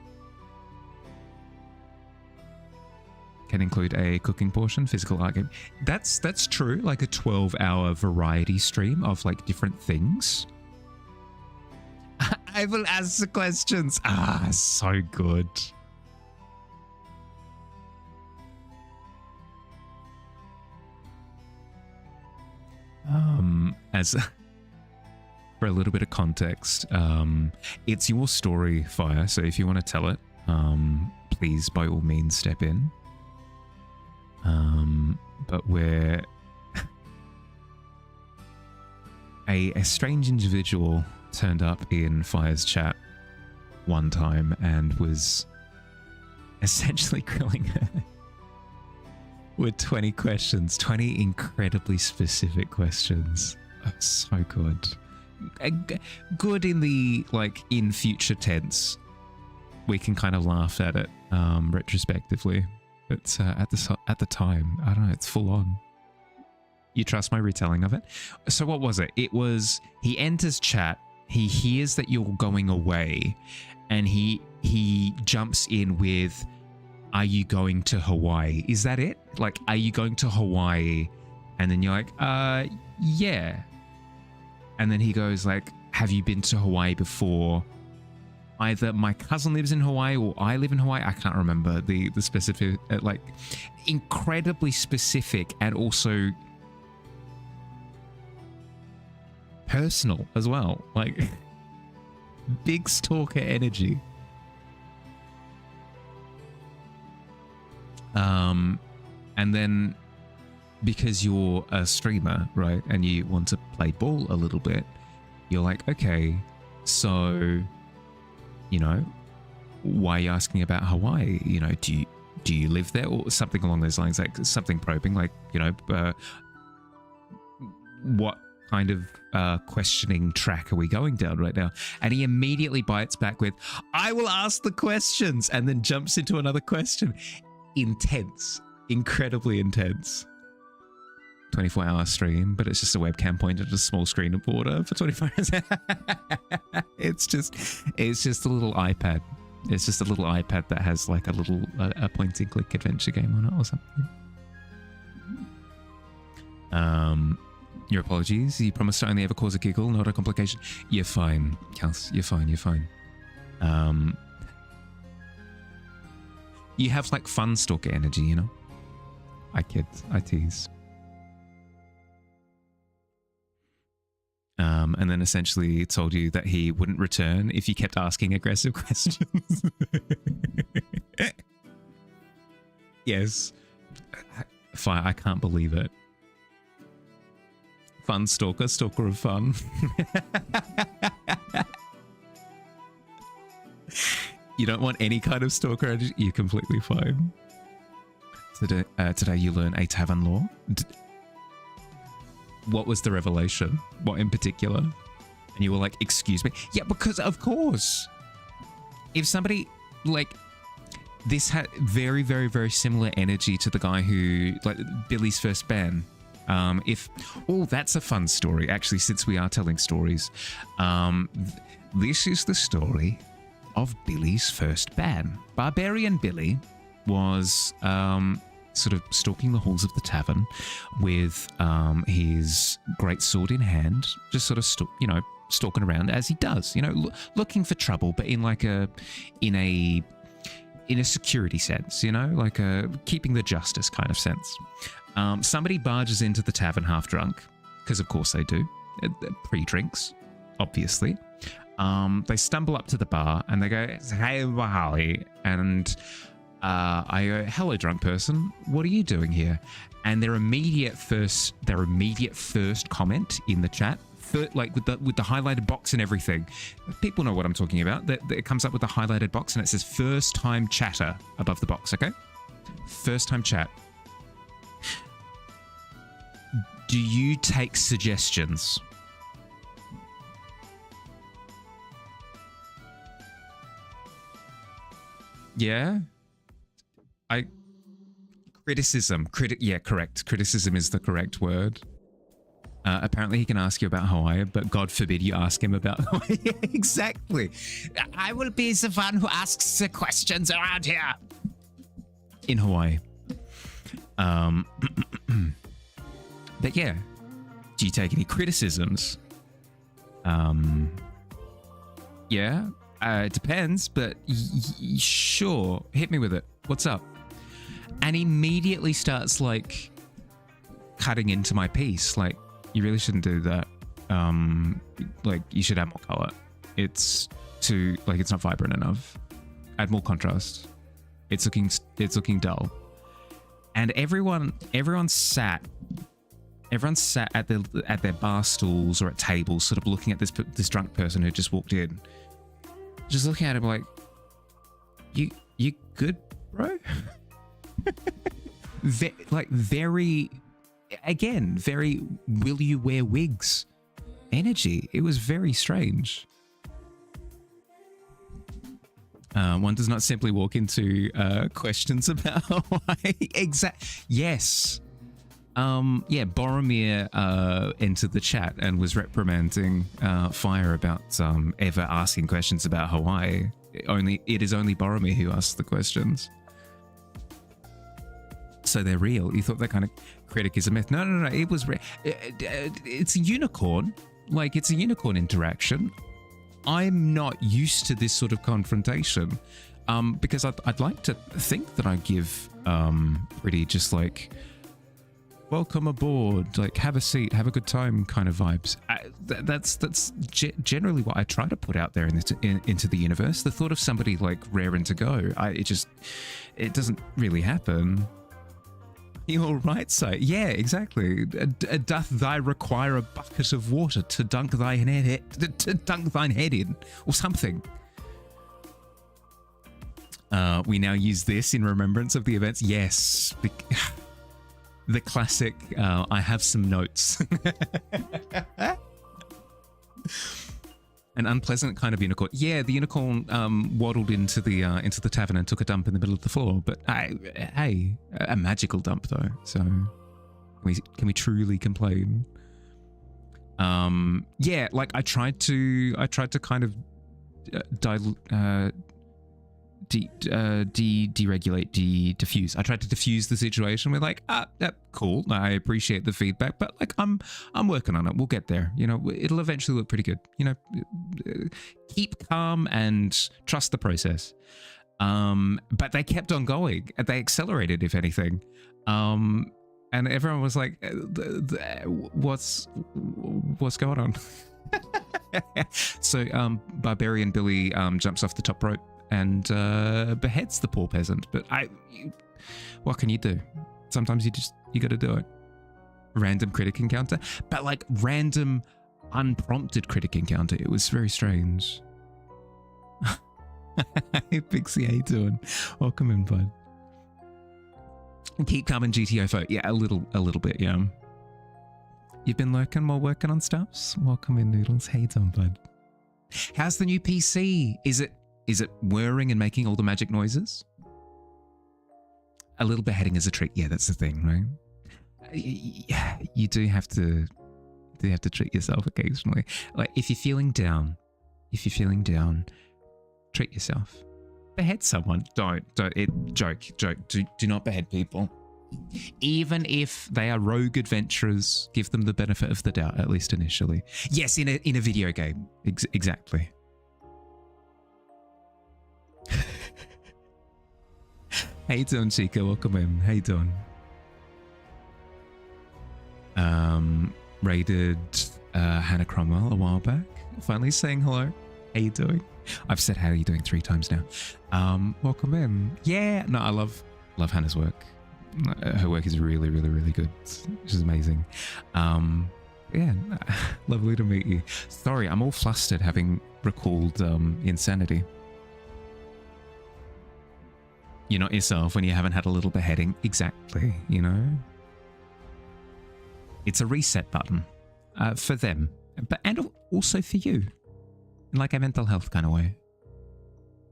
Can include a cooking portion, physical art game. That's true, like a 12-hour variety stream of like different things. I will ask the questions. So good. As for a little bit of context, it's your story, Fire, so if you want to tell it, please by all means step in. But we're a strange individual turned up in Fire's chat one time and was essentially grilling her with 20 questions, 20 incredibly specific questions. Oh, so good. Good in the, like, in future tense. We can kind of laugh at it retrospectively. But at the time, I don't know, it's full on. You trust my retelling of it? So what was it? It was, he enters chat, he hears that you're going away, and he jumps in with, are you going to Hawaii? Is that it? Like, are you going to Hawaii? And then you're like, yeah. And then he goes like, have you been to Hawaii before? Either my cousin lives in Hawaii or I live in Hawaii. I can't remember the specific, like, incredibly specific and also personal as well. Like, big stalker energy. And then because you're a streamer, right, and you want to play ball a little bit, you're like, okay, so you know, why are you asking about Hawaii? You know, do you live there, or something along those lines, like something probing, like, you know, what kind of questioning track are we going down right now? And he immediately bites back with, I will ask the questions, and then jumps into another question. Intense, incredibly intense. 24-hour stream, but it's just a webcam pointed at a small screen of water for 24 hours. It's just a little iPad. It's just a little iPad that has like a little a point and click adventure game on it or something. Your apologies. You promised to only ever cause a giggle, not a complication. You're fine, Kels. You're fine. You're fine. You have like fun stalker energy, you know? I kid. I tease. And then essentially told you that he wouldn't return if you kept asking aggressive questions. Yes. Fire, I can't believe it. Fun stalker, stalker of fun. You don't want any kind of stalker energy? You're completely fine. Today you learn a tavern law. What was the revelation? What in particular? And you were like, excuse me? Yeah, because of course. If somebody, like, this had very, very, very similar energy to the guy who, like, Billy's first ban. That's a fun story, actually, since we are telling stories. This is the story of Billy's first ban. Barbarian Billy was, sort of stalking the halls of the tavern with his great sword in hand, just sort of stalking around as he does, you know, looking for trouble, but in a security sense, you know, like a keeping the justice kind of sense. Somebody barges into the tavern half drunk, because of course they do, pre-drinks, obviously. They stumble up to the bar and they go, "Hey, Wahali," and I go, "Hello, drunk person. What are you doing here?" And their immediate first comment in the chat, like with the highlighted box and everything, people know what I'm talking about. That it comes up with the highlighted box and it says "first time chatter" above the box. Okay, first time chat. Do you take suggestions? Yeah. Criticism. Correct. Criticism is the correct word. Apparently he can ask you about Hawaii, but God forbid you ask him about Hawaii. Exactly. I will be the one who asks the questions around here. In Hawaii. But yeah. Do you take any criticisms? Yeah. It depends, but sure. Hit me with it. What's up? And immediately starts like cutting into my piece. Like, you really shouldn't do that. Like, you should add more color. It's not vibrant enough. Add more contrast. It's looking dull. And everyone sat at their bar stools or at tables, sort of looking at this drunk person who just walked in. Just looking at him like, you good, bro? Very will you wear wigs energy. It was very strange. One does not simply walk into questions about Hawaii. Yes. Boromir entered the chat and was reprimanding Fire about ever asking questions about Hawaii. It is only Boromir who asks the questions. So they're real. You thought that kind of critic is a myth. No. It was real. It's a unicorn. Like, it's a unicorn interaction. I'm not used to this sort of confrontation because I'd like to think that I give pretty just like, welcome aboard, like, have a seat, have a good time kind of vibes. That's generally what I try to put out there into the universe. The thought of somebody like raring to go, it doesn't really happen. You're right, so yeah, exactly. Doth thy require a bucket of water to dunk thine head in, or something? We now use this in remembrance of the events. Yes. The classic, I have some notes. An unpleasant kind of unicorn. Yeah, the unicorn waddled into the tavern and took a dump in the middle of the floor. But hey, a magical dump though. So can we truly complain? Yeah, like I tried to kind of diffuse. I tried to diffuse the situation. We're like, cool. I appreciate the feedback, but like, I'm working on it. We'll get there. You know, it'll eventually look pretty good. You know, keep calm and trust the process. But they kept on going. They accelerated, if anything. And everyone was like, what's going on? So, Barbarian Billy jumps off the top rope and beheads the poor peasant. But what can you do? Sometimes you got to do it. Random critic encounter, but like random unprompted critic encounter. It was very strange. Hey Pixie, how you doing? Welcome in, bud. Keep calm in GTO folk. Yeah, a little bit, yeah. You've been lurking while working on stuffs? Welcome in, Noodles. How you doing, bud? How's the new PC? Is it whirring and making all the magic noises? A little beheading is a treat. Yeah, that's the thing, right? You do have to treat yourself occasionally. Like if you're feeling down, treat yourself. Behead someone. Don't. Joke. Do not behead people. Even if they are rogue adventurers, give them the benefit of the doubt, at least initially. Yes, in a video game. Exactly. How you doing, Chica? Welcome in. How you doing? Raided Hannah Cromwell a while back. Finally saying hello. How you doing? I've said how are you doing 3 times now. Welcome in. Yeah, no, I love Hannah's work. Her work is really, really, really good. She's amazing. Yeah, lovely to meet you. Sorry, I'm all flustered having recalled Insanity. You're not yourself when you haven't had a little beheading. Exactly, you know? It's a reset button for them, and also for you, in like a mental health kind of way.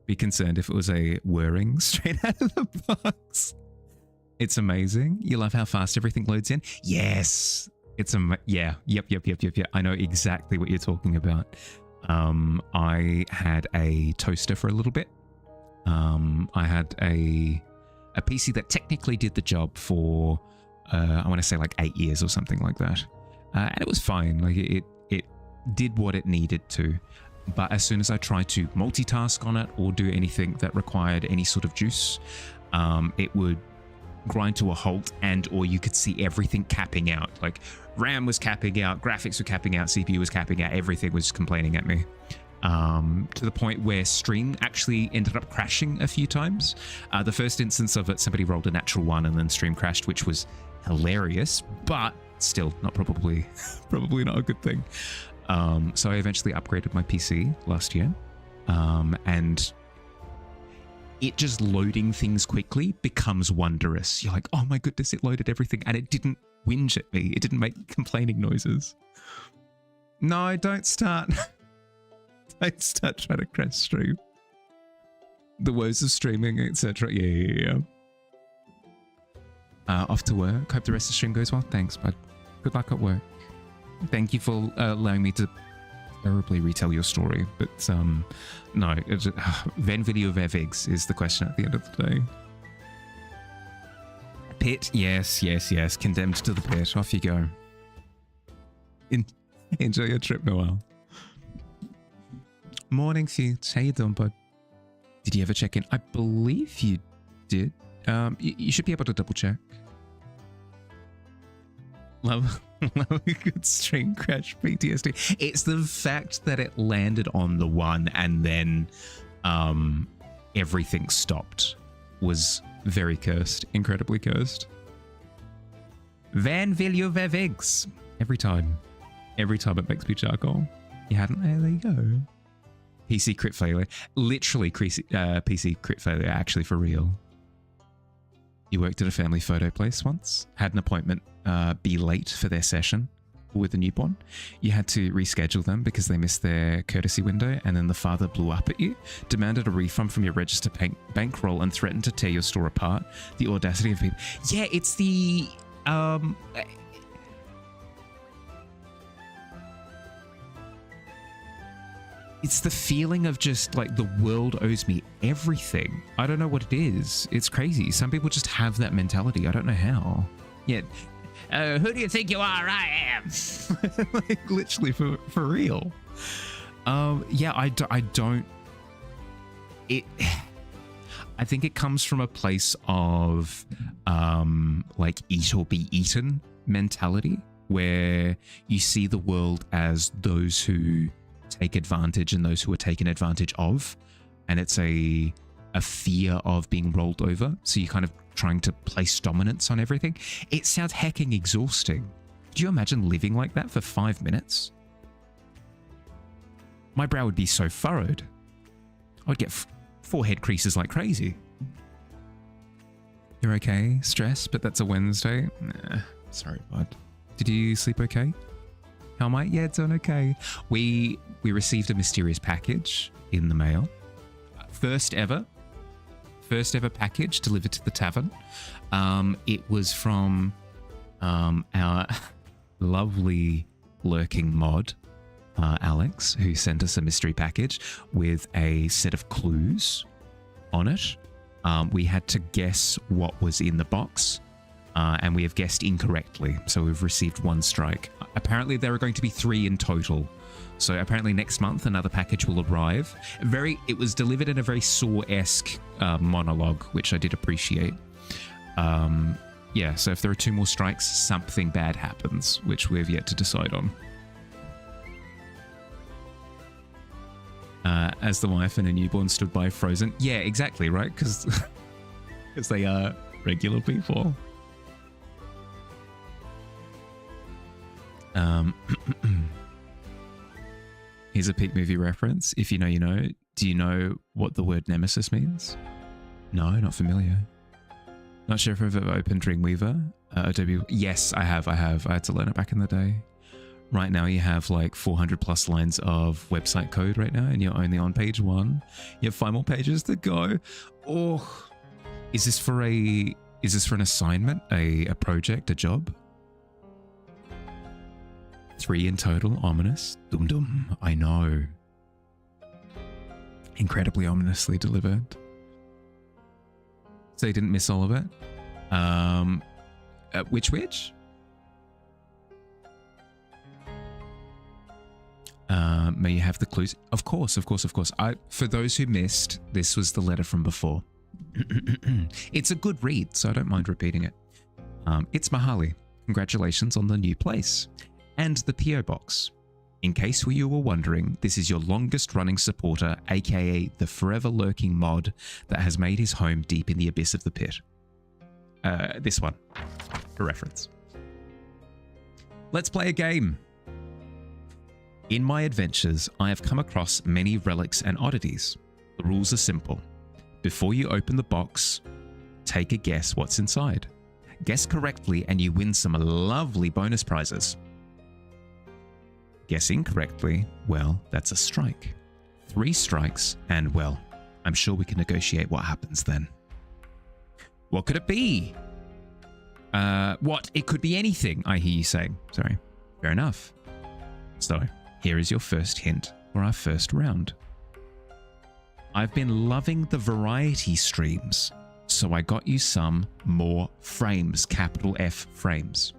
Be concerned if it was a whirring straight out of the box. It's amazing. You love how fast everything loads in? Yes. It's yeah. Yep. I know exactly what you're talking about. I had a toaster for a little bit. I had a PC that technically did the job for, I want to say like 8 years or something like that. And it was fine. Like it did what it needed to. But as soon as I tried to multitask on it or do anything that required any sort of juice, it would grind to a halt, and or you could see everything capping out. Like RAM was capping out, graphics were capping out, CPU was capping out, everything was complaining at me. To the point where stream actually ended up crashing a few times. The first instance of it, somebody rolled a natural 1 and then stream crashed, which was hilarious, but still probably not a good thing. So I eventually upgraded my PC last year, and it just loading things quickly becomes wondrous. You're like, oh my goodness, it loaded everything, and it didn't whinge at me. It didn't make complaining noises. No, don't start. Don't start trying to crash stream. The woes of streaming, etc. Yeah. Off to work. Hope the rest of the stream goes well. Thanks, bud. Good luck at work. Thank you for allowing me to terribly retell your story, but no, Ven video vevigs is the question at the end of the day. Pit, yes, condemned to the pit. Off you go. Enjoy your trip, Noel. Morning, Fuchs. How you doing, bud? Did you ever check in? I believe you did. You should be able to double check. Love a good stream crash PTSD. It's the fact that it landed on the 1 and then everything stopped was very cursed, incredibly cursed. Van Vilio Vevigs. Every time it makes me charcoal. You hadn't? There you go. PC crit failure. Literally PC crit failure, actually, for real. You worked at a family photo place once, had an appointment be late for their session with a newborn. You had to reschedule them because they missed their courtesy window, and then the father blew up at you, demanded a refund from your register bankroll, and threatened to tear your store apart. The audacity of people. Yeah, it's the... It's the feeling of just like the world owes me everything. I don't know what it is. It's crazy. Some people just have that mentality. I don't know how. Yeah. Who do you think you are? I am. Like, literally for real. Yeah, I don't. I think it comes from a place of like eat or be eaten mentality, where you see the world as those who take advantage and those who are taken advantage of, and it's a fear of being rolled over, so you're kind of trying to place dominance on everything. It sounds hecking exhausting. Do you imagine living like that for 5 minutes? My brow would be so furrowed. I'd get forehead creases like crazy. You're okay? Stress, but that's a Wednesday? Nah, sorry, bud. Did you sleep okay? How am I? Yeah, doing okay. We received a mysterious package in the mail. First ever package delivered to the tavern. It was from our lovely lurking mod, Alex, who sent us a mystery package with a set of clues on it. We had to guess what was in the box. And we have guessed incorrectly, so we've received 1 strike. Apparently there are going to be 3 in total. So apparently next month another package will arrive. It was delivered in a very Saw-esque monologue, which I did appreciate. Yeah, so if there are 2 more strikes, something bad happens, which we've yet to decide on. As the wife and a newborn stood by frozen. Yeah, exactly, right? Because they are regular people. Here's a peak movie reference. If you know, you know. Do you know what the word nemesis means? No, not familiar. Not sure if I've ever opened Dreamweaver. Adobe. Yes, I have. I had to learn it back in the day. Right now you have like 400 plus lines of website code right now, and you're only on page 1. You have 5 more pages to go. Oh, is this for an assignment, a project, a job? 3 in total. Ominous. Dum dum. I know. Incredibly ominously delivered. So you didn't miss all of it? Which? May you have the clues? Of course. For those who missed, this was the letter from before. It's a good read, so I don't mind repeating it. It's Mahali. Congratulations on the new place. And the P.O. Box. In case you were wondering, this is your longest running supporter, aka the forever lurking mod that has made his home deep in the abyss of the pit. This one, for reference. Let's play a game. In my adventures, I have come across many relics and oddities. The rules are simple. Before you open the box, take a guess what's inside. Guess correctly and you win some lovely bonus prizes. Guess incorrectly, well, that's a strike. 3 strikes, and well, I'm sure we can negotiate what happens then. What could it be? What? It could be anything, I hear you saying. Sorry. Fair enough. So, here is your first hint for our first round. I've been loving the variety streams, so I got you some more frames, capital F frames.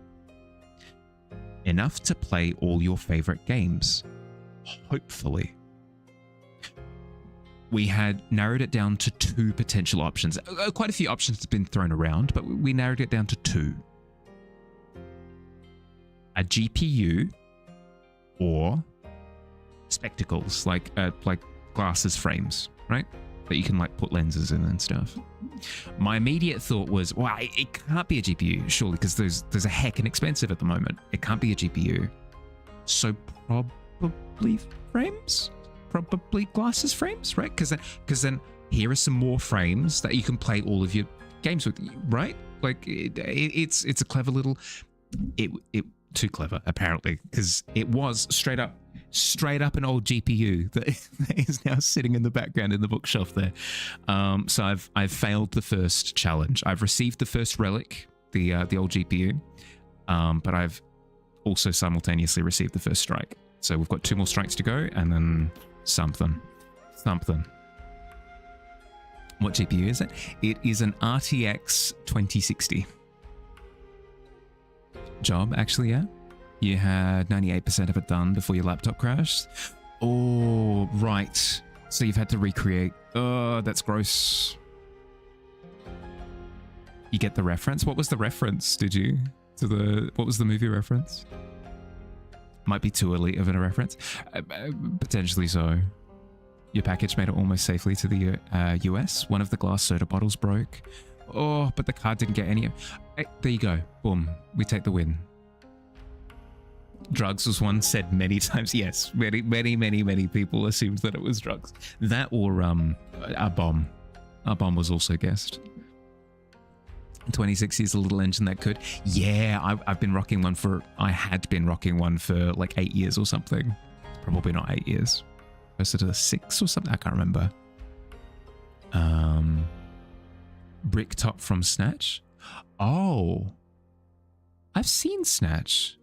Enough to play all your favorite games. Hopefully. We had narrowed it down to 2 potential options. Quite a few options have been thrown around, but we narrowed it down to 2. A GPU or spectacles, like glasses frames, right? That you can like put lenses in and stuff. My immediate thought was, well, it can't be a GPU, surely, because those are heckin' expensive at the moment. It can't be a GPU. So probably frames? probably glasses frames, right? Because then here are some more frames that you can play all of your games with, right? Like it's a clever little. It too clever apparently, because it was straight up an old GPU that is now sitting in the background in the bookshelf there. So I've failed the first challenge. I've received the first relic, the old GPU, but I've also simultaneously received the first strike. So we've got 2 more strikes to go, and then something. What GPU is it? It is an RTX 2060. Job, actually, yeah. You had 98% of it done before your laptop crashed. Oh, right. So you've had to recreate. Oh, that's gross. You get the reference? What was the reference, did you? What was the movie reference? Might be too elite of a reference. Potentially so. Your package made it almost safely to the US. One of the glass soda bottles broke. Oh, but the card didn't get any. There you go. Boom. We take the win. Drugs was one said many times. Yes, many people assumed that it was drugs. That or a bomb. A bomb was also guessed. 2060 is a little engine that could. Yeah, I've been rocking one for. I had been rocking one for like 8 years or something. Probably not 8 years. Closer to 6 or something. I can't remember. Brick top from Snatch. Oh, I've seen Snatch.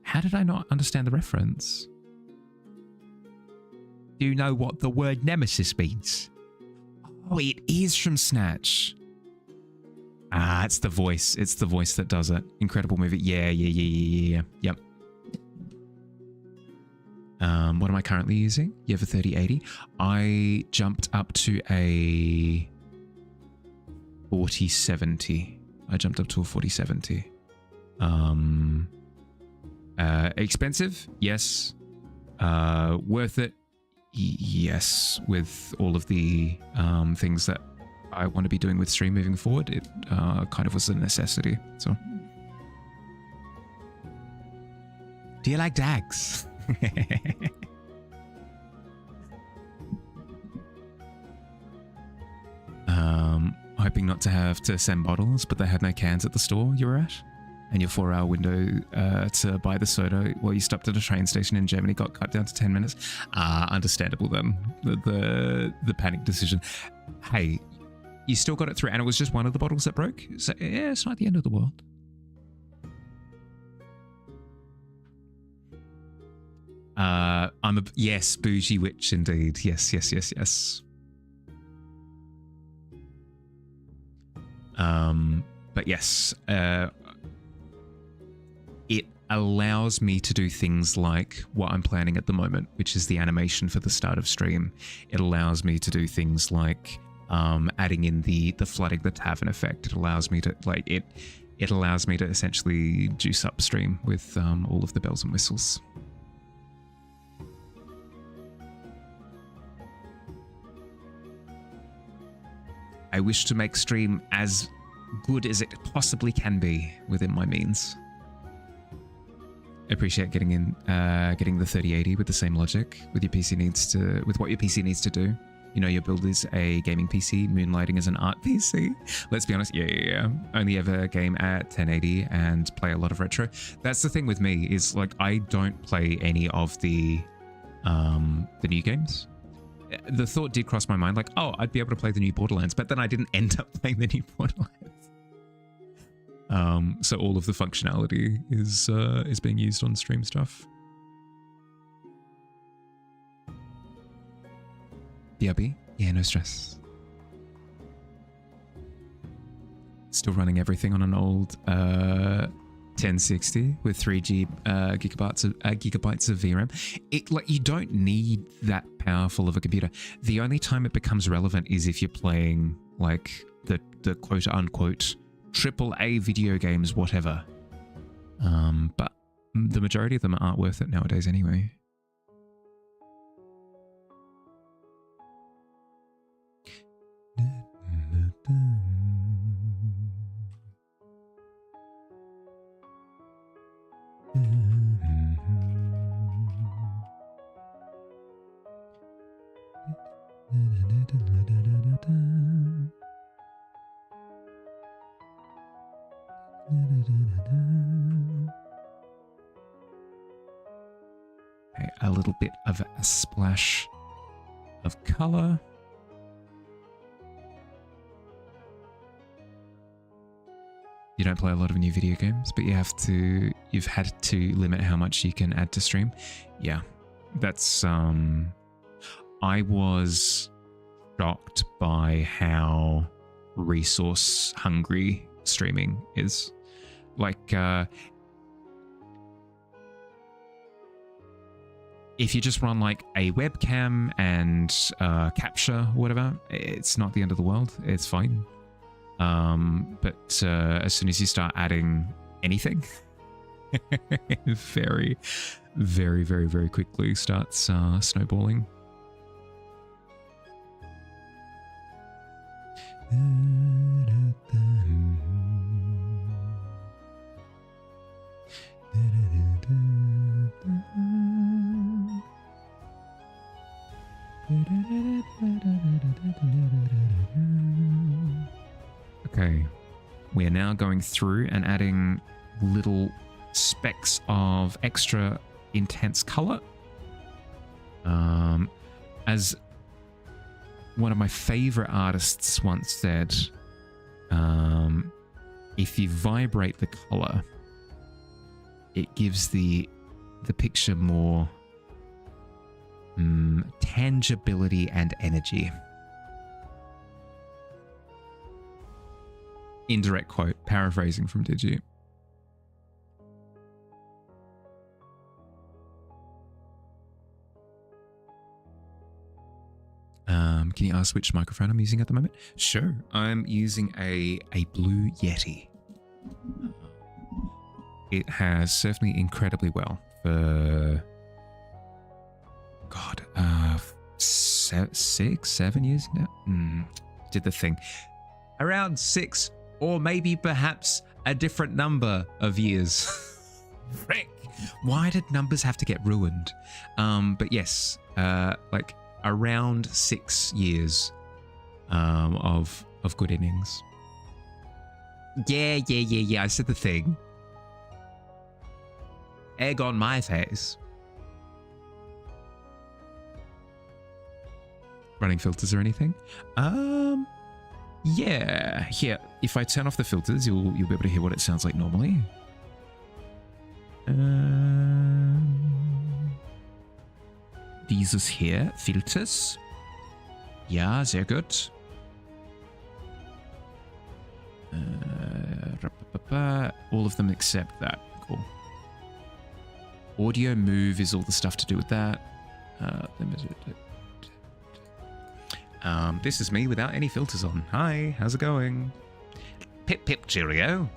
How did I not understand the reference? Do you know what the word nemesis means? Oh, it is from Snatch. Ah, it's the voice. It's the voice that does it. Incredible movie. Yeah. Yep. What am I currently using? You have a 3080. I jumped up to a 4070. I jumped up to a 4070. Expensive? Yes. Worth it? Yes. With all of the things that I want to be doing with stream moving forward, it kind of was a necessity. So, do you like dags? Hoping not to have to send bottles, but they had no cans at the store you were at, and your 4-hour window to buy the soda while you stopped at a train station in Germany got cut down to 10 minutes. Understandable then, the panic decision. Hey, you still got it through, and it was just one of the bottles that broke, so yeah, it's not the end of the world. Yes, bougie witch indeed. Yes. But yes, it allows me to do things like what I'm planning at the moment, which is the animation for the start of stream. It allows me to do things like adding in the flooding the tavern effect. It allows me to it allows me to essentially juice up stream with all of the bells and whistles. I wish to make stream as good as it possibly can be within my means. I appreciate getting the 3080 with the same logic with what your PC needs to do. You know, your build is a gaming PC, moonlighting as an art PC. Let's be honest, yeah. Only ever game at 1080 and play a lot of retro. That's the thing with me, is like I don't play any of the new games. The thought did cross my mind, like, oh, I'd be able to play the new Borderlands, but then I didn't end up playing the new Borderlands. So all of the functionality is being used on stream stuff. BRB? Yeah, no stress. Still running everything on an old 1060 with 3 gigabytes of VRAM. You don't need that powerful of a computer. The only time it becomes relevant is if you're playing like the quote unquote AAA video games, whatever. But the majority of them aren't worth it nowadays anyway. Okay, a little bit of a splash of color. You don't play a lot of new video games, but you've had to limit how much you can add to stream. Yeah, that's, I was shocked by how resource hungry streaming is. Like, if you just run like a webcam and capture, whatever, it's not the end of the world. It's fine. But as soon as you start adding anything, very, very, very, very quickly starts snowballing. Okay, we are now going through and adding little specks of extra intense color. As one of my favorite artists once said, if you vibrate the color, it gives the picture more tangibility and energy. Indirect quote, paraphrasing from Digi. Can you ask which microphone I'm using at the moment? Sure, I'm using a Blue Yeti. It has served me incredibly well for, God, 7 years now? Did the thing. Around 6, or maybe perhaps a different number of years. Frick! Why did numbers have to get ruined? But yes, like around 6 years of good innings. Yeah, I said the thing. Egg on my face. Running filters or anything? Yeah. Here, if I turn off the filters, you'll be able to hear what it sounds like normally. Dieses hier, Filters. Ja, sehr gut. All of them except that. Cool. Audio move is all the stuff to do with that. This is me without any filters on. Hi, how's it going? Pip pip cheerio.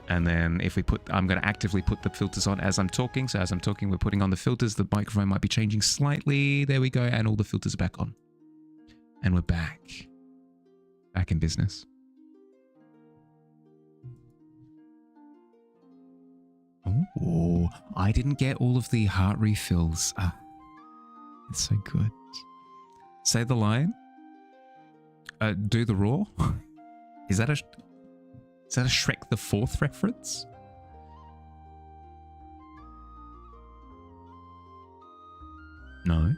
And then if we I'm going to actively put the filters on as I'm talking. So as I'm talking, we're putting on the filters. The microphone might be changing slightly. There we go. And all the filters are back on. And we're back. Back in business. Oh, I didn't get all of the heart refills. Ah, it's so good. Say the line. Do the roar. Is that a Shrek the Fourth reference? No.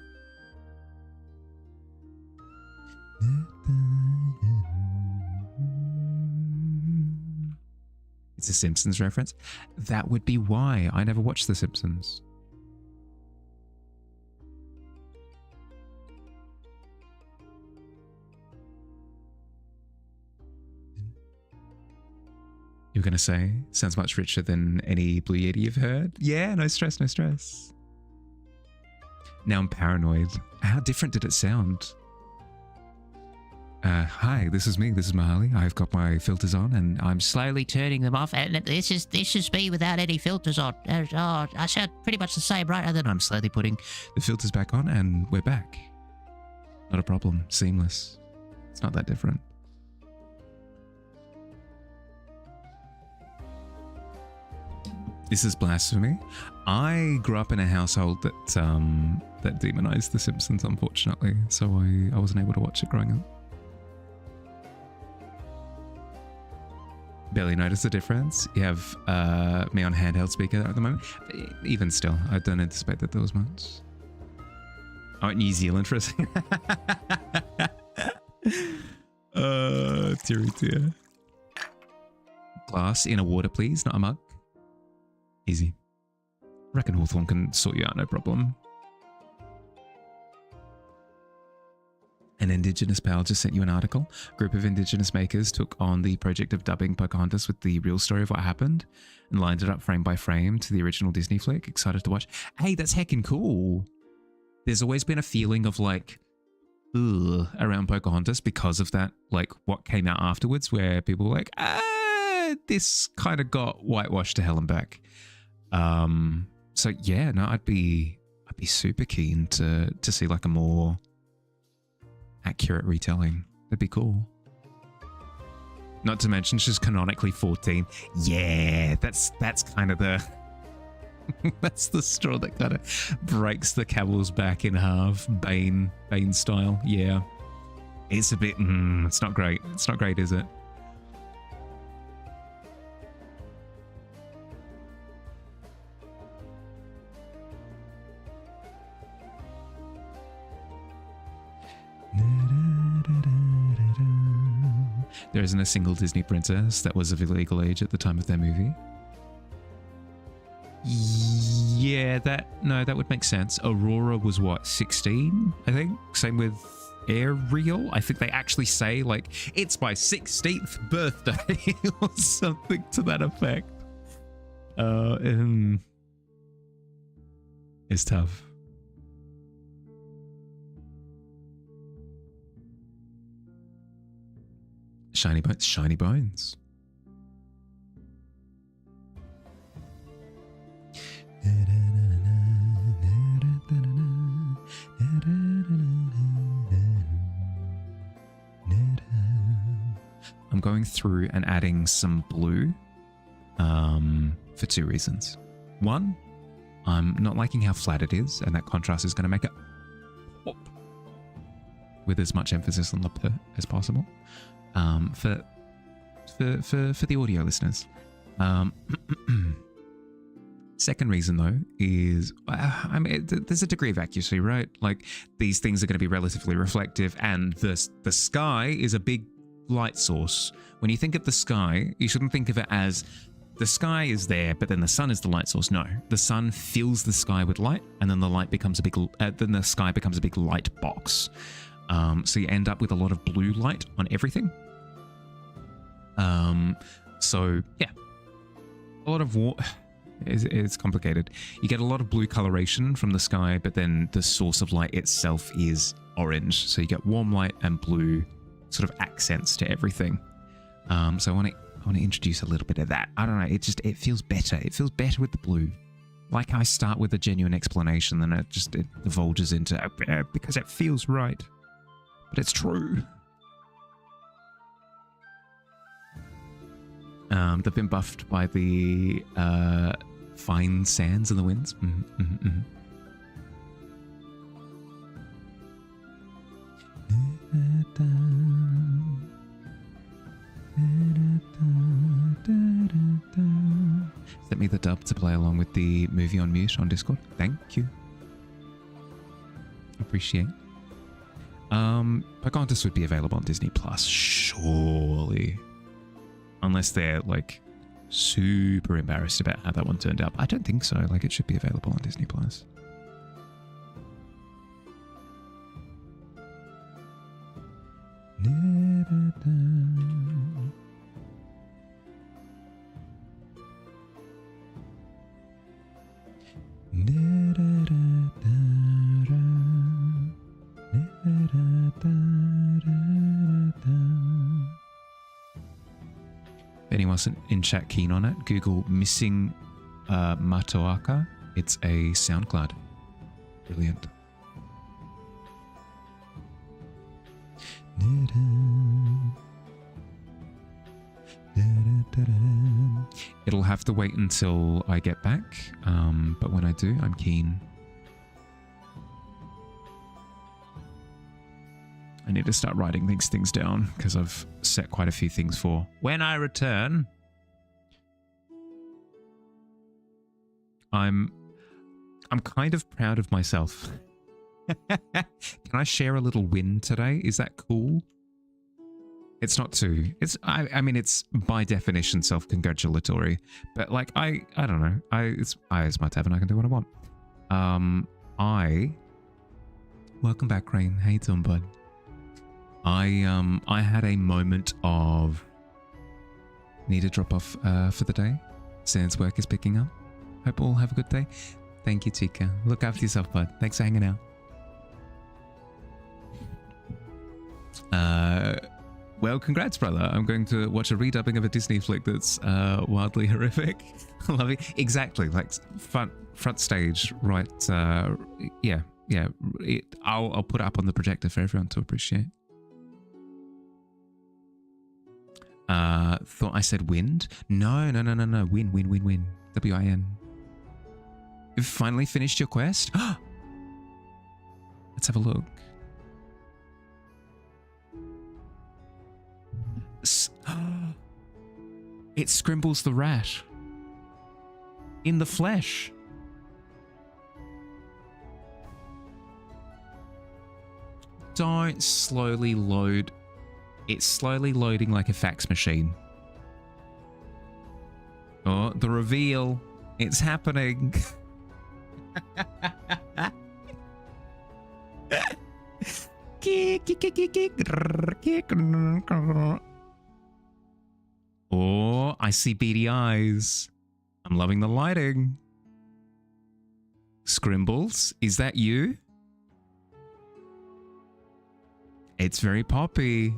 It's a Simpsons reference. That would be why. I never watched The Simpsons. You were going to say, sounds much richer than any Blue Yeti you've heard? Yeah, no stress, no stress. Now I'm paranoid. How different did it sound? Hi, this is me. This is Mahali. I've got my filters on and I'm slowly turning them off. And this is me without any filters on. Oh, I sound pretty much the same, right? And then I'm slowly putting the filters back on and we're back. Not a problem. Seamless. It's not that different. This is blasphemy. I grew up in a household that demonized The Simpsons, unfortunately, so I wasn't able to watch it growing up. Barely notice the difference. You have me on handheld speaker at the moment. Even still, I don't anticipate that there was much. Oh, New Zealand for a second. Dearie dear. Glass in a water, please, not a mug. Easy. Reckon Hawthorne can sort you out, no problem. An Indigenous Pal just sent you an article. A group of Indigenous makers took on the project of dubbing Pocahontas with the real story of what happened and lined it up frame by frame to the original Disney flick. Excited to watch. Hey, that's heckin' cool. There's always been a feeling of like, ugh, around Pocahontas because of that, like what came out afterwards where people were like, this kind of got whitewashed to hell and back. So yeah, no, I'd be super keen to see like a more accurate retelling. That'd be cool. Not to mention she's canonically 14. Yeah, that's kind of the that's the straw that kind of breaks the camel's back in half, Bane style. Yeah, it's a bit. It's not great. It's not great, is it? There isn't a single Disney princess that was of illegal age at the time of their movie. Yeah, that would make sense. Aurora was what, 16, I think? Same with Ariel. I think they actually say like, it's my 16th birthday or something to that effect. It's tough. Shiny bones, shiny bones. I'm going through and adding some blue for two reasons. One, I'm not liking how flat it is, and that contrast is going to make it pop with as much emphasis on the p as possible. For the audio listeners. Second reason though is, I mean, there's a degree of accuracy, right? Like these things are going to be relatively reflective, and the sky is a big light source. When you think of the sky, you shouldn't think of it as the sky is there, but then the sun is the light source. No, the sun fills the sky with light, and then the light becomes a big, then the sky becomes a big light box. So you end up with a lot of blue light on everything. So yeah, a lot of it's complicated. You get a lot of blue coloration from the sky, but then the source of light itself is orange. So you get warm light and blue sort of accents to everything. So I want to introduce a little bit of that. I don't know. It feels better. It feels better with the blue. Like I start with a genuine explanation, then it divulges into because it feels right, but it's true. They've been buffed by the fine sands and the winds. Sent me the dub to play along with the movie on mute on Discord. Thank you. Appreciate. Pocahontas would be available on Disney Plus, surely. Unless they're like super embarrassed about how that one turned out. I don't think so. Like it should be available on Disney Plus. If anyone's in chat keen on it, Google Missing Matoaka. It's a SoundCloud. Brilliant. It'll have to wait until I get back, but when I do, I'm keen. I need to start writing these things down because I've set quite a few things for when I return. I'm kind of proud of myself. Can I share a little win today? Is that cool? It's not too. I mean, it's by definition self-congratulatory, but like I don't know. It's my tavern. I can do what I want. Welcome back, Crane. How you doing, bud? I had a moment of need to drop off for the day. Sans work is picking up. Hope all have a good day. Thank you, Chica. Look after yourself, bud. Thanks for hanging out. Well, congrats, brother. I'm going to watch a redubbing of a Disney flick that's wildly horrific. I love it. Exactly, like front stage, right? Yeah. I'll put it up on the projector for everyone to appreciate. Thought I said wind? No. Win. W-I-N. You've finally finished your quest? Let's have a look. It Scrimbles the rat. In the flesh. Don't slowly load. It's slowly loading like a fax machine. Oh, the reveal. It's happening. Oh, I see beady eyes. I'm loving the lighting. Scrimbles, is that you? It's very poppy.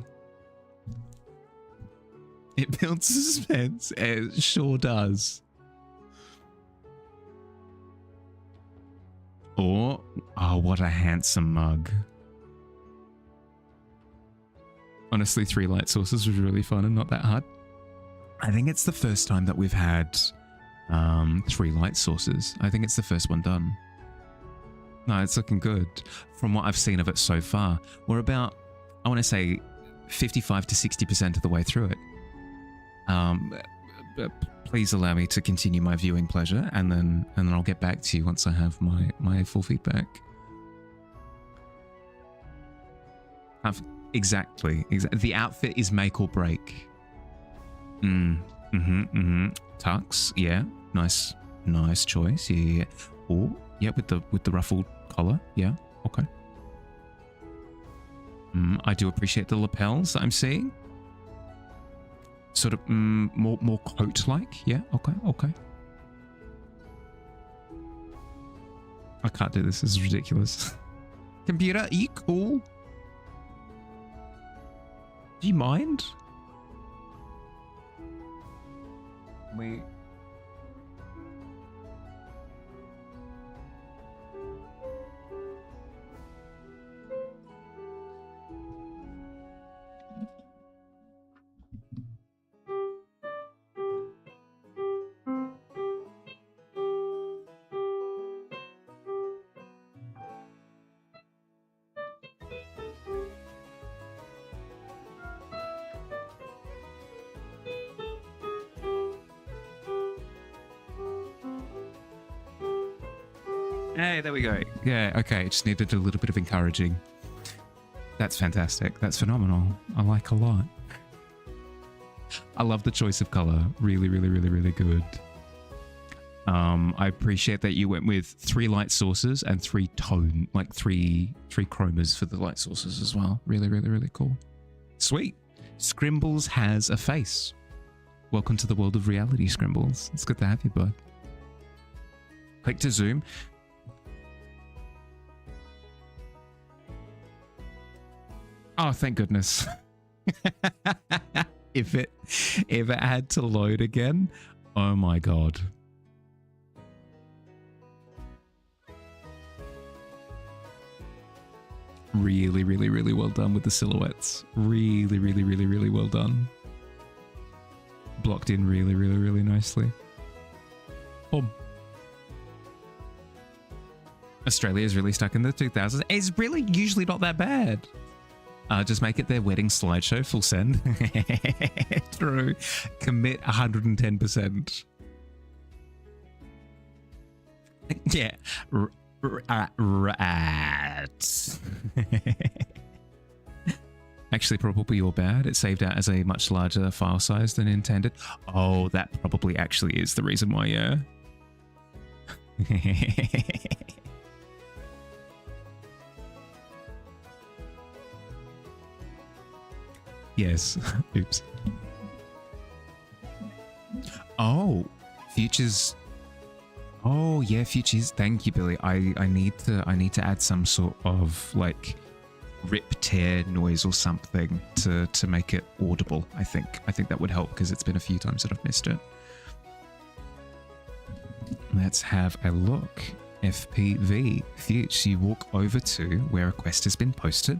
It builds suspense. It sure does. Oh, what a handsome mug. Honestly, 3 light sources was really fun and not that hard. I think it's the first time that we've had 3 light sources. I think it's the first one done. No, it's looking good. From what I've seen of it so far, we're about, I want to say, 55 to 60% of the way through it. Please allow me to continue my viewing pleasure, and then I'll get back to you once I have my full feedback. Exactly. The outfit is make or break. Tux, yeah, nice choice. Yeah. Oh, yeah, with the ruffled collar. Yeah, okay. I do appreciate the lapels that I'm seeing. Sort of more coat-like. Yeah, okay. I can't do this. This is ridiculous. Computer, are you cool? Do you mind? Wait. Hey, there we go. Yeah, okay. Just needed a little bit of encouraging. That's fantastic. That's phenomenal. I like a lot. I love the choice of color. Really good. I appreciate that you went with 3 light sources and 3 tone, like three chromas for the light sources as well. Really cool. Sweet. Scrimbles has a face. Welcome to the world of reality, Scrimbles. It's good to have you, bud. Click to zoom. Oh, thank goodness. If it had to load again, oh my god. Really well done with the silhouettes. Really well done. blocked in really, really, really nicely. Boom. Australia is really stuck in the 2000s. It's really usually not that bad. Just make it their wedding slideshow, full send. True. Commit 110%. Yeah. Rats. Actually, probably your bad. It saved out as a much larger file size than intended. Oh, that probably actually is the reason why, yeah. Yes. Oops. Oh, Futures. Oh yeah, Futures. Thank you, Billy. I need to add some sort of like rip tear noise or something to make it audible. I think that would help because it's been a few times that I've missed it. Let's have a look. FPV. Future, you walk over to where a quest has been posted.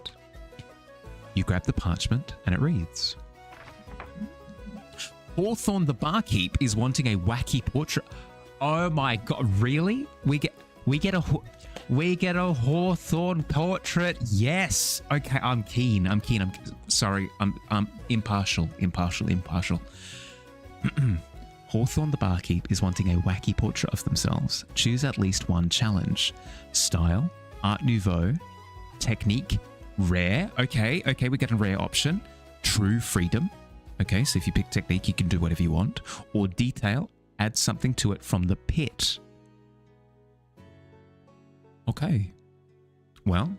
You grab the parchment and it reads: Hawthorne the barkeep is wanting a wacky portrait. Oh my god, really? We get a Hawthorne portrait. Yes. Okay, I'm keen. I'm sorry. I'm impartial. Hawthorne the barkeep is wanting a wacky portrait of themselves. Choose at least one challenge. Style, Art Nouveau, technique, rare. Okay, we get a rare option. True freedom. Okay, so if you pick technique, you can do whatever you want. Or detail, add something to it from the pit. Okay. Well,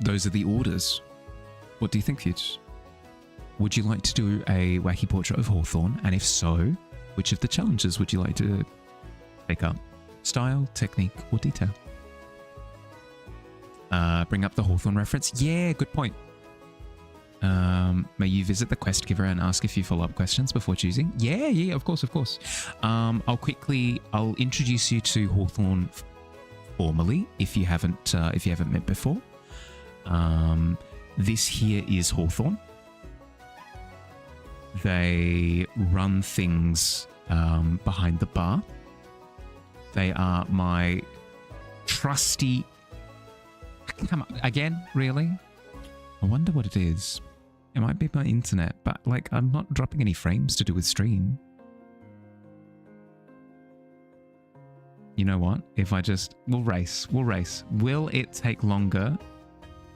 those are the orders. What do you think, Fuchs? Would you like to do a wacky portrait of Hawthorne? And if so, which of the challenges would you like to take up? Style, technique, or detail? Bring up the Hawthorne reference. Yeah, good point. May you visit the quest giver and ask a few follow-up questions before choosing? Yeah, of course. I'll introduce you to Hawthorne formally if you haven't met before. This here is Hawthorne. They run things behind the bar. They are my trusty... Come on, again? Really? I wonder what it is. It might be my internet, but like I'm not dropping any frames to do with stream. You know what? If I just... We'll race. Will it take longer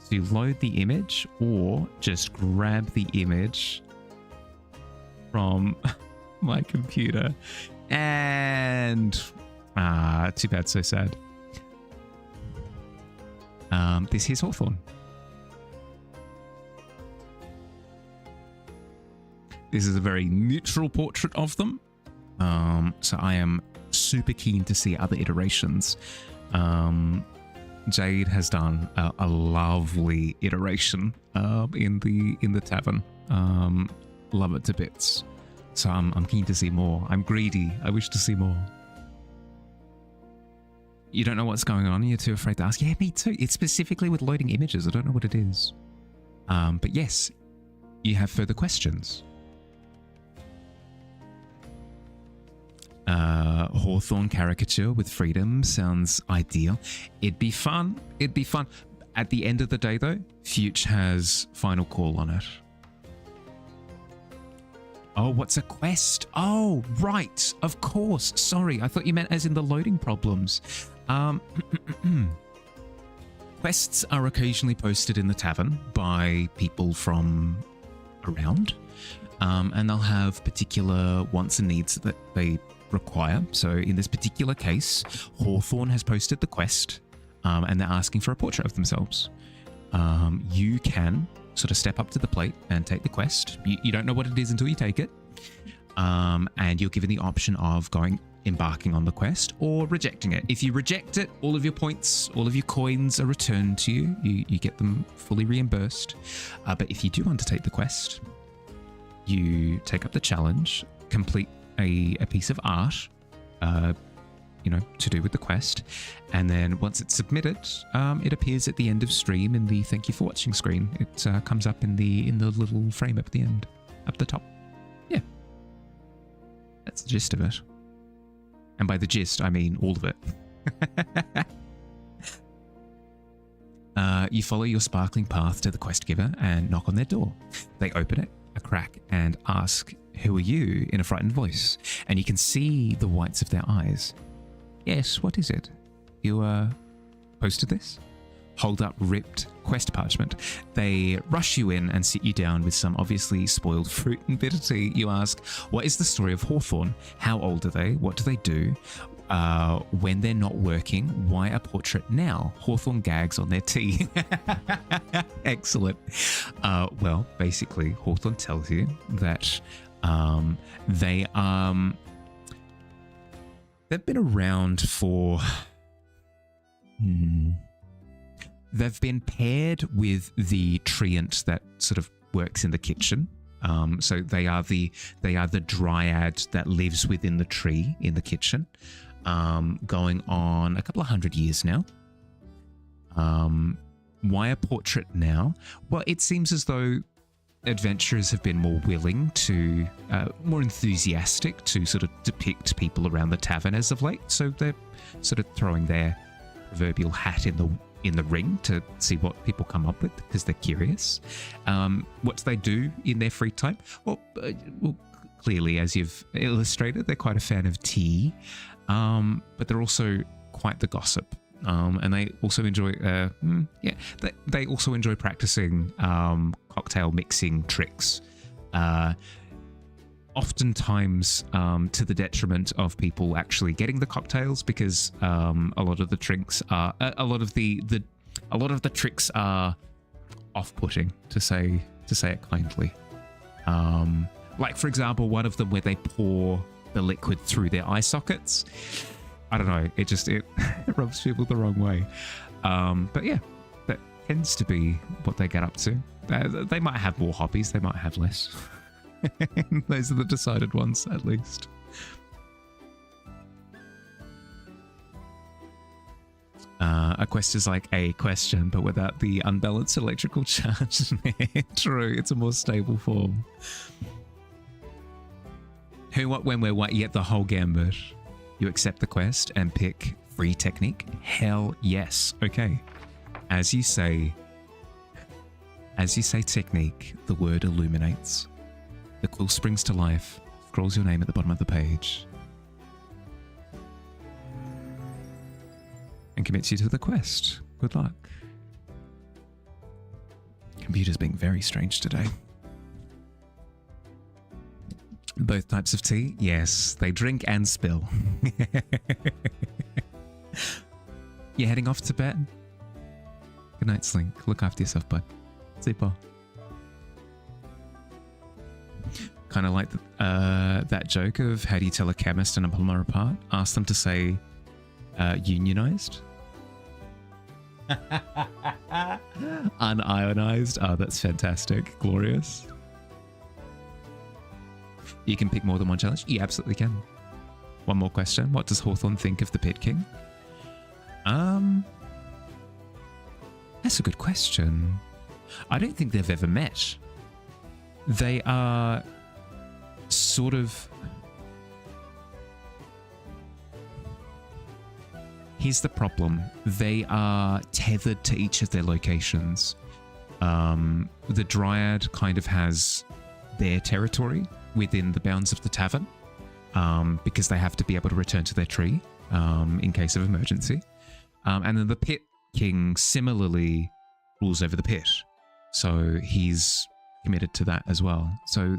to load the image or just grab the image from my computer? And... too bad, so sad. This here's Hawthorne. This is a very neutral portrait of them. So I am super keen to see other iterations. Jade has done a lovely iteration in the tavern. Love it to bits. So I'm keen to see more. I'm greedy. I wish to see more. You don't know what's going on? You're too afraid to ask? Yeah, me too. It's specifically with loading images. I don't know what it is. But yes, you have further questions. Hawthorne caricature with freedom sounds ideal. It'd be fun. At the end of the day, though, Fuchs has final call on it. Oh, what's a quest? Oh, right. Of course. Sorry, I thought you meant as in the loading problems. Quests are occasionally posted in the tavern by people from around, and they'll have particular wants and needs that they require. So in this particular case, Hawthorne has posted the quest, and they're asking for a portrait of themselves. You can sort of step up to the plate and take the quest. You don't know what it is until you take it, and you're given the option of embarking on the quest or rejecting it. If you reject it, all of your points, all of your coins are returned to you. You get them fully reimbursed. But if you do undertake the quest, you take up the challenge, complete a piece of art, to do with the quest, and then once it's submitted, it appears at the end of stream in the thank you for watching screen. It comes up in the little frame up at the end, up the top. That's the gist of it. And by the gist, I mean all of it. You follow your sparkling path to the quest giver and knock on their door. They open it a crack and ask, "Who are you?" in a frightened voice, and you can see the whites of their eyes. "Yes, what is it? You, posted this?" Hold up ripped quest parchment. They rush you in and sit you down with some obviously spoiled fruit and bitter tea. You ask, "What is the story of Hawthorne? How old are they? What do they do? When they're not working, why a portrait now?" Hawthorne gags on their tea. Excellent. Well, basically, Hawthorne tells you that they've been around for... They've been paired with the treant that sort of works in the kitchen. So they are the dryad that lives within the tree in the kitchen, going on a couple of 100 years now. Why a portrait now? Well, it seems as though adventurers have been more willing to, more enthusiastic to sort of depict people around the tavern as of late. So they're sort of throwing their proverbial hat in the ring to see what people come up with because they're curious. What do they do in their free time? Well, clearly, as you've illustrated, they're quite a fan of tea, but they're also quite the gossip. And they also enjoy, they also enjoy practicing cocktail mixing tricks. Oftentimes to the detriment of people actually getting the cocktails, because a lot of the tricks are a lot of the tricks are off-putting, to say it kindly. Like, for example, one of them where they pour the liquid through their eye sockets. I don't know, it rubs people the wrong way. But yeah, that tends to be what they get up to. They might have more hobbies, they might have less. Those are the decided ones, at least. A quest is like a question, but without the unbalanced electrical charge. True, it's a more stable form. Who, what, when, where, what, you get the whole gambit. You accept the quest and pick free technique? Hell yes. Okay. As you say technique, the word illuminates. The quill springs to life, scrolls your name at the bottom of the page, and commits you to the quest. Good luck. Computer's being very strange today. Both types of tea? Yes, they drink and spill. You heading off to bed? Good night, Slink. Look after yourself, bud. Sleep well. Kind of like that joke of how do you tell a chemist and a plumber apart? Ask them to say unionized. Unionized. Oh, that's fantastic. Glorious. You can pick more than one challenge? You absolutely can. One more question. What does Hawthorne think of the Pit King? That's a good question. I don't think they've ever met. They are sort of... Here's the problem. They are tethered to each of their locations. The Dryad kind of has their territory within the bounds of the tavern, because they have to be able to return to their tree in case of emergency. And then the Pit King similarly rules over the pit. So he's committed to that as well. So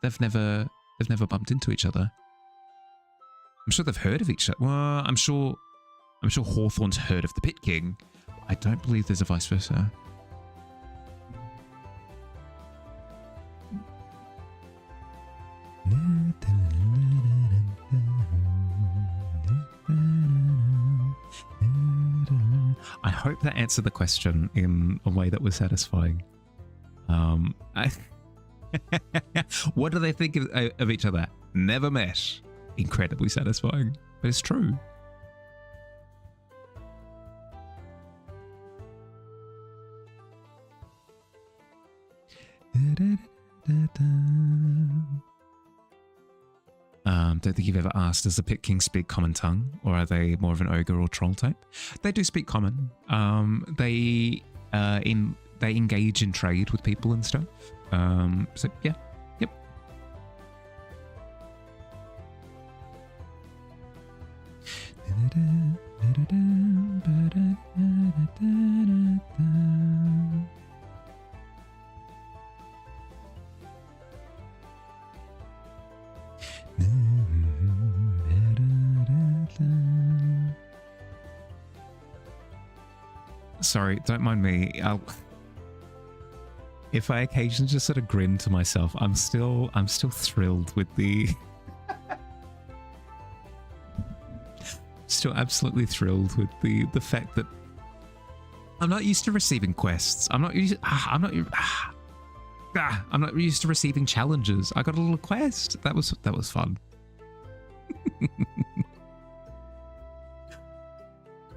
they've never bumped into each other. I'm sure they've heard of each other. Well, I'm sure Hawthorne's heard of the Pit King. I don't believe there's a vice versa. I hope that answered the question in a way that was satisfying. What do they think of each other? Never met. Incredibly satisfying, but it's true. don't think you've ever asked, does the Pit King speak common tongue, or are they more of an ogre or troll type? They do speak common. They engage in trade with people and stuff. So yeah, yep. Sorry, don't mind me. If I occasionally just sort of grin to myself, I'm still thrilled with the still absolutely thrilled with the fact that I'm not used to receiving quests. I'm not used to receiving challenges. I got a little quest. That was fun.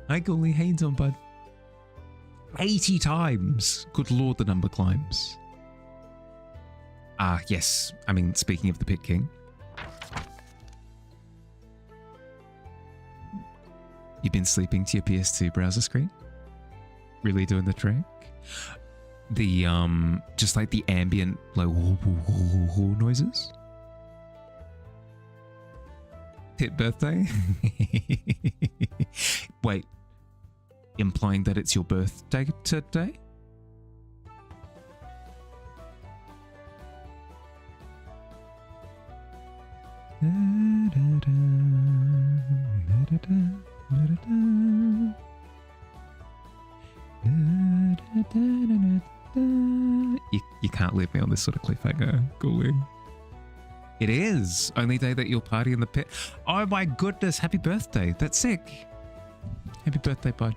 Hi Gully, how you doing, bud? 80 times. Good lord, the number climbs. Yes. I mean, speaking of the Pit King. You've been sleeping to your PS2 browser screen? Really doing the trick? The, just like the ambient, like, noises? Pit birthday? Wait. Implying that it's your birthday today? You can't leave me on this sort of cliffhanger, Ghoulie. It is. Only day that you'll party in the pit. Oh my goodness, happy birthday. That's sick. Happy birthday, bud.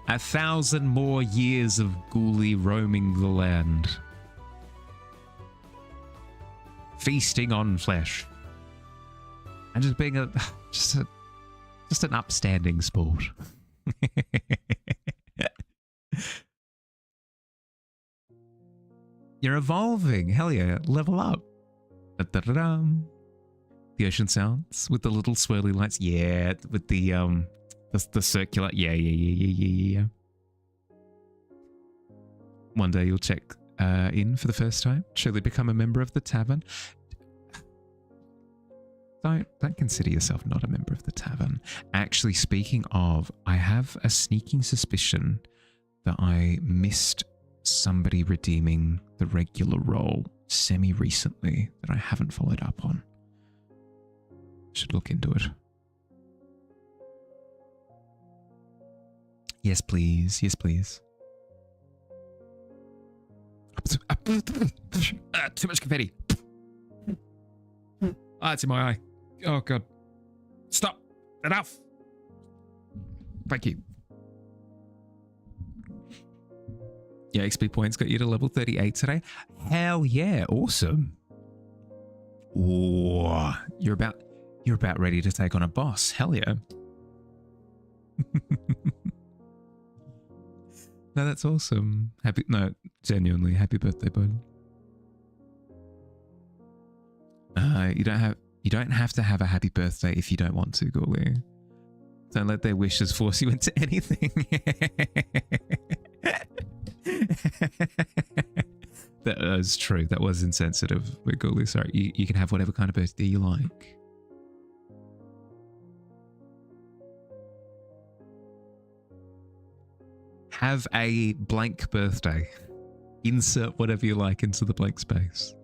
A 1,000 more years of Ghoulie roaming the land. Feasting on flesh. And just being just an upstanding sport. You're evolving. Hell yeah. Level up. Da-da-da-dum. The ocean sounds with the little swirly lights. Yeah, with the circular. Yeah. One day you'll check in for the first time. Surely become a member of the Tavern. Don't consider yourself not a member of the Tavern. Actually, speaking of, I have a sneaking suspicion that I missed somebody redeeming the regular role semi-recently that I haven't followed up on. Should look into it. Yes, please. Yes, please. Too much confetti. It's in my eye. Oh, God. Stop. Enough. Thank you. Yeah, XP points got you to level 38 today. Hell yeah. Awesome. Ooh, you're about ready to take on a boss. Hell yeah. No, that's awesome. Genuinely, happy birthday, bud. You don't have to have a happy birthday if you don't want to, Ghoulie. Don't let their wishes force you into anything. That was true. That was insensitive, Ghoulie. Sorry. You can have whatever kind of birthday you like. Have a blank birthday. Insert whatever you like into the blank space.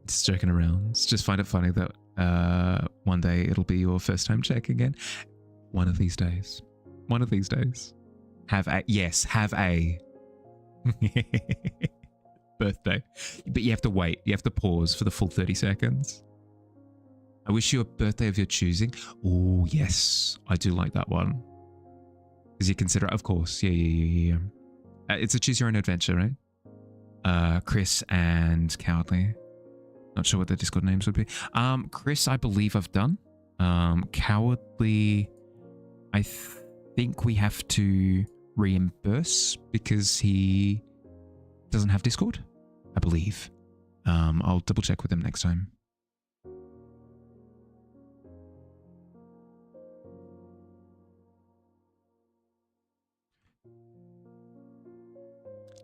Just joking around. Just find it funny that one day it'll be your first time check again. One of these days. One of these days. Have a birthday. But you have to wait. You have to pause for the full 30 seconds. I wish you a birthday of your choosing. Oh, yes. I do like that one. Because you consider it, of course. Yeah. It's a choose your own adventure, right? Chris and Cowardly. Not sure what their Discord names would be. Chris, I believe I've done. Cowardly, I think we have to reimburse because he doesn't have Discord, I believe. I'll double check with him next time.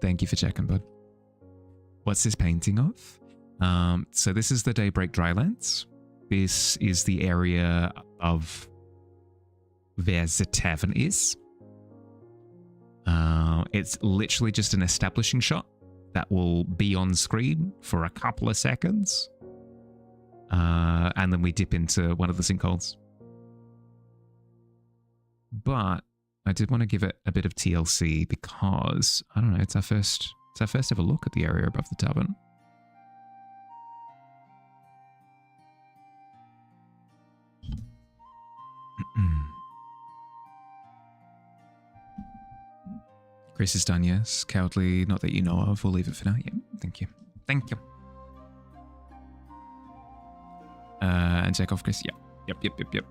Thank you for checking, bud. What's this painting of? So this is the Daybreak Drylands. This is the area of where the tavern is. It's literally just an establishing shot that will be on screen for a couple of seconds. And then we dip into one of the sinkholes. But I did want to give it a bit of TLC because, I don't know, it's our first ever look at the area above the tavern. Chris is done, yes. Cowardly, not that you know of. We'll leave it for now. Yeah, thank you. Thank you. And check off Chris. Yeah. Yep.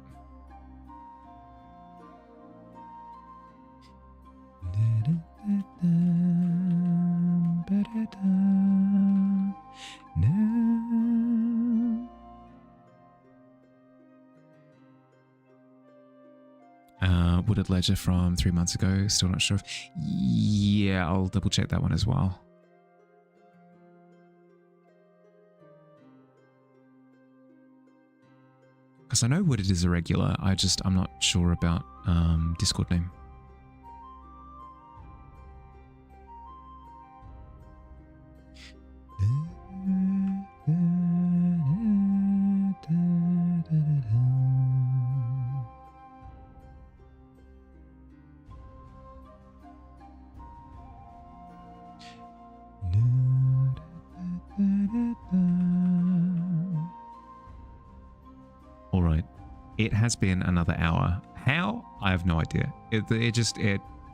Wooded Ledger from 3 months ago. Still not sure if... Yeah, I'll double check that one as well. Because I know Wooded is a regular. I'm not sure about Discord name. All right. It has been another hour. How? I have no idea.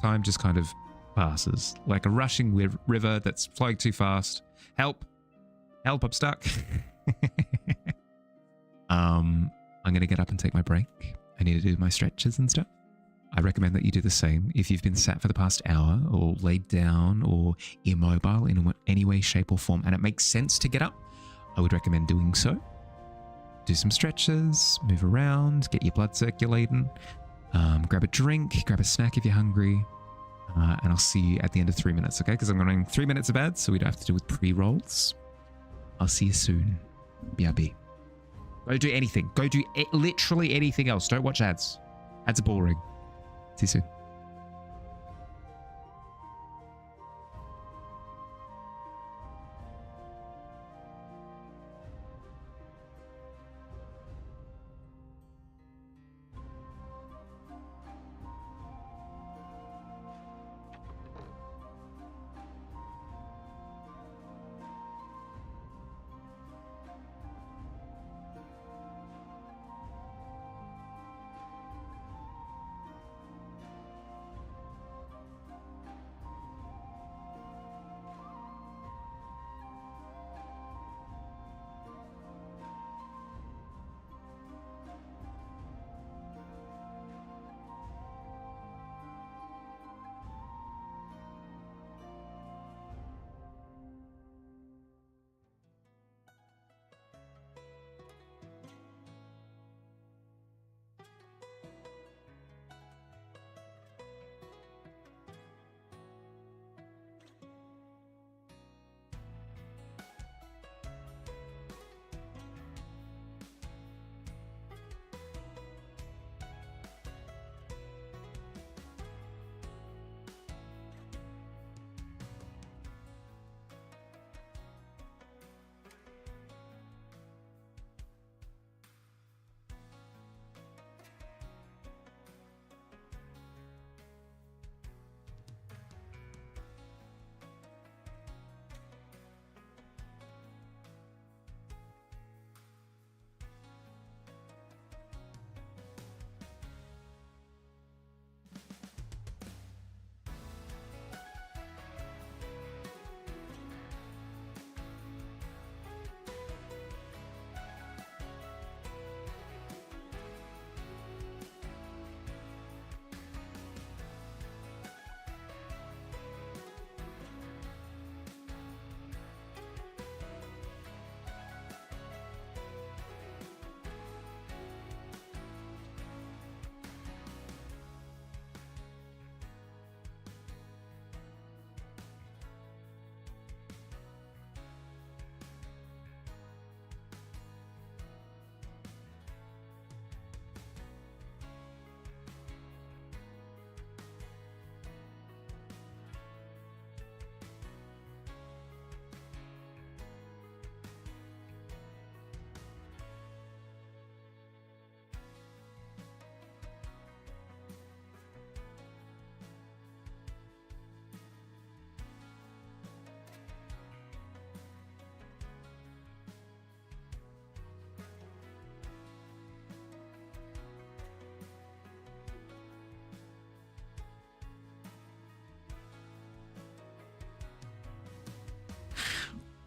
Time just kind of passes like a rushing river that's flowing too fast. Help! I'm stuck. I'm gonna get up and take my break. I need to do my stretches and stuff. I recommend that you do the same. If you've been sat for the past hour or laid down or immobile in any way, shape or form, and it makes sense to get up, I would recommend doing so. Do some stretches, move around, get your blood circulating, grab a drink, grab a snack if you're hungry, and I'll see you at the end of 3 minutes, okay? Because I'm running 3 minutes of ads, so we don't have to do with pre-rolls. I'll see you soon. BRB. Go do anything. Go do literally anything else. Don't watch ads. Ads are boring. See you soon.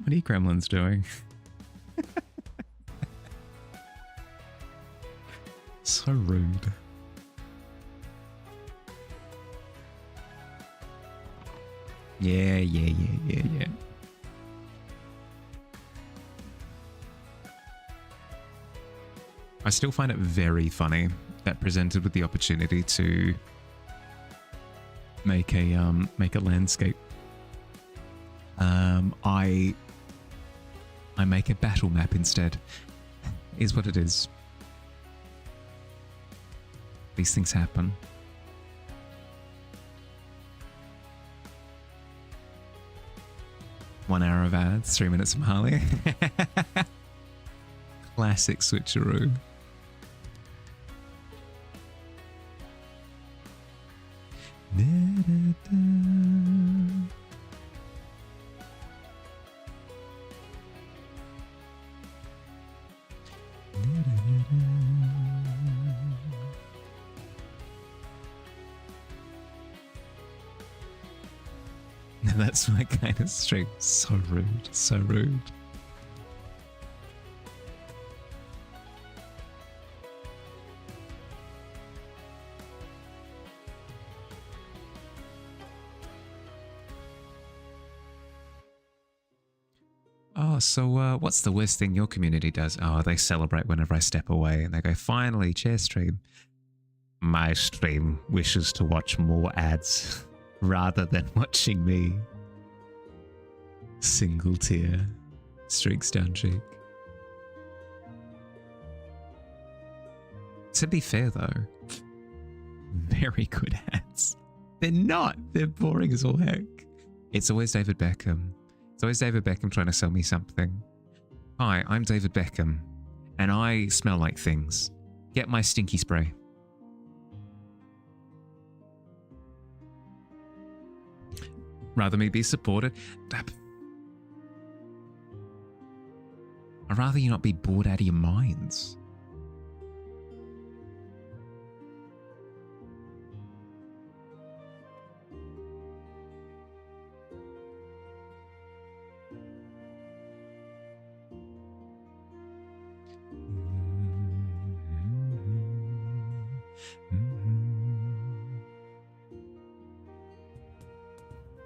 What are you gremlins doing? So rude. Yeah. I still find it very funny that presented with the opportunity to make a landscape. I make a battle map instead. Is what it is. These things happen. One hour of ads, 3 minutes from Harley. Classic switcheroo. That's my kind of stream. So rude, so rude. Oh, so what's the worst thing your community does? Oh, they celebrate whenever I step away and they go, finally, chair stream. My stream wishes to watch more ads rather than watching me. Single tear streaks down cheek. To be fair though, very good ads. They're not. They're boring as all heck. It's always David Beckham. It's always David Beckham trying to sell me something. Hi, I'm David Beckham, and I smell like things. Get my stinky spray. Rather me be supported. I'd rather you not be bored out of your minds.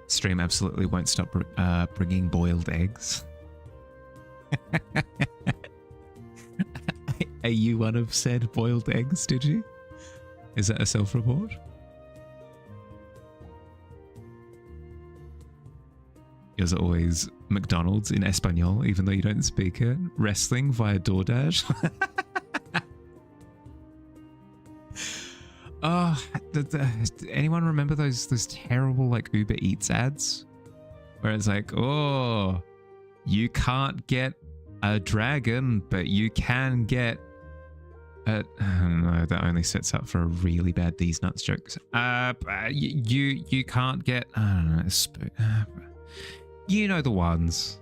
Stream absolutely won't stop bringing boiled eggs. Are you one of said boiled eggs, did you? Is that a self-report? Yours are always McDonald's in Espanol, even though you don't speak it. Wrestling via DoorDash. Oh, anyone remember those terrible like Uber Eats ads? Where it's like, oh, you can't get a dragon, but you can get I don't know, that only sets up for a really bad These Nuts jokes. You can't get, I don't know, you know the ones.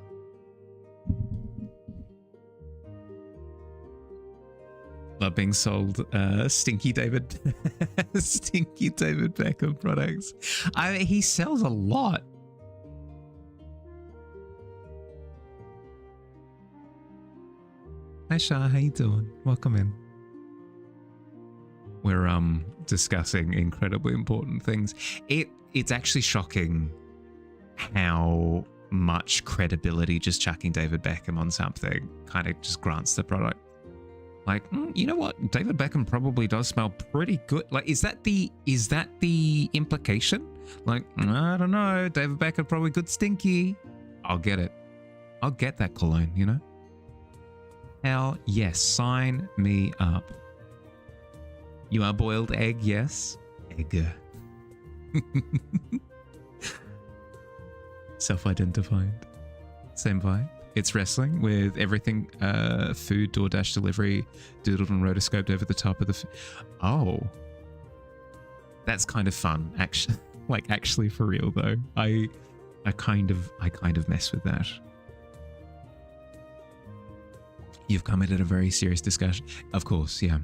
Love being sold Stinky David Stinky David Beckham products. I mean, he sells a lot. Hi Shah, how you doing? Welcome in. We're discussing incredibly important things. It's actually shocking how much credibility just chucking David Beckham on something kind of just grants the product. Like, you know what? David Beckham probably does smell pretty good. Like, is that the implication? Like, I don't know. David Beckham probably good stinky. I'll get it. I'll get that cologne, you know? Hell yes. Sign me up. You are boiled egg, yes? Egg. Self-identified. Same vibe. It's wrestling with everything, food, DoorDash delivery, doodled and rotoscoped over the top of the... Oh. That's kind of fun, actually. Like, actually for real, though. I kind of mess with that. You've come in at a very serious discussion. Of course, yeah.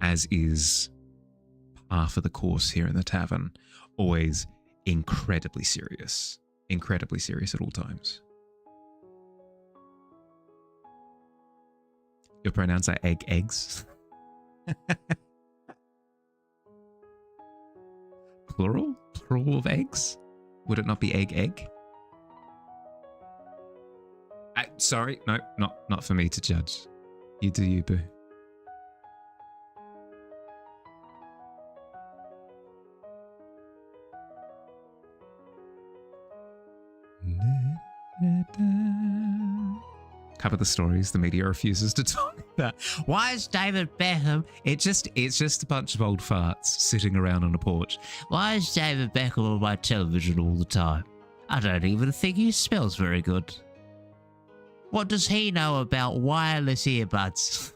As is par for the course here in the tavern. Always incredibly serious. incredibly serious at all times. Your pronouns are eggs. Plural? Plural of eggs? Would it not be egg? Sorry, no, not for me to judge. You do you, boo. Cover the stories the media refuses to talk about. Why is David Beckham? It's just a bunch of old farts sitting around on a porch. Why is David Beckham on my television all the time? I don't even think he smells very good. What does he know about wireless earbuds?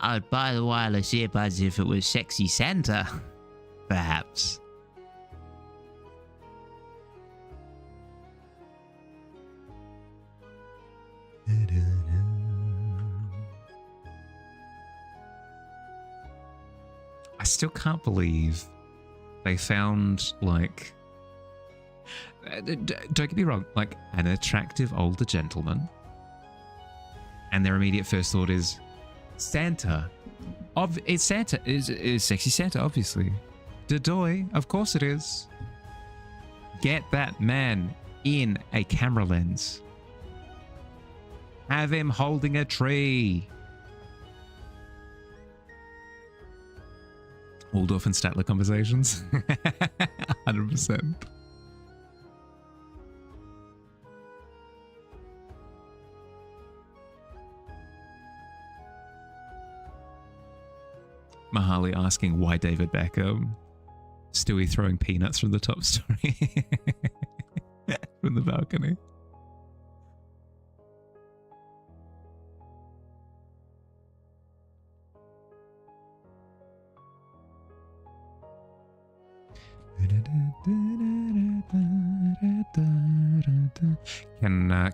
I'd buy the wireless earbuds if it was Sexy Santa, perhaps. I still can't believe they found, like, don't get me wrong, like an attractive older gentleman, and their immediate first thought is Santa. It's Santa. Is Sexy Santa, obviously. Dodoy, of course it is. Get that man in a camera lens. Have him holding a tree. Waldorf and Statler conversations. 100%. Mahali asking why David Beckham. Stewie throwing peanuts from the top story. From the balcony.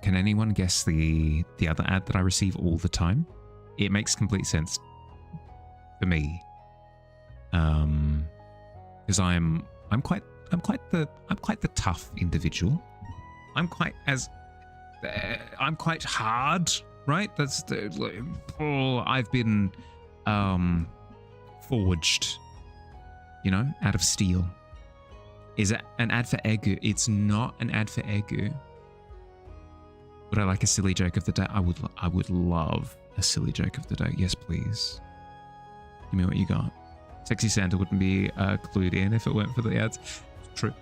Can anyone guess the other ad that I receive all the time? It makes complete sense for me, because I'm quite the tough individual. I'm quite hard, right? That's I've been forged, out of steel. Is it an ad for Egu? It's not an ad for Egu. Would I like a silly joke of the day? I would love a silly joke of the day. Yes, please. Give me what you got. Sexy Santa wouldn't be clued in if it weren't for the ads. True.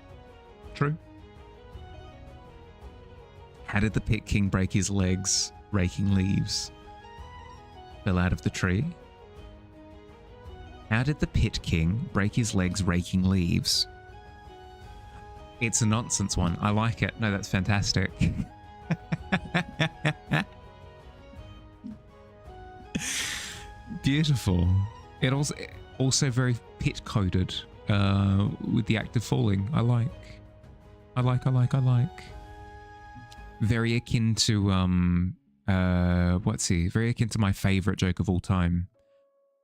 How did the Pit King break his legs raking leaves? Fell out of the tree. How did the Pit King break his legs raking leaves? It's a nonsense one. I like it. No, that's fantastic. Beautiful. It also very pit coded with the act of falling. I like. Very akin to very akin to my favorite joke of all time.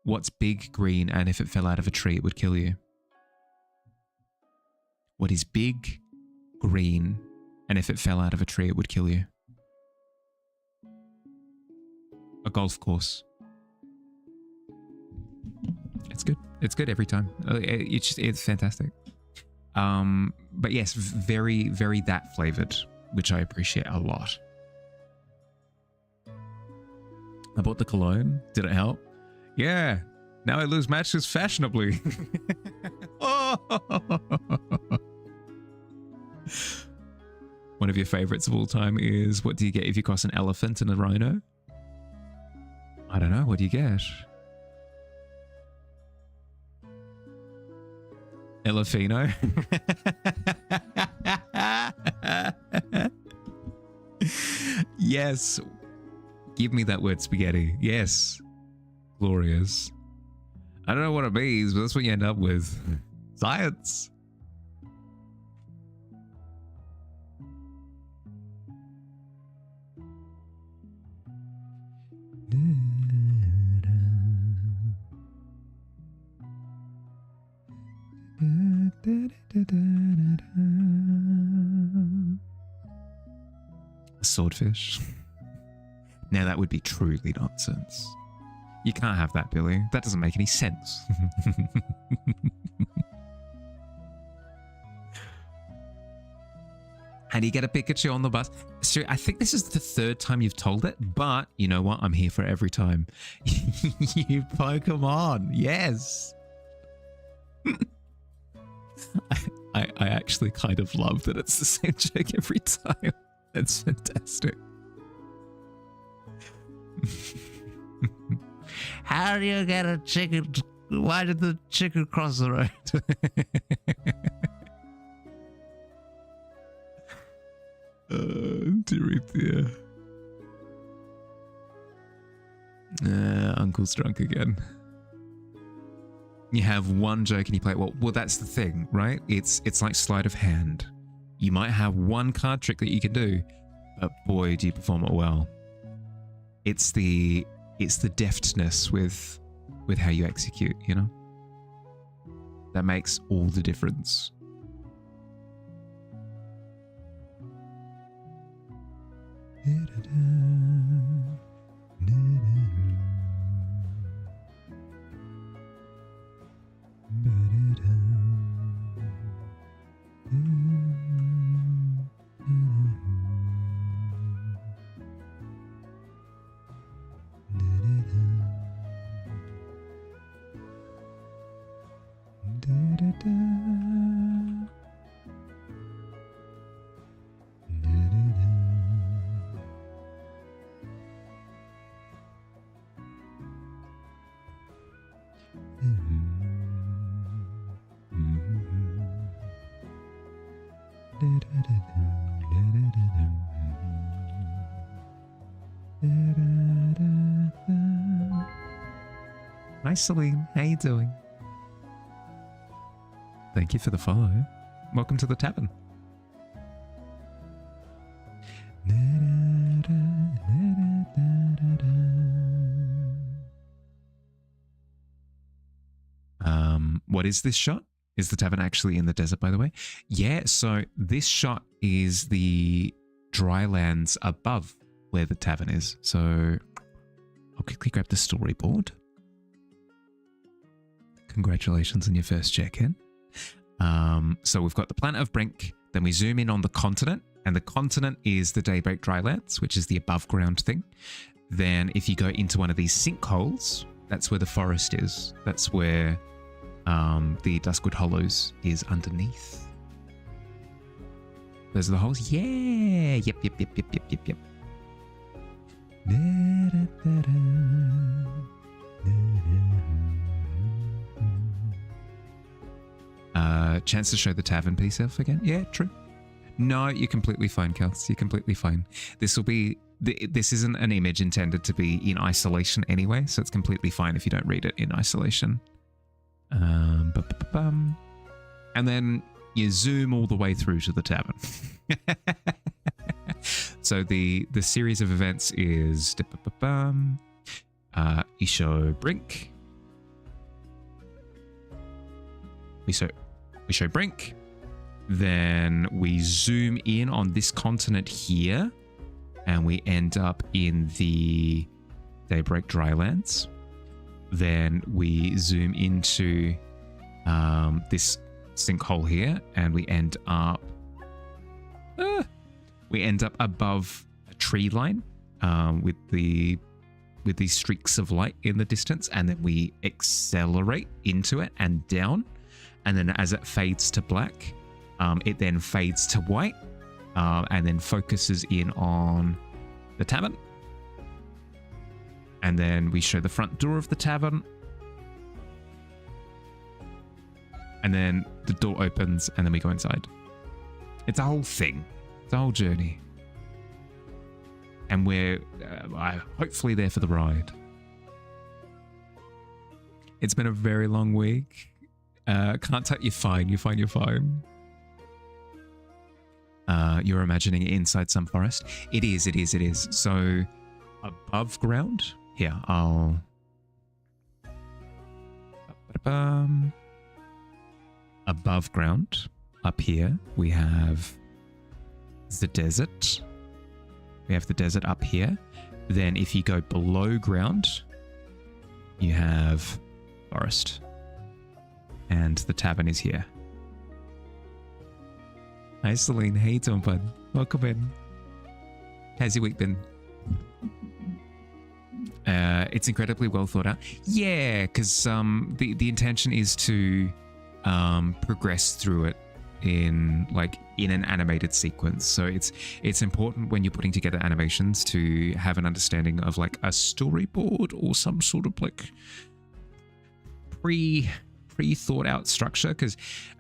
What's big, green, and if it fell out of a tree, it would kill you? What is big, green, and if it fell out of a tree, it would kill you? A golf course. It's good. It's good every time. It's fantastic. But yes, very, very that flavored, which I appreciate a lot. I bought the cologne. Did it help? Yeah. Now I lose matches fashionably. Oh. One of your favorites of all time is, what do you get if you cross an elephant and a rhino? I don't know. What do you get? Elefino. Yes. Give me that word spaghetti. Yes. Glorious. I don't know what it means, but that's what you end up with. Science. A swordfish. Now that would be truly nonsense. You can't have that, Billy. That doesn't make any sense. How do you get a Pikachu on the bus? So I think this is the third time you've told it, but you know what? I'm here for every time. You Pokemon, yes. I actually kind of love that it's the same joke every time. That's fantastic. How do you get a chicken? Why did the chicken cross the road? Dear. Uncle's drunk again. You have one joke and you play it well. Well, that's the thing, right? It's like sleight of hand. You might have one card trick that you can do, but boy, do you perform it well. It's the deftness with how you execute, you know? That makes all the difference. Hi Celine, how you doing? Thank you for the follow. Welcome to the tavern. What is this shot? Is the tavern actually in the desert, by the way? Yeah, so this shot is the dry lands above where the tavern is. So I'll quickly grab the storyboard. Congratulations on your first check-in. So we've got the planet of Brink, then we zoom in on the continent, and the continent is the Daybreak Drylands, which is the above ground thing. Then if you go into one of these sinkholes, that's where the forest is. That's where the Duskwood Hollows is underneath. Those are the holes. Yeah. Yep. Chance to show the tavern piece off again? Yeah, true. No, you're completely fine, Kels. You're completely fine. This isn't an image intended to be in isolation anyway, so it's completely fine if you don't read it in isolation. And then you zoom all the way through to the tavern. So the series of events is you show Brink. We show Brink. Then we zoom in on this continent here, and we end up in the Daybreak Drylands. Then we zoom into this sinkhole here, and we end up above a tree line with these streaks of light in the distance, and then we accelerate into it and down, and then as it fades to black, it then fades to white, and then focuses in on the tavern. And then we show the front door of the tavern. And then the door opens, and then we go inside. It's a whole thing. It's a whole journey. And we're hopefully there for the ride. It's been a very long week. Can't tell you're fine. You're fine. You're imagining it inside some forest. It is. So above ground. Here, I'll... Above ground, up here, we have the desert. We have the desert up here. Then if you go below ground, you have forest. And the tavern is here. Hi, Celine. How you doing, bud? Welcome in. How's your week been? It's incredibly well thought out. Yeah, because the intention is to progress through it in an animated sequence. So it's important when you're putting together animations to have an understanding of like a storyboard or some sort of like pre-thought out structure, because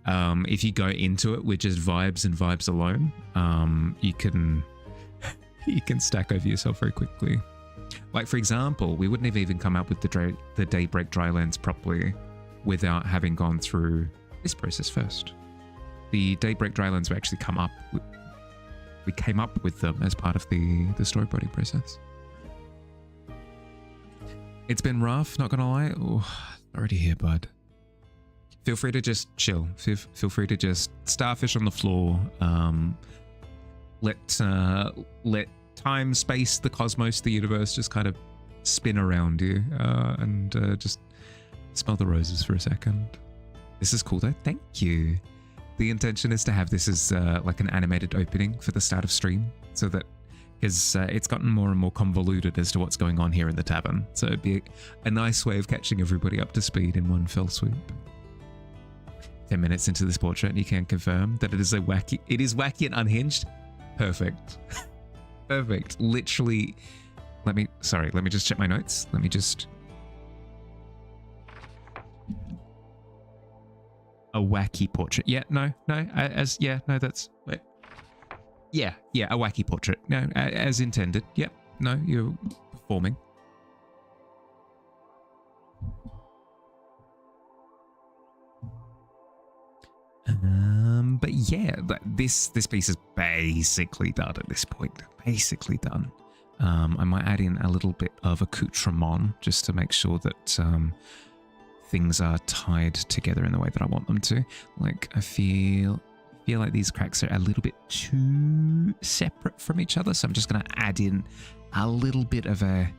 if you go into it with just vibes and vibes alone, you can stack over yourself very quickly. Like, for example, we wouldn't have even come up with the Daybreak Drylands properly without having gone through this process first. The Daybreak Drylands we came up with them as part of the storyboarding process. It's been rough, not gonna lie. Oh, already here, bud. Feel free to just chill. Feel free to just starfish on the floor. Let time, space, the cosmos, the universe just kind of spin around you, and just smell the roses for a second. This is cool though. Thank you. The intention is to have this as like an animated opening for the start of stream, so that because it's gotten more and more convoluted as to what's going on here in the tavern. So it'd be a nice way of catching everybody up to speed in one fell swoop. 10 minutes into this portrait, and you can confirm that it is wacky and unhinged. Perfect. Perfect. Literally, let me just check my notes. A wacky portrait. Yeah, no, that's, wait. Yeah, a wacky portrait. No, as intended. Yep, no, you're performing. But yeah, this piece is basically done at this point. Basically done. I might add in a little bit of accoutrement just to make sure that things are tied together in the way that I want them to. Like, I feel like these cracks are a little bit too separate from each other, so I'm just going to add in a little bit of shared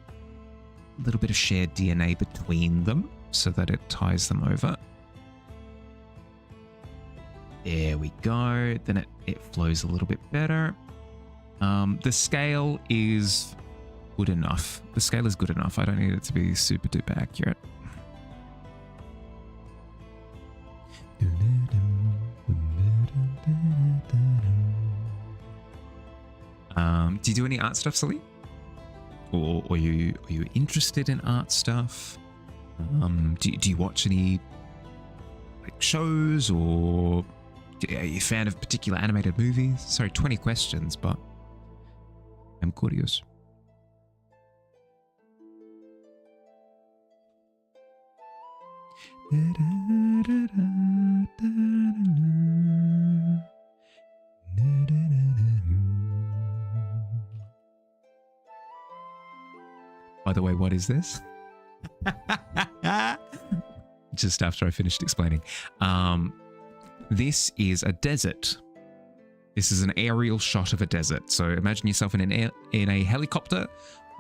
DNA between them so that it ties them over. There we go. Then it flows a little bit better. The scale is good enough. The scale is good enough. I don't need it to be super duper accurate. Do you do any art stuff, Sully? Or are you interested in art stuff? Do you watch any like shows, or are you a fan of particular animated movies? Sorry, 20 questions, but I'm curious. By the way, what is this? Just after I finished explaining. This is a desert. This is an aerial shot of a desert. So imagine yourself in a helicopter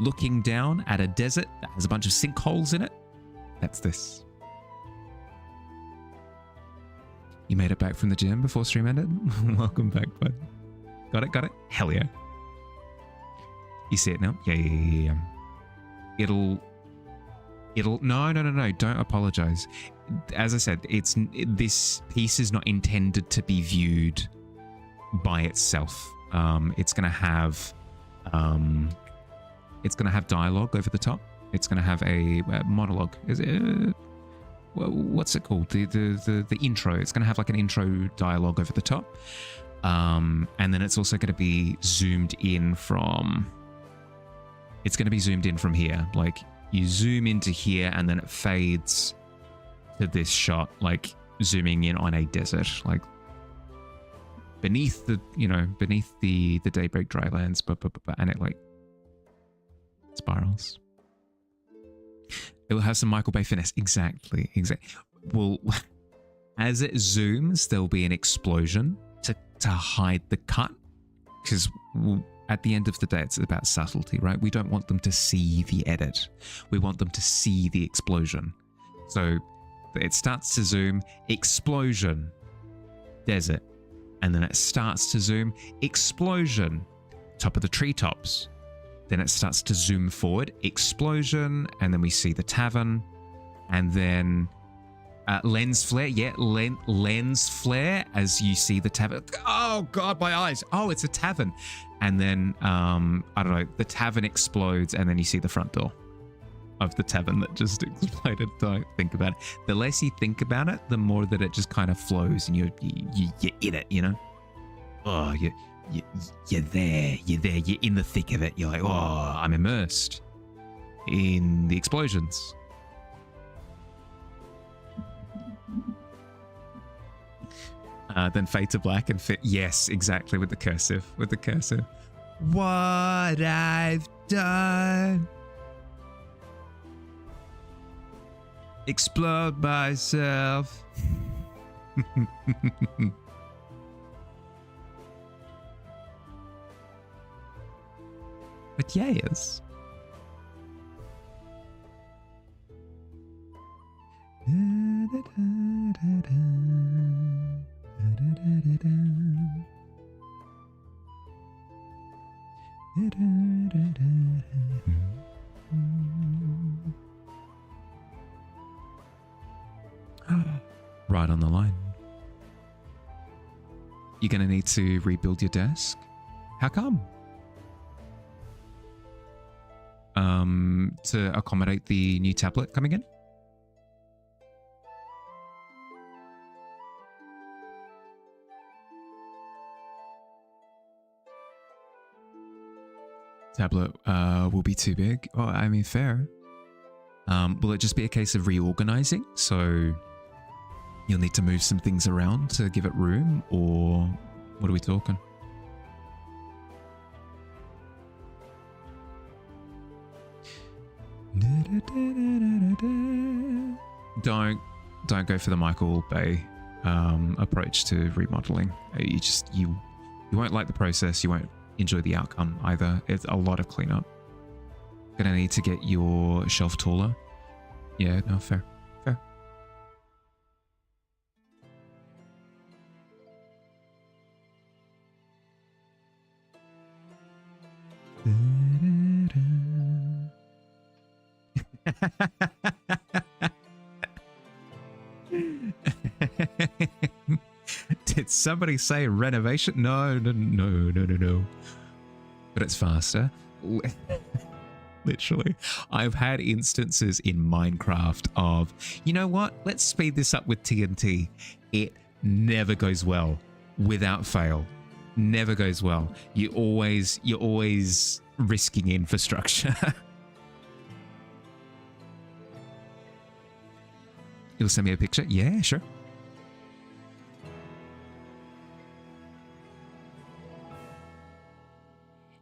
looking down at a desert that has a bunch of sinkholes in it. That's this. You made it back from the gym before stream ended? Welcome back, bud. Got it? Hell yeah. You see it now? Yeah. It'll no, don't apologize. As I said, this piece is not intended to be viewed by itself. It's gonna have dialogue over the top. It's gonna have a monologue. Is it what's it called? The intro. It's gonna have like an intro dialogue over the top. And then it's also gonna be zoomed in from here. Like, you zoom into here and then it fades to this shot, like zooming in on a desert, like beneath the Daybreak Drylands, and it like spirals. It will have some Michael Bay finesse. Exactly. Well, as it zooms, there'll be an explosion to hide the cut, because at the end of the day, it's about subtlety, right? We don't want them to see the edit. We want them to see the explosion. So it starts to zoom, explosion, desert. And then it starts to zoom, explosion, top of the treetops. Then it starts to zoom forward, explosion, and then we see the tavern. And then lens flare, yeah, lens flare as you see the tavern. Oh God, my eyes. Oh, it's a tavern. And then, I don't know, the tavern explodes and then you see the front door of the tavern that just exploded. Don't think about it. The less you think about it, the more that it just kind of flows and you're in it, you know? Oh, you're there, you're in the thick of it. You're like, oh, I'm immersed in the explosions. Then fade to black and fit. Yes, exactly, with the cursive. What I've done. Explode myself. But yes. Right on the line. You're going to need to rebuild your desk. How come? To accommodate the new tablet coming in? Tablet will be too big. Oh, I mean, fair. Will it just be a case of reorganizing? So you'll need to move some things around to give it room, or what are we talking? Don't go for the Michael Bay approach to remodeling. You won't like the process. You won't enjoy the outcome either. It's a lot of cleanup. Gonna need to get your shelf taller. Yeah, no, fair. Did somebody say renovation? No. But it's faster. Literally. I've had instances in Minecraft of, you know what? Let's speed this up with TNT. It never goes well. Without fail. Never goes well. You're always risking infrastructure. You'll send me a picture? Yeah, sure.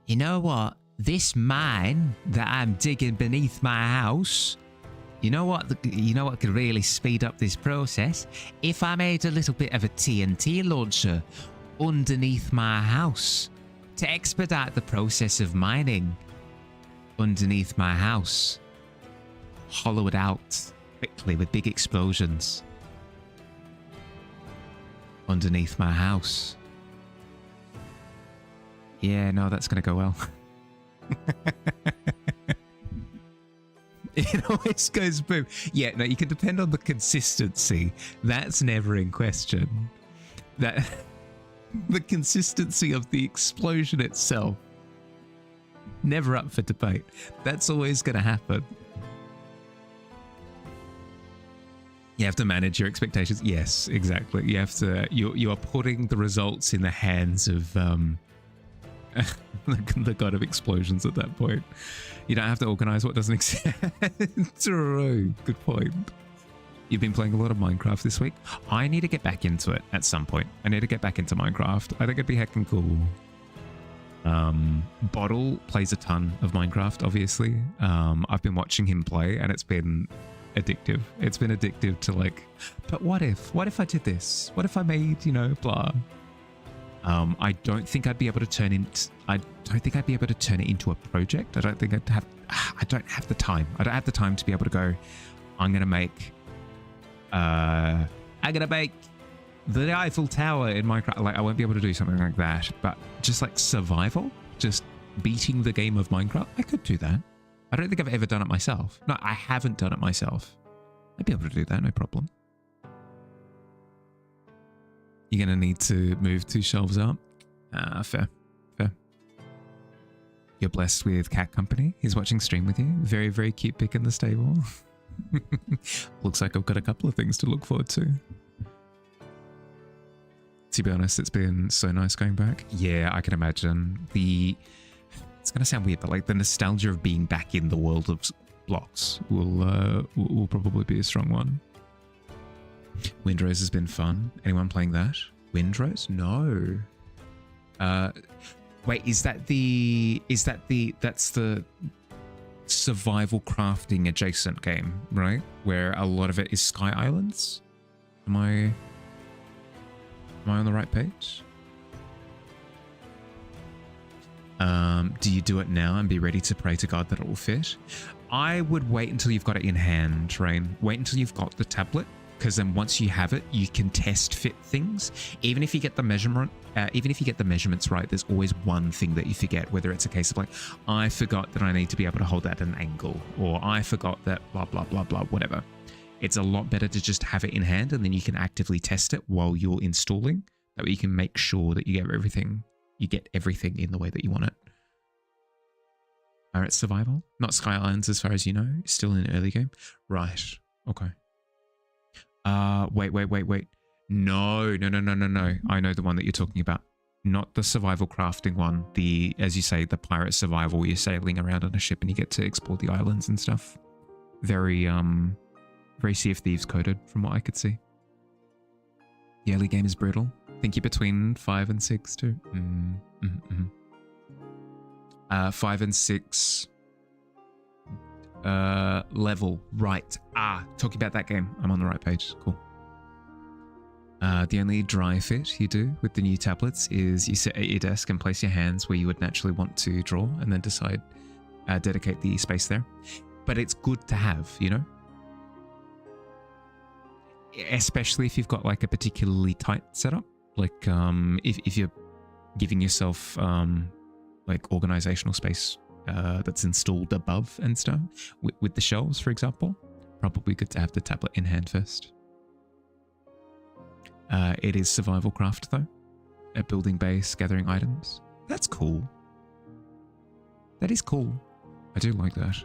You know what? This mine that I'm digging beneath my house, you know what could really speed up this process? If I made a little bit of a TNT launcher underneath my house to expedite the process of mining underneath my house. Hollow it out quickly with big explosions underneath my house. Yeah, no, that's going to go well. It always goes boom. Yeah, no, you can depend on the consistency. That's never in question. That the consistency of the explosion itself, never up for debate. That's always going to happen. You have to manage your expectations. Yes, exactly. You have to. You are putting the results in the hands of the god of explosions at that point. You don't have to organize what doesn't exist. True. Good point. You've been playing a lot of Minecraft this week. I need to get back into it at some point. I need to get back into Minecraft. I think it'd be heckin' cool. Bottle plays a ton of Minecraft, obviously. I've been watching him play and it's been addictive. It's been addictive to like, but what if I did this? What if I made, blah. I don't think I'd be able to turn it. I don't think I'd be able to turn it into a project. I don't think I'd have. I don't have the time. I don't have the time to be able to go. I'm gonna make. I'm gonna make the Eiffel Tower in Minecraft. Like I won't be able to do something like that. But just like survival, just beating the game of Minecraft, I could do that. I don't think I've ever done it myself. No, I haven't done it myself. I'd be able to do that, no problem. You're going to need to move 2 shelves up. Fair. You're blessed with cat company. He's watching stream with you. Very, very cute pic in the stable. Looks like I've got a couple of things to look forward to. To be honest, it's been so nice going back. Yeah, I can imagine. It's going to sound weird, but like the nostalgia of being back in the world of blocks will probably be a strong one. Windrose has been fun. Anyone playing that? Windrose? No. Wait, that's the survival crafting adjacent game, right? Where a lot of it is Sky Islands? Am I on the right page? Do you do it now and be ready to pray to God that it will fit? I would wait until you've got it in hand, Rain. Wait until you've got the tablet, because then once you have it, you can test fit things. Even if you get the measurements right, there's always one thing that you forget, whether it's a case of like, I forgot that I need to be able to hold that at an angle, or I forgot that blah, blah, blah, blah, whatever. It's a lot better to just have it in hand, and then you can actively test it while you're installing. That way you can make sure that you get everything in the way that you want it. Pirate Survival? Not Sky Islands as far as you know. Still in an early game. Right. Okay. Wait. No. I know the one that you're talking about. Not the survival crafting one. The, as you say, the pirate survival where you're sailing around on a ship and you get to explore the islands and stuff. Very Sea of Thieves coded from what I could see. The early game is brutal. I think you're between 5 and 6 too. 5 and 6 level. Right. Talking about that game. I'm on the right page. Cool. The only dry fit you do with the new tablets is you sit at your desk and place your hands where you would naturally want to draw, and then decide, dedicate the space there. But it's good to have, you know? Especially if you've got like a particularly tight setup. Like if you're giving yourself like organizational space that's installed above and stuff with the shelves, for example, probably good to have the tablet in hand first. It is survival craft though, a building base, gathering items. That's cool. That is cool. I do like that.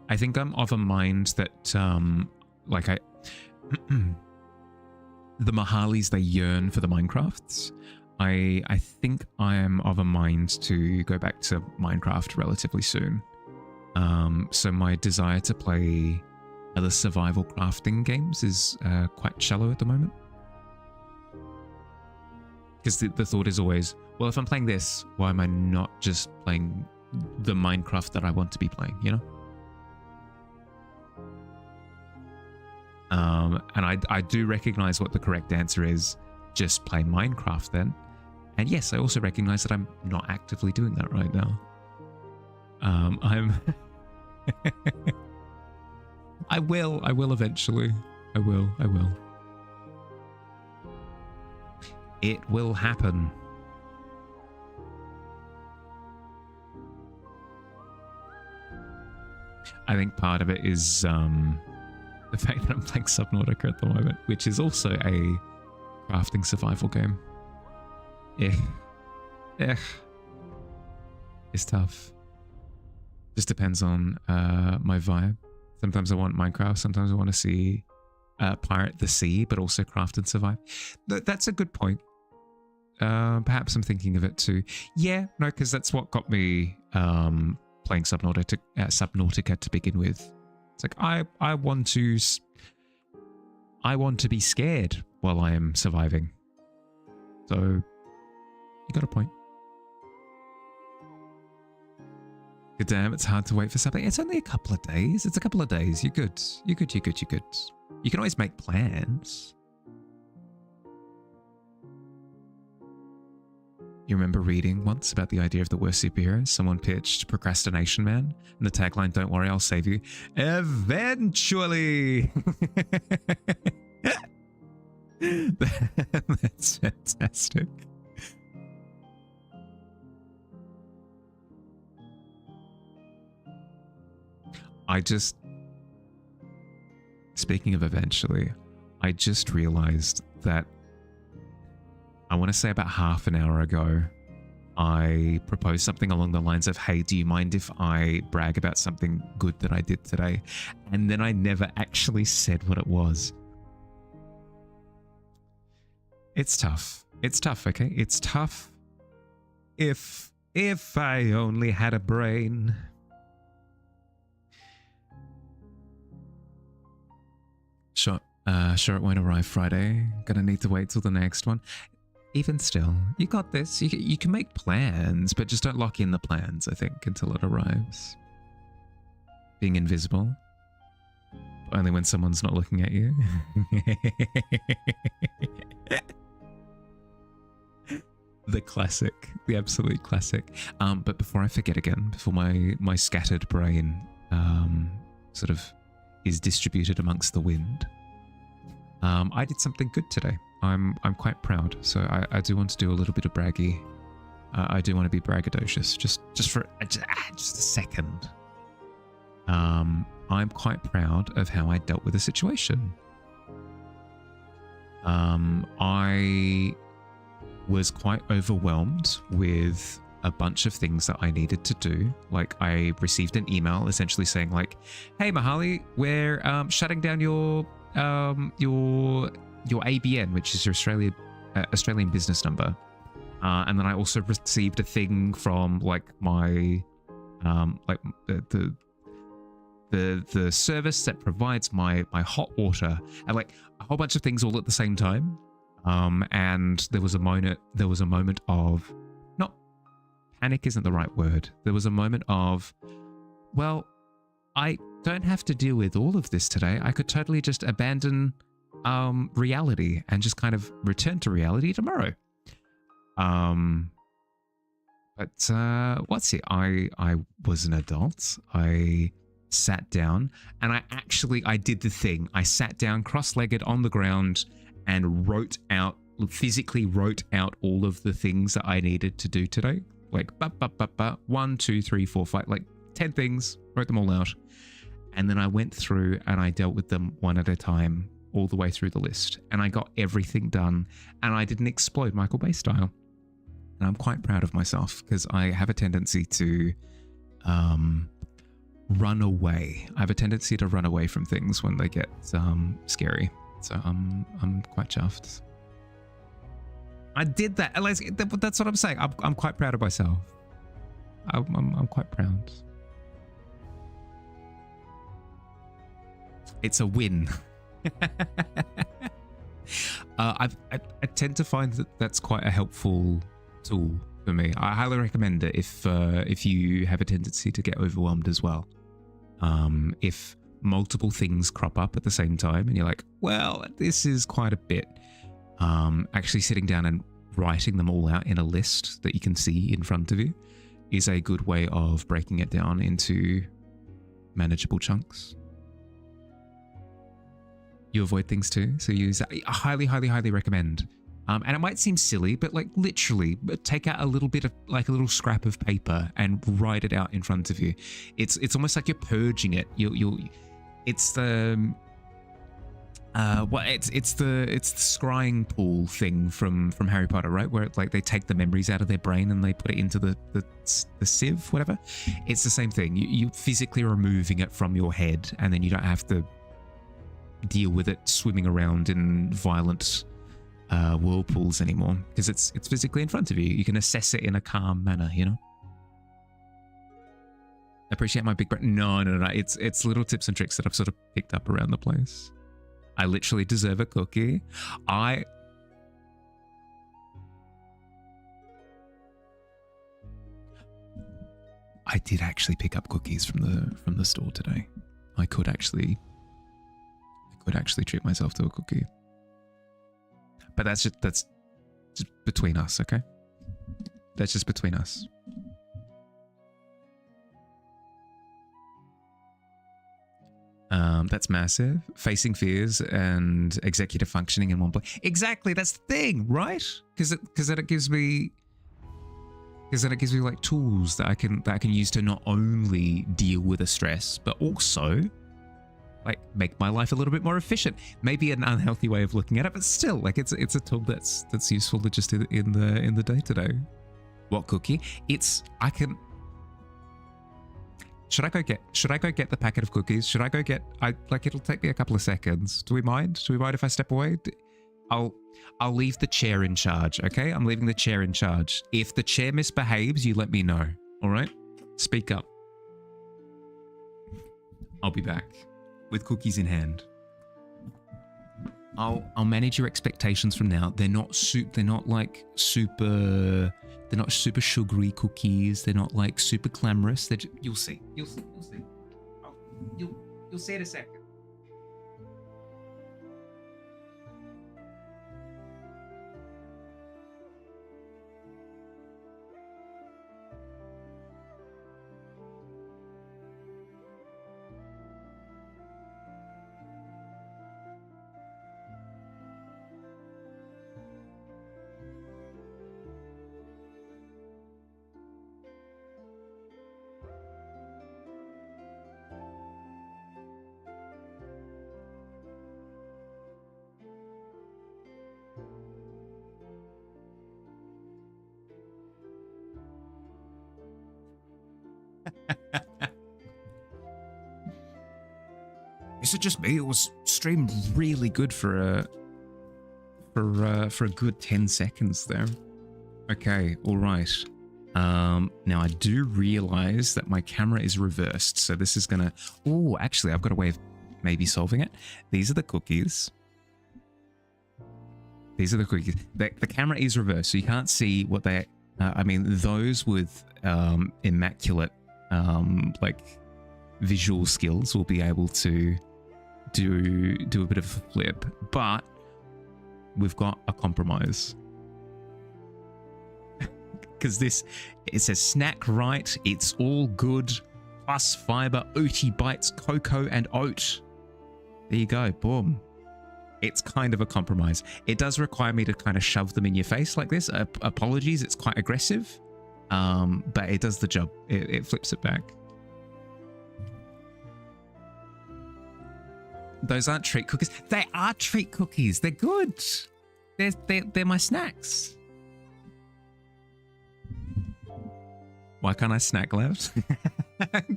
I think I'm of a mind that the Mahalis, they yearn for the Minecrafts. I think I am of a mind to go back to Minecraft relatively soon. So my desire to play other survival crafting games is quite shallow at the moment. Because the thought is always, well, if I'm playing this, why am I not just playing the Minecraft that I want to be playing, you know? And I do recognize what the correct answer is. Just play Minecraft then. And yes, I also recognize that I'm not actively doing that right now. I will eventually. I will. It will happen. I think part of it is the fact that I'm playing Subnautica at the moment, which is also a crafting survival game. Yeah. It's tough. Just depends on my vibe. Sometimes I want Minecraft, sometimes I want to see pirate the sea, but also craft and survive. That's a good point. Perhaps I'm thinking of it too. Yeah, no, because that's what got me playing Subnautica to begin with. It's like I want to be scared while I am surviving. So you got a point. Good damn, it's hard to wait for something. It's only a couple of days. It's a couple of days. You're good. You're good. You can always make plans. You remember reading once about the idea of the worst superheroes? Someone pitched Procrastination Man, and the tagline, "Don't worry, I'll save you eventually." That's fantastic. Speaking of eventually, I just realized that I want to say about half an hour ago, I proposed something along the lines of, "Hey, do you mind if I brag about something good that I did today?" And then I never actually said what it was. It's tough. It's tough, okay? It's tough. If I only had a brain. Sure it won't arrive Friday. Gonna need to wait till the next one. Even still, you got this. You can make plans, but just don't lock in the plans, I think, until it arrives. Being invisible. Only when someone's not looking at you. The classic. The absolute classic. But before I forget again, before my scattered brain sort of is distributed amongst the wind, I did something good today. I'm quite proud, so I do want to do a little bit of braggy. I do want to be braggadocious, just for a second. I'm quite proud of how I dealt with the situation. I was quite overwhelmed with a bunch of things that I needed to do. Like, I received an email essentially saying like, "Hey Mahali, we're shutting down your ABN, which is your Australian business number." And then I also received a thing from like my the service that provides my hot water, and like a whole bunch of things all at the same time. And there was a moment of, not panic isn't the right word. There was a moment of, well, I don't have to deal with all of this today. I could totally just abandon reality and just kind of return to reality tomorrow. But what's it? I was an adult. I sat down and I did the thing. I sat down cross-legged on the ground and physically wrote out all of the things that I needed to do today. Like 1, 2, 3, 4, 5, like 10 things, wrote them all out. And then I went through and I dealt with them one at a time, all the way through the list. And I got everything done, and I didn't explode Michael Bay style. And I'm quite proud of myself because I have a tendency to run away. I have a tendency to run away from things when they get scary. So I'm quite chuffed. I did that. That's what I'm saying. I'm quite proud of myself. I'm quite proud. It's a win. I tend to find that that's quite a helpful tool for me. I highly recommend it if you have a tendency to get overwhelmed as well. If multiple things crop up at the same time and you're like, well, this is quite a bit, actually sitting down and writing them all out in a list that you can see in front of you is a good way of breaking it down into manageable chunks. You avoid things too, so use that. I highly, highly, highly recommend. And it might seem silly, but like literally take out a little bit of like a little scrap of paper and write it out in front of you. It's almost like you're purging it. It's the it's the scrying pool thing from Harry Potter, right? Where like they take the memories out of their brain and they put it into the sieve, whatever. It's the same thing. You physically removing it from your head, and then you don't have to deal with it swimming around in violent whirlpools anymore, because it's physically in front of you. You can assess it in a calm manner, you know. Appreciate my big brain. No. It's little tips and tricks that I've sort of picked up around the place. I literally deserve a cookie. I did actually pick up cookies from the store today. I could actually treat myself to a cookie. But that's just between us, okay? That's just between us. That's massive. Facing fears and executive functioning in one place. Exactly, that's the thing, right? Because then it gives me like tools that I can use to not only deal with the stress, but also like make my life a little bit more efficient. Maybe an unhealthy way of looking at it, but still, like it's a tool that's useful to just in the day to day. What cookie? Should I go get the packet of cookies? Should I go get? It'll take me a couple of seconds. Do we mind? Do we mind if I step away? I'll leave the chair in charge. Okay, I'm leaving the chair in charge. If the chair misbehaves, you let me know. All right? Speak up. I'll be back with cookies in hand. I'll manage your expectations from now. They're not super sugary cookies. They're not like super glamorous. You'll see. You'll see. You'll see in a second. Is it just me? It was streamed really good for a good 10 seconds there. Okay, all right. Now I do realize that my camera is reversed, so this is gonna. Oh, actually, I've got a way of maybe solving it. These are the cookies. These are the cookies. The camera is reversed, so you can't see what they. I mean, those with immaculate like visual skills will be able to do a bit of a flip, but we've got a compromise. Because it says snack right, it's all good, plus fiber, oaty bites, cocoa and oat. There you go, boom. It's kind of a compromise. It does require me to kind of shove them in your face like this. Apologies, it's quite aggressive, but it does the job. It flips it back. Those aren't treat cookies. They are treat cookies. They're good. They're my snacks. Why can't I snack left?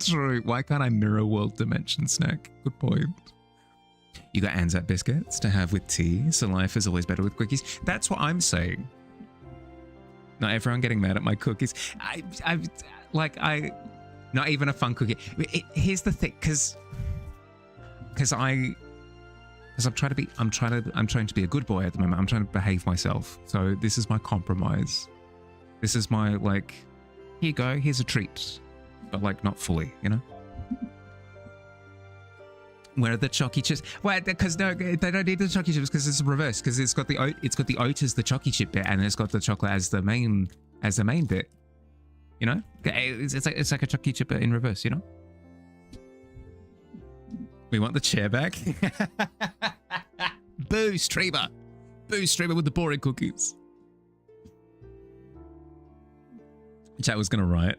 True. Why can't I mirror world dimension snack? Good point. You got Anzac biscuits to have with tea, so life is always better with cookies. That's what I'm saying. Not everyone getting mad at my cookies. Not even a fun cookie. Here's the thing, because I'm trying to be a good boy at the moment. I'm trying to behave myself. So this is my compromise. This is my like, here you go, here's a treat, but like not fully, you know. Where are the chocky chips? Well, because no, they don't need the chocky chips because it's reverse. Because it's got the oat. It's got the oat as the chocky chip bit, and it's got the chocolate as the main bit. You know, it's like a chocky chip in reverse. You know. We want the chair back. Boo, streamer. Boo, streamer with the boring cookies. Chat was gonna riot.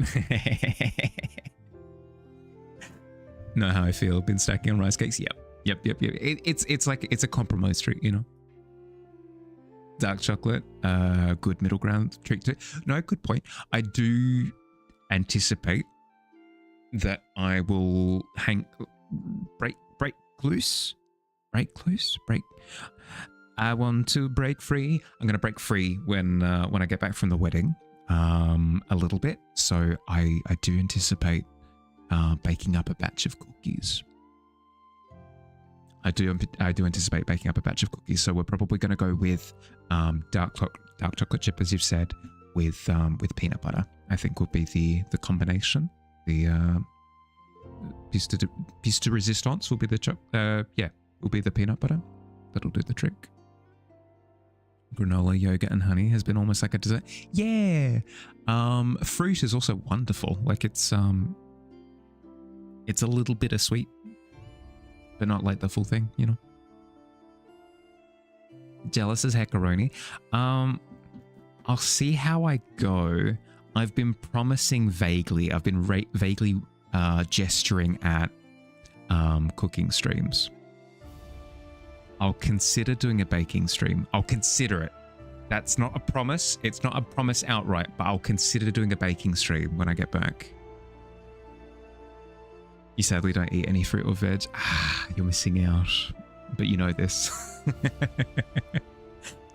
Know how I feel. Been stacking on rice cakes. Yep. It's like it's a compromise treat, you know. Dark chocolate, good middle ground treat too. No, good point. I do anticipate that I will break loose. I want to break free. I'm gonna break free when I get back from the wedding, a little bit. So I do anticipate baking up a batch of cookies. I do anticipate baking up a batch of cookies. So we're probably going to go with dark chocolate chip, as you've said, with peanut butter. I think will be the combination. The piece de resistance will be the will be the peanut butter. That'll do the trick. Granola, yogurt, and honey has been almost like a dessert. Yeah. Fruit is also wonderful. Like it's a little bittersweet, but not like the full thing, you know. Jealous as heckaroni. I'll see how I go. I've been promising vaguely. I've been vaguely gesturing at cooking streams. I'll consider doing a baking stream. I'll consider it. That's not a promise. It's not a promise outright, but I'll consider doing a baking stream when I get back. You sadly don't eat any fruit or veg. Ah, you're missing out. But you know this.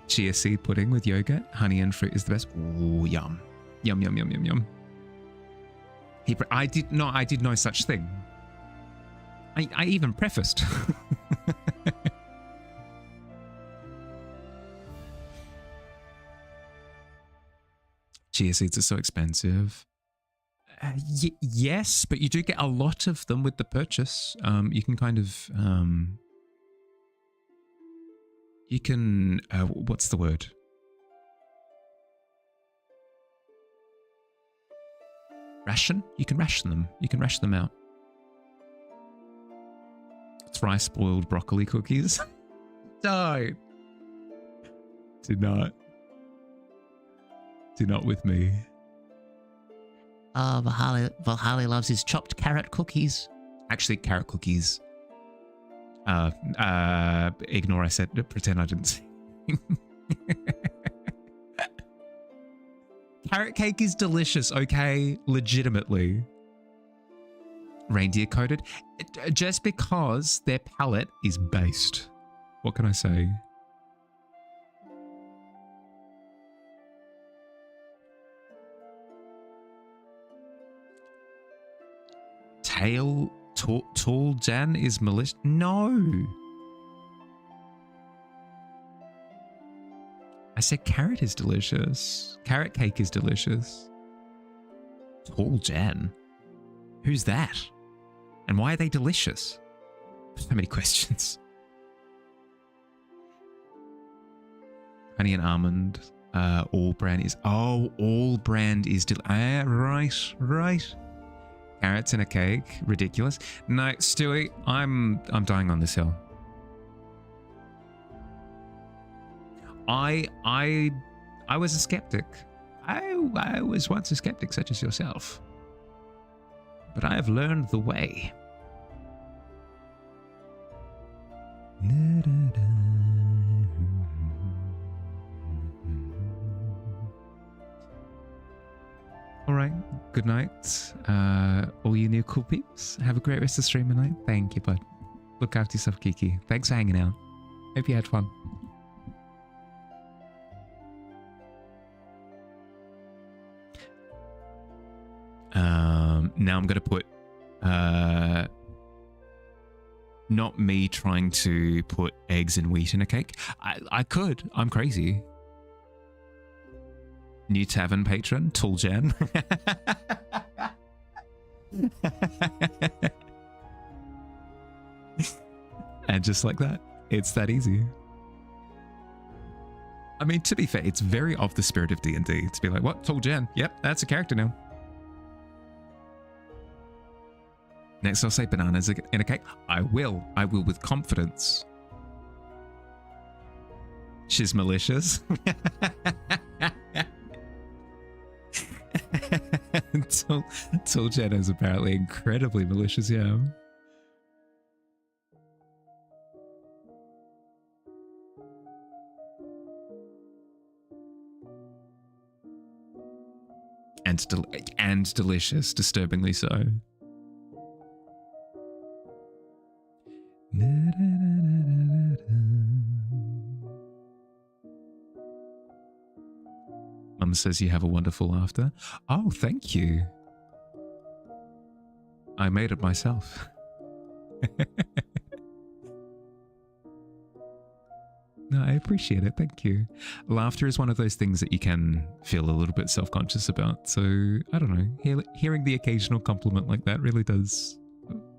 Chia seed pudding with yogurt, honey and fruit is the best. Ooh, yum. Yum, yum, yum, yum, yum. I did no such thing. I even prefaced. Chia seeds are so expensive. Yes, but you do get a lot of them with the purchase. You can kind of you can what's the word? Ration? You can ration them. You can ration them out. Try spoiled broccoli cookies. Don't. Do not. Do not with me. Valhalla loves his chopped carrot cookies. Actually, carrot cookies. Ignore I said, pretend I didn't say. Carrot cake is delicious, okay? Legitimately. Reindeer coated. Just because their palate is based. What can I say? Tall Jan is malicious. No. I said carrot is delicious. Carrot cake is delicious. Tall Jan? Who's that? And why are they delicious? So many questions. Honey and almond. All brand is... Oh, all brand is... Right. Carrots in a cake. Ridiculous. No, Stewie, I'm dying on this hill. I was a skeptic. I was once a skeptic such as yourself. But I have learned the way. All right. Good night, all you new cool peeps. Have a great rest of the stream tonight. Thank you, bud. Look after yourself, Kiki. Thanks for hanging out. Hope you had fun. Now I'm going to put, not me trying to put eggs and wheat in a cake. I could. I'm crazy. New Tavern patron, Tuljan. And just like that, it's that easy. I mean, to be fair, it's very of the spirit of D&D to be like, what? Tuljan? Yep, that's a character now. Next, I'll say bananas in a cake. I will with confidence. She's malicious. Tuljan is apparently incredibly malicious, yeah. And delicious, disturbingly so. Mum says you have a wonderful laughter. Oh, thank you. I made it myself. No, I appreciate it. Thank you. Laughter is one of those things that you can feel a little bit self-conscious about. So, I don't know. Hearing the occasional compliment like that really does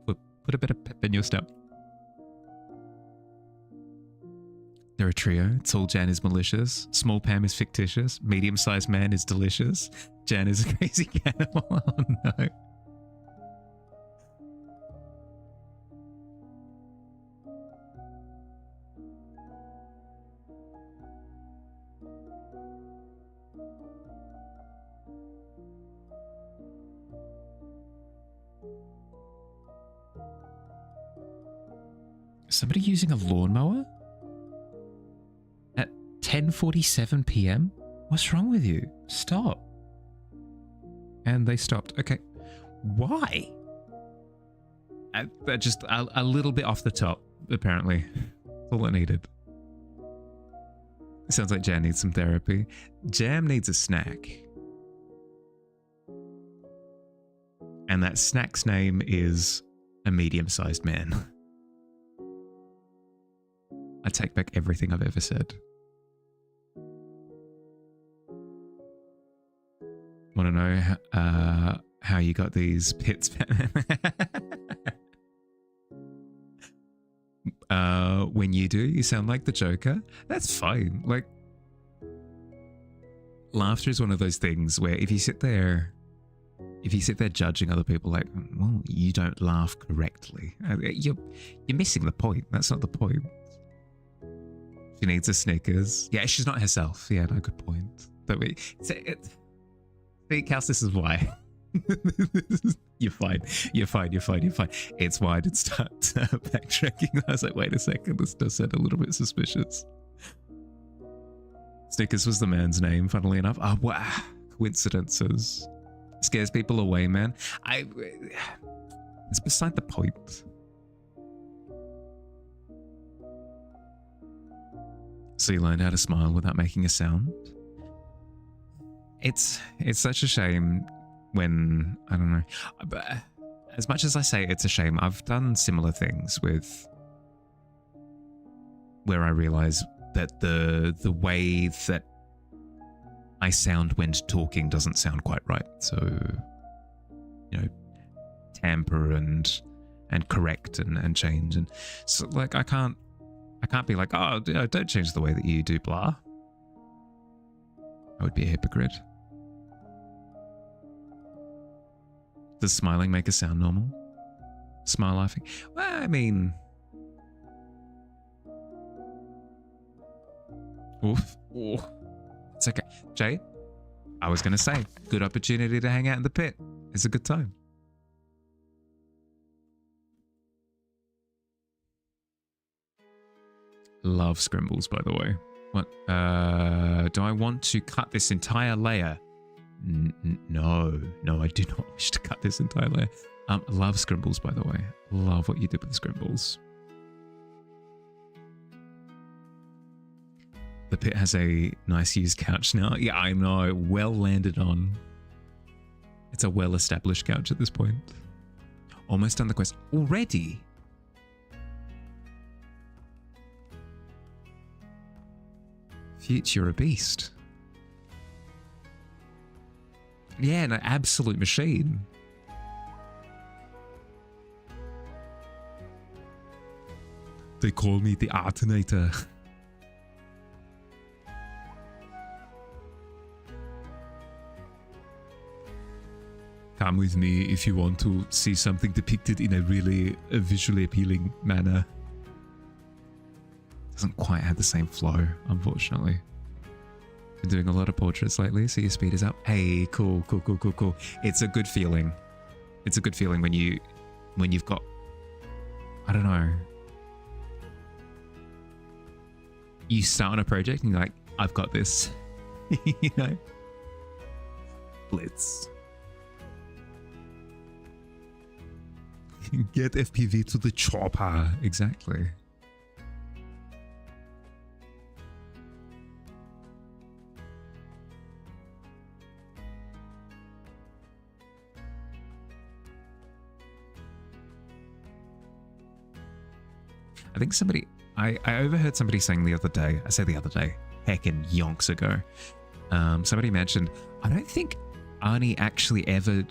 put a bit of pep in your step. They're a trio. Tall Jan is malicious. Small Pam is fictitious. Medium-sized man is delicious. Jan is a crazy cannibal. Oh no. Somebody using a lawnmower? At 10:47 p.m.? What's wrong with you? Stop. And they stopped. Okay. Why? Just a little bit off the top, apparently. That's all I needed. It sounds like Jan needs some therapy. Jam needs a snack. And that snack's name is a medium-sized man. I take back everything I've ever said. Want to know how you got these pits? When you do, you sound like the Joker. That's fine. Like, laughter is one of those things where if you sit there judging other people, like, well, you don't laugh correctly. You're missing the point. That's not the point. She needs a Snickers. Yeah, she's not herself. Yeah, no, good point. But Kels, this is why. You're fine. It's why I did start backtracking. I was like, wait a second, this does sound a little bit suspicious. Snickers was the man's name, funnily enough. Oh, wow. Coincidences. Scares people away, man. It's beside the point. So you learned how to smile without making a sound? It's such a shame when, I don't know, but as much as I say it's a shame, I've done similar things with where I realize that the way that I sound when talking doesn't sound quite right. So, you know, tamper and correct and change. And so, like, I can't be like, oh, don't change the way that you do blah. I would be a hypocrite. Does smiling make a sound normal? Smile laughing? Well, I mean... Oof. Ooh. It's okay. Jay, I was going to say, good opportunity to hang out in the pit. It's a good time. Love scrimbles, by the way. What? Do I want to cut this entire layer? No, I do not wish to cut this entire layer. Love scrimbles, by the way. Love what you did with the scrimbles. The pit has a nice used couch now. Yeah, I know. Well landed on. It's a well-established couch at this point. Almost done the quest. Already? Fitz, you're a beast. Yeah, no, absolute machine. They call me the Artinator. Come with me if you want to see something depicted in a really visually appealing manner. Doesn't quite have the same flow, unfortunately. Been doing a lot of portraits lately, so your speed is up. Hey, cool. It's a good feeling. It's a good feeling when you've got, I don't know. You start on a project and you're like, I've got this. You know? Blitz. Get FPV to the chopper. Exactly. I think I overheard somebody saying the other day, heckin' yonks ago, somebody mentioned, I don't think Arnie actually ever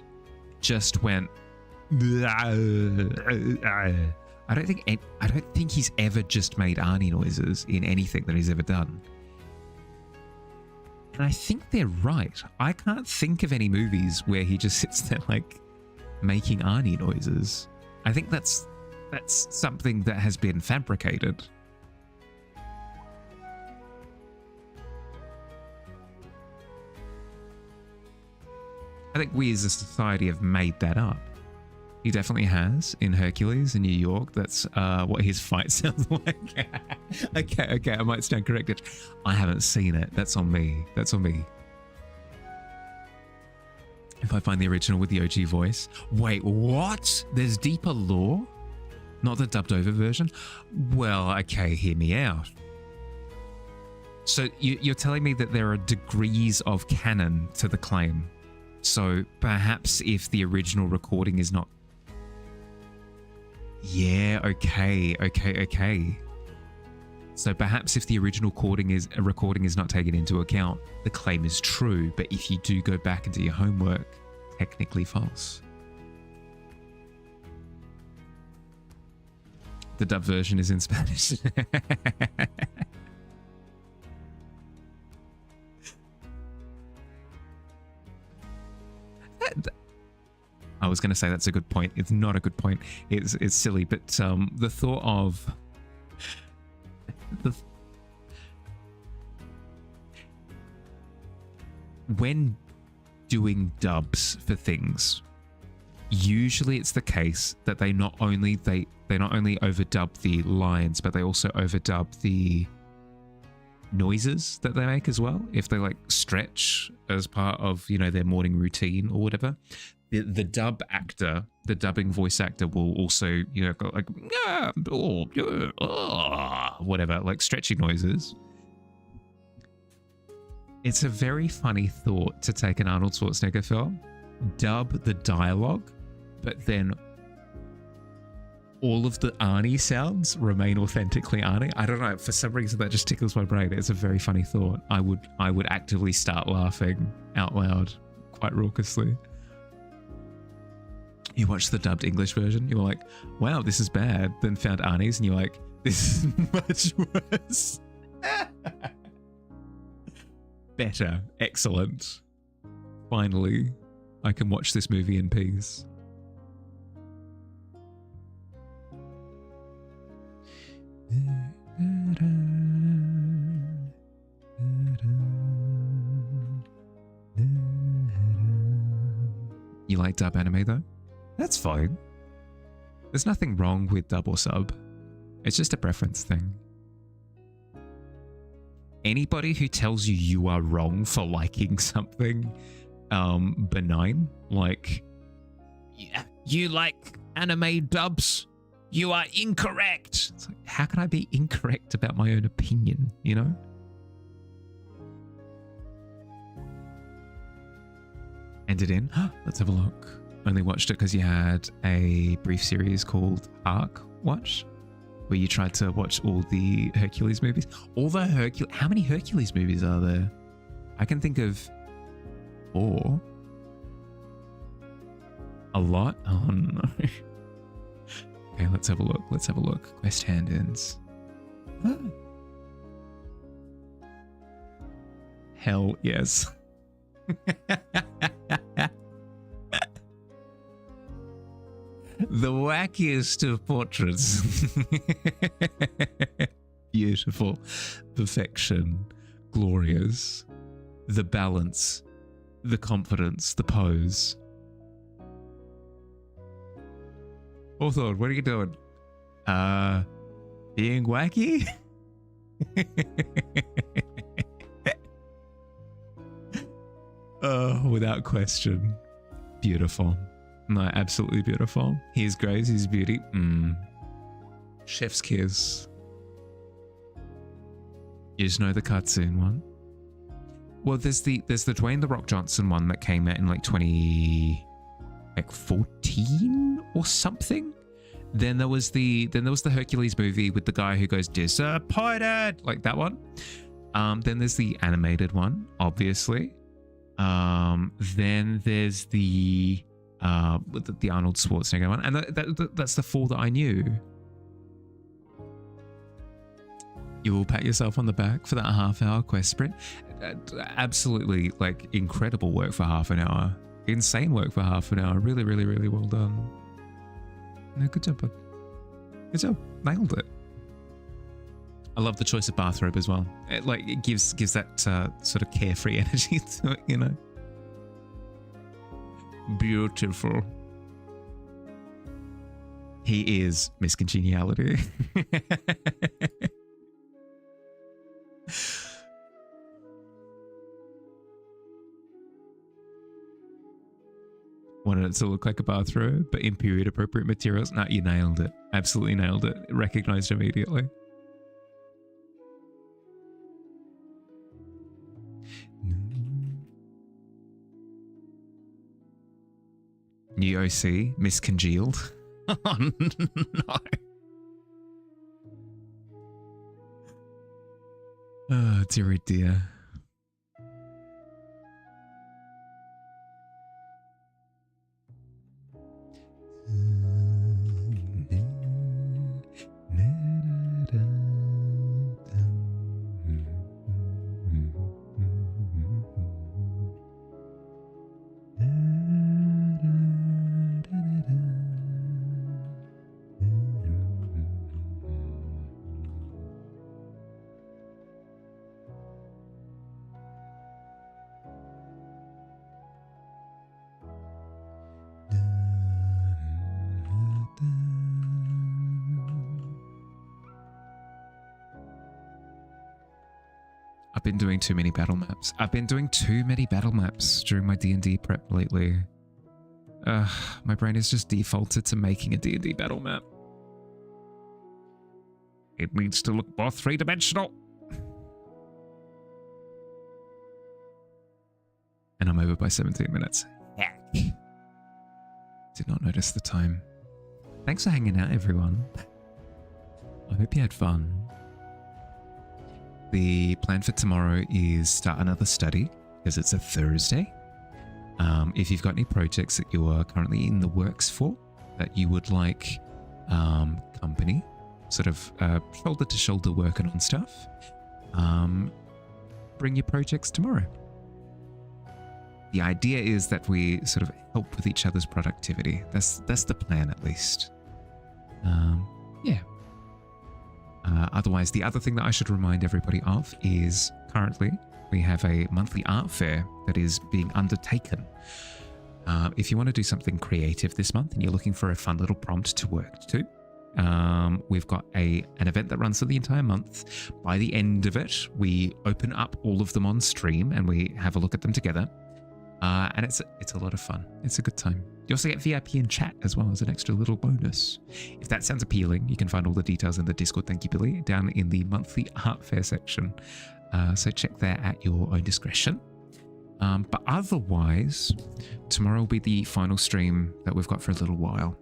just went, I I don't think he's ever just made Arnie noises in anything that he's ever done. And I think they're right. I can't think of any movies where he just sits there like making Arnie noises. I think that's something that has been fabricated. I think we as a society have made that up. He definitely has in Hercules in New York. That's what his fight sounds like. Okay, I might stand corrected. I haven't seen it. That's on me. That's on me. If I find the original with the OG voice. Wait, what? There's deeper lore? Not the dubbed over version? Well, okay, hear me out. So you're telling me that there are degrees of canon to the claim. So perhaps if the original recording is not... Yeah, okay. So perhaps if the original recording is not taken into account, the claim is true, but if you do go back and do your homework, technically false. The dub version is in Spanish. I was going to say that's a good point. It's not a good point. It's silly, but the thought of when doing dubs for things, usually it's the case that they not only overdub the lines, but they also overdub the noises that they make as well. If they like stretch as part of, you know, their morning routine or whatever, the dub actor, the dubbing voice actor will also, you know, go like whatever, like stretchy noises. It's a very funny thought to take an Arnold Schwarzenegger film, dub the dialogue, but then all of the Arnie sounds remain authentically Arnie. I don't know, for some reason that just tickles my brain. It's a very funny thought. I would actively start laughing out loud quite raucously. You watch the dubbed English version, you're like, wow, this is bad. Then found Arnie's and you're like, this is much worse. Better. Excellent. Finally, I can watch this movie in peace. You like dub anime though? That's fine. There's nothing wrong with dub or sub. It's just a preference thing. Anybody who tells you you are wrong for liking something benign, like, yeah, you like anime dubs, you are incorrect. It's like, how can I be incorrect about my own opinion, you know? Ended in, let's have a look. Only watched it because you had a brief series called Arc Watch, where you tried to watch all the Hercules movies. How many Hercules movies are there? I can think of 4. A lot? Oh no. Okay, let's have a look. Let's have a look. Quest hand-ins. Hell yes. The wackiest of portraits. Beautiful. Perfection. Glorious. The balance. The confidence. The pose. Hawthorne, what are you doing? Being wacky? Oh, without question. Beautiful. No, absolutely beautiful. Here's Grace, here's Beauty. Chef's kiss. You just know the cartoon one. Well, there's the Dwayne The Rock Johnson one that came out in like 2014 or something. Then there was the Hercules movie with the guy who goes disappointed, like that one. Then there's the animated one, obviously. Then there's the Arnold Schwarzenegger one, and that's the 4 that I knew. You will pat yourself on the back for that half-hour quest sprint. Absolutely, like, incredible work for half an hour. Insane work for half an hour. Really, really, really well done. No, good job, bud. Good job. Nailed it. I love the choice of bathrobe as well. It gives that sort of carefree energy to it, you know. Beautiful. He is Miss Congeniality. Wanted it to look like a bathrobe, but in period appropriate materials. No, you nailed it. Absolutely nailed it. Recognized immediately. New OC, miscongealed. Oh no. Oh dear, dear. I've been doing too many battle maps. I've been doing too many battle maps during my D&D prep lately. My brain has just defaulted to making a D&D battle map. It needs to look more three-dimensional. And I'm over by 17 minutes. Heck. Did not notice the time. Thanks for hanging out, everyone. I hope you had fun. The plan for tomorrow is start another study because it's a Thursday. If you've got any projects that you are currently in the works for that you would like company, sort of shoulder to shoulder working on stuff, bring your projects tomorrow. The idea is that we sort of help with each other's productivity. That's the plan, at least. Yeah. Otherwise, the other thing that I should remind everybody of is currently we have a monthly art fair that is being undertaken. If you want to do something creative this month and you're looking for a fun little prompt to work to, we've got an event that runs for the entire month. By the end of it, we open up all of them on stream and we have a look at them together. And it's a lot of fun. It's a good time. You also get VIP in chat as well as an extra little bonus. If that sounds appealing, you can find all the details in the Discord, thank you, Billy, down in the monthly art fair section. So check there at your own discretion. But otherwise, tomorrow will be the final stream that we've got for a little while.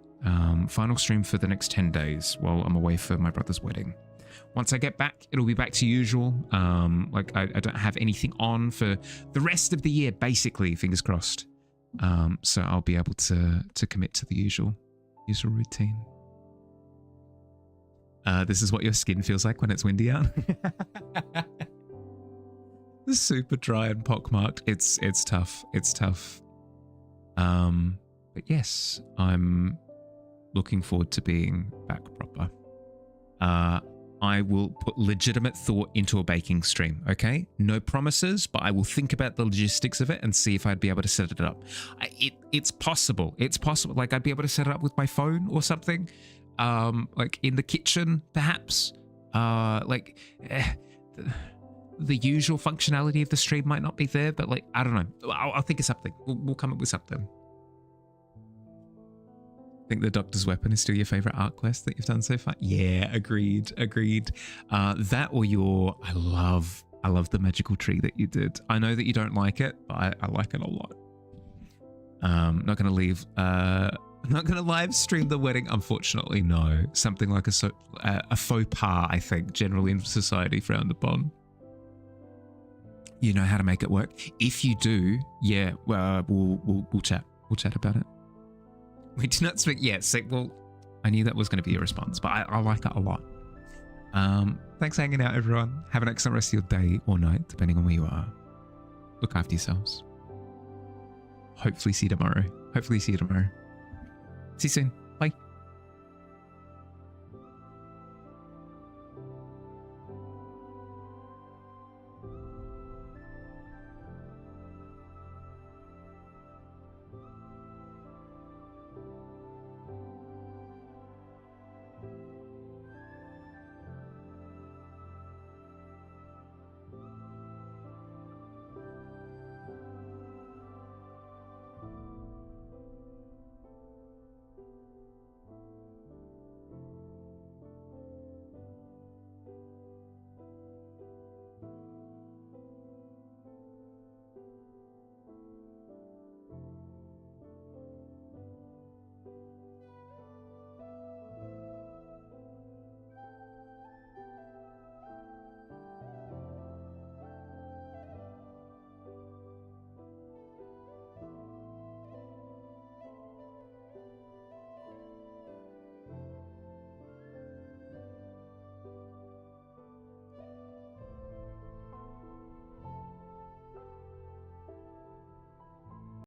Final stream for the next 10 days while I'm away for my brother's wedding. Once I get back, it'll be back to usual. Like I don't have anything on for the rest of the year, basically, fingers crossed. So I'll be able to commit to the usual routine. This is what your skin feels like when it's windy out. Super dry and pockmarked. It's tough. It's tough. But yes, I'm looking forward to being back proper. I will put legitimate thought into a baking stream, okay? No promises, but I will think about the logistics of it and see if I'd be able to set it up. It's possible. It's possible. Like, I'd be able to set it up with my phone or something. Like, in the kitchen, perhaps. The usual functionality of the stream might not be there, but, like, I don't know. I'll think of something. We'll come up with something. Think the Doctor's Weapon is still your favorite art quest that you've done so far? Yeah, agreed. That or I love the magical tree that you did. I know that you don't like it, but I like it a lot. Not gonna live stream the wedding, unfortunately. No, something like a faux pas, I think, generally in society frowned upon. You know how to make it work. If you do, yeah, we'll chat. We'll chat about it. We do not speak yet. Yeah, well, I knew that was going to be a response, but I like it a lot. Thanks for hanging out, everyone. Have an excellent rest of your day or night, depending on where you are. Look after yourselves. Hopefully see you tomorrow. See you soon.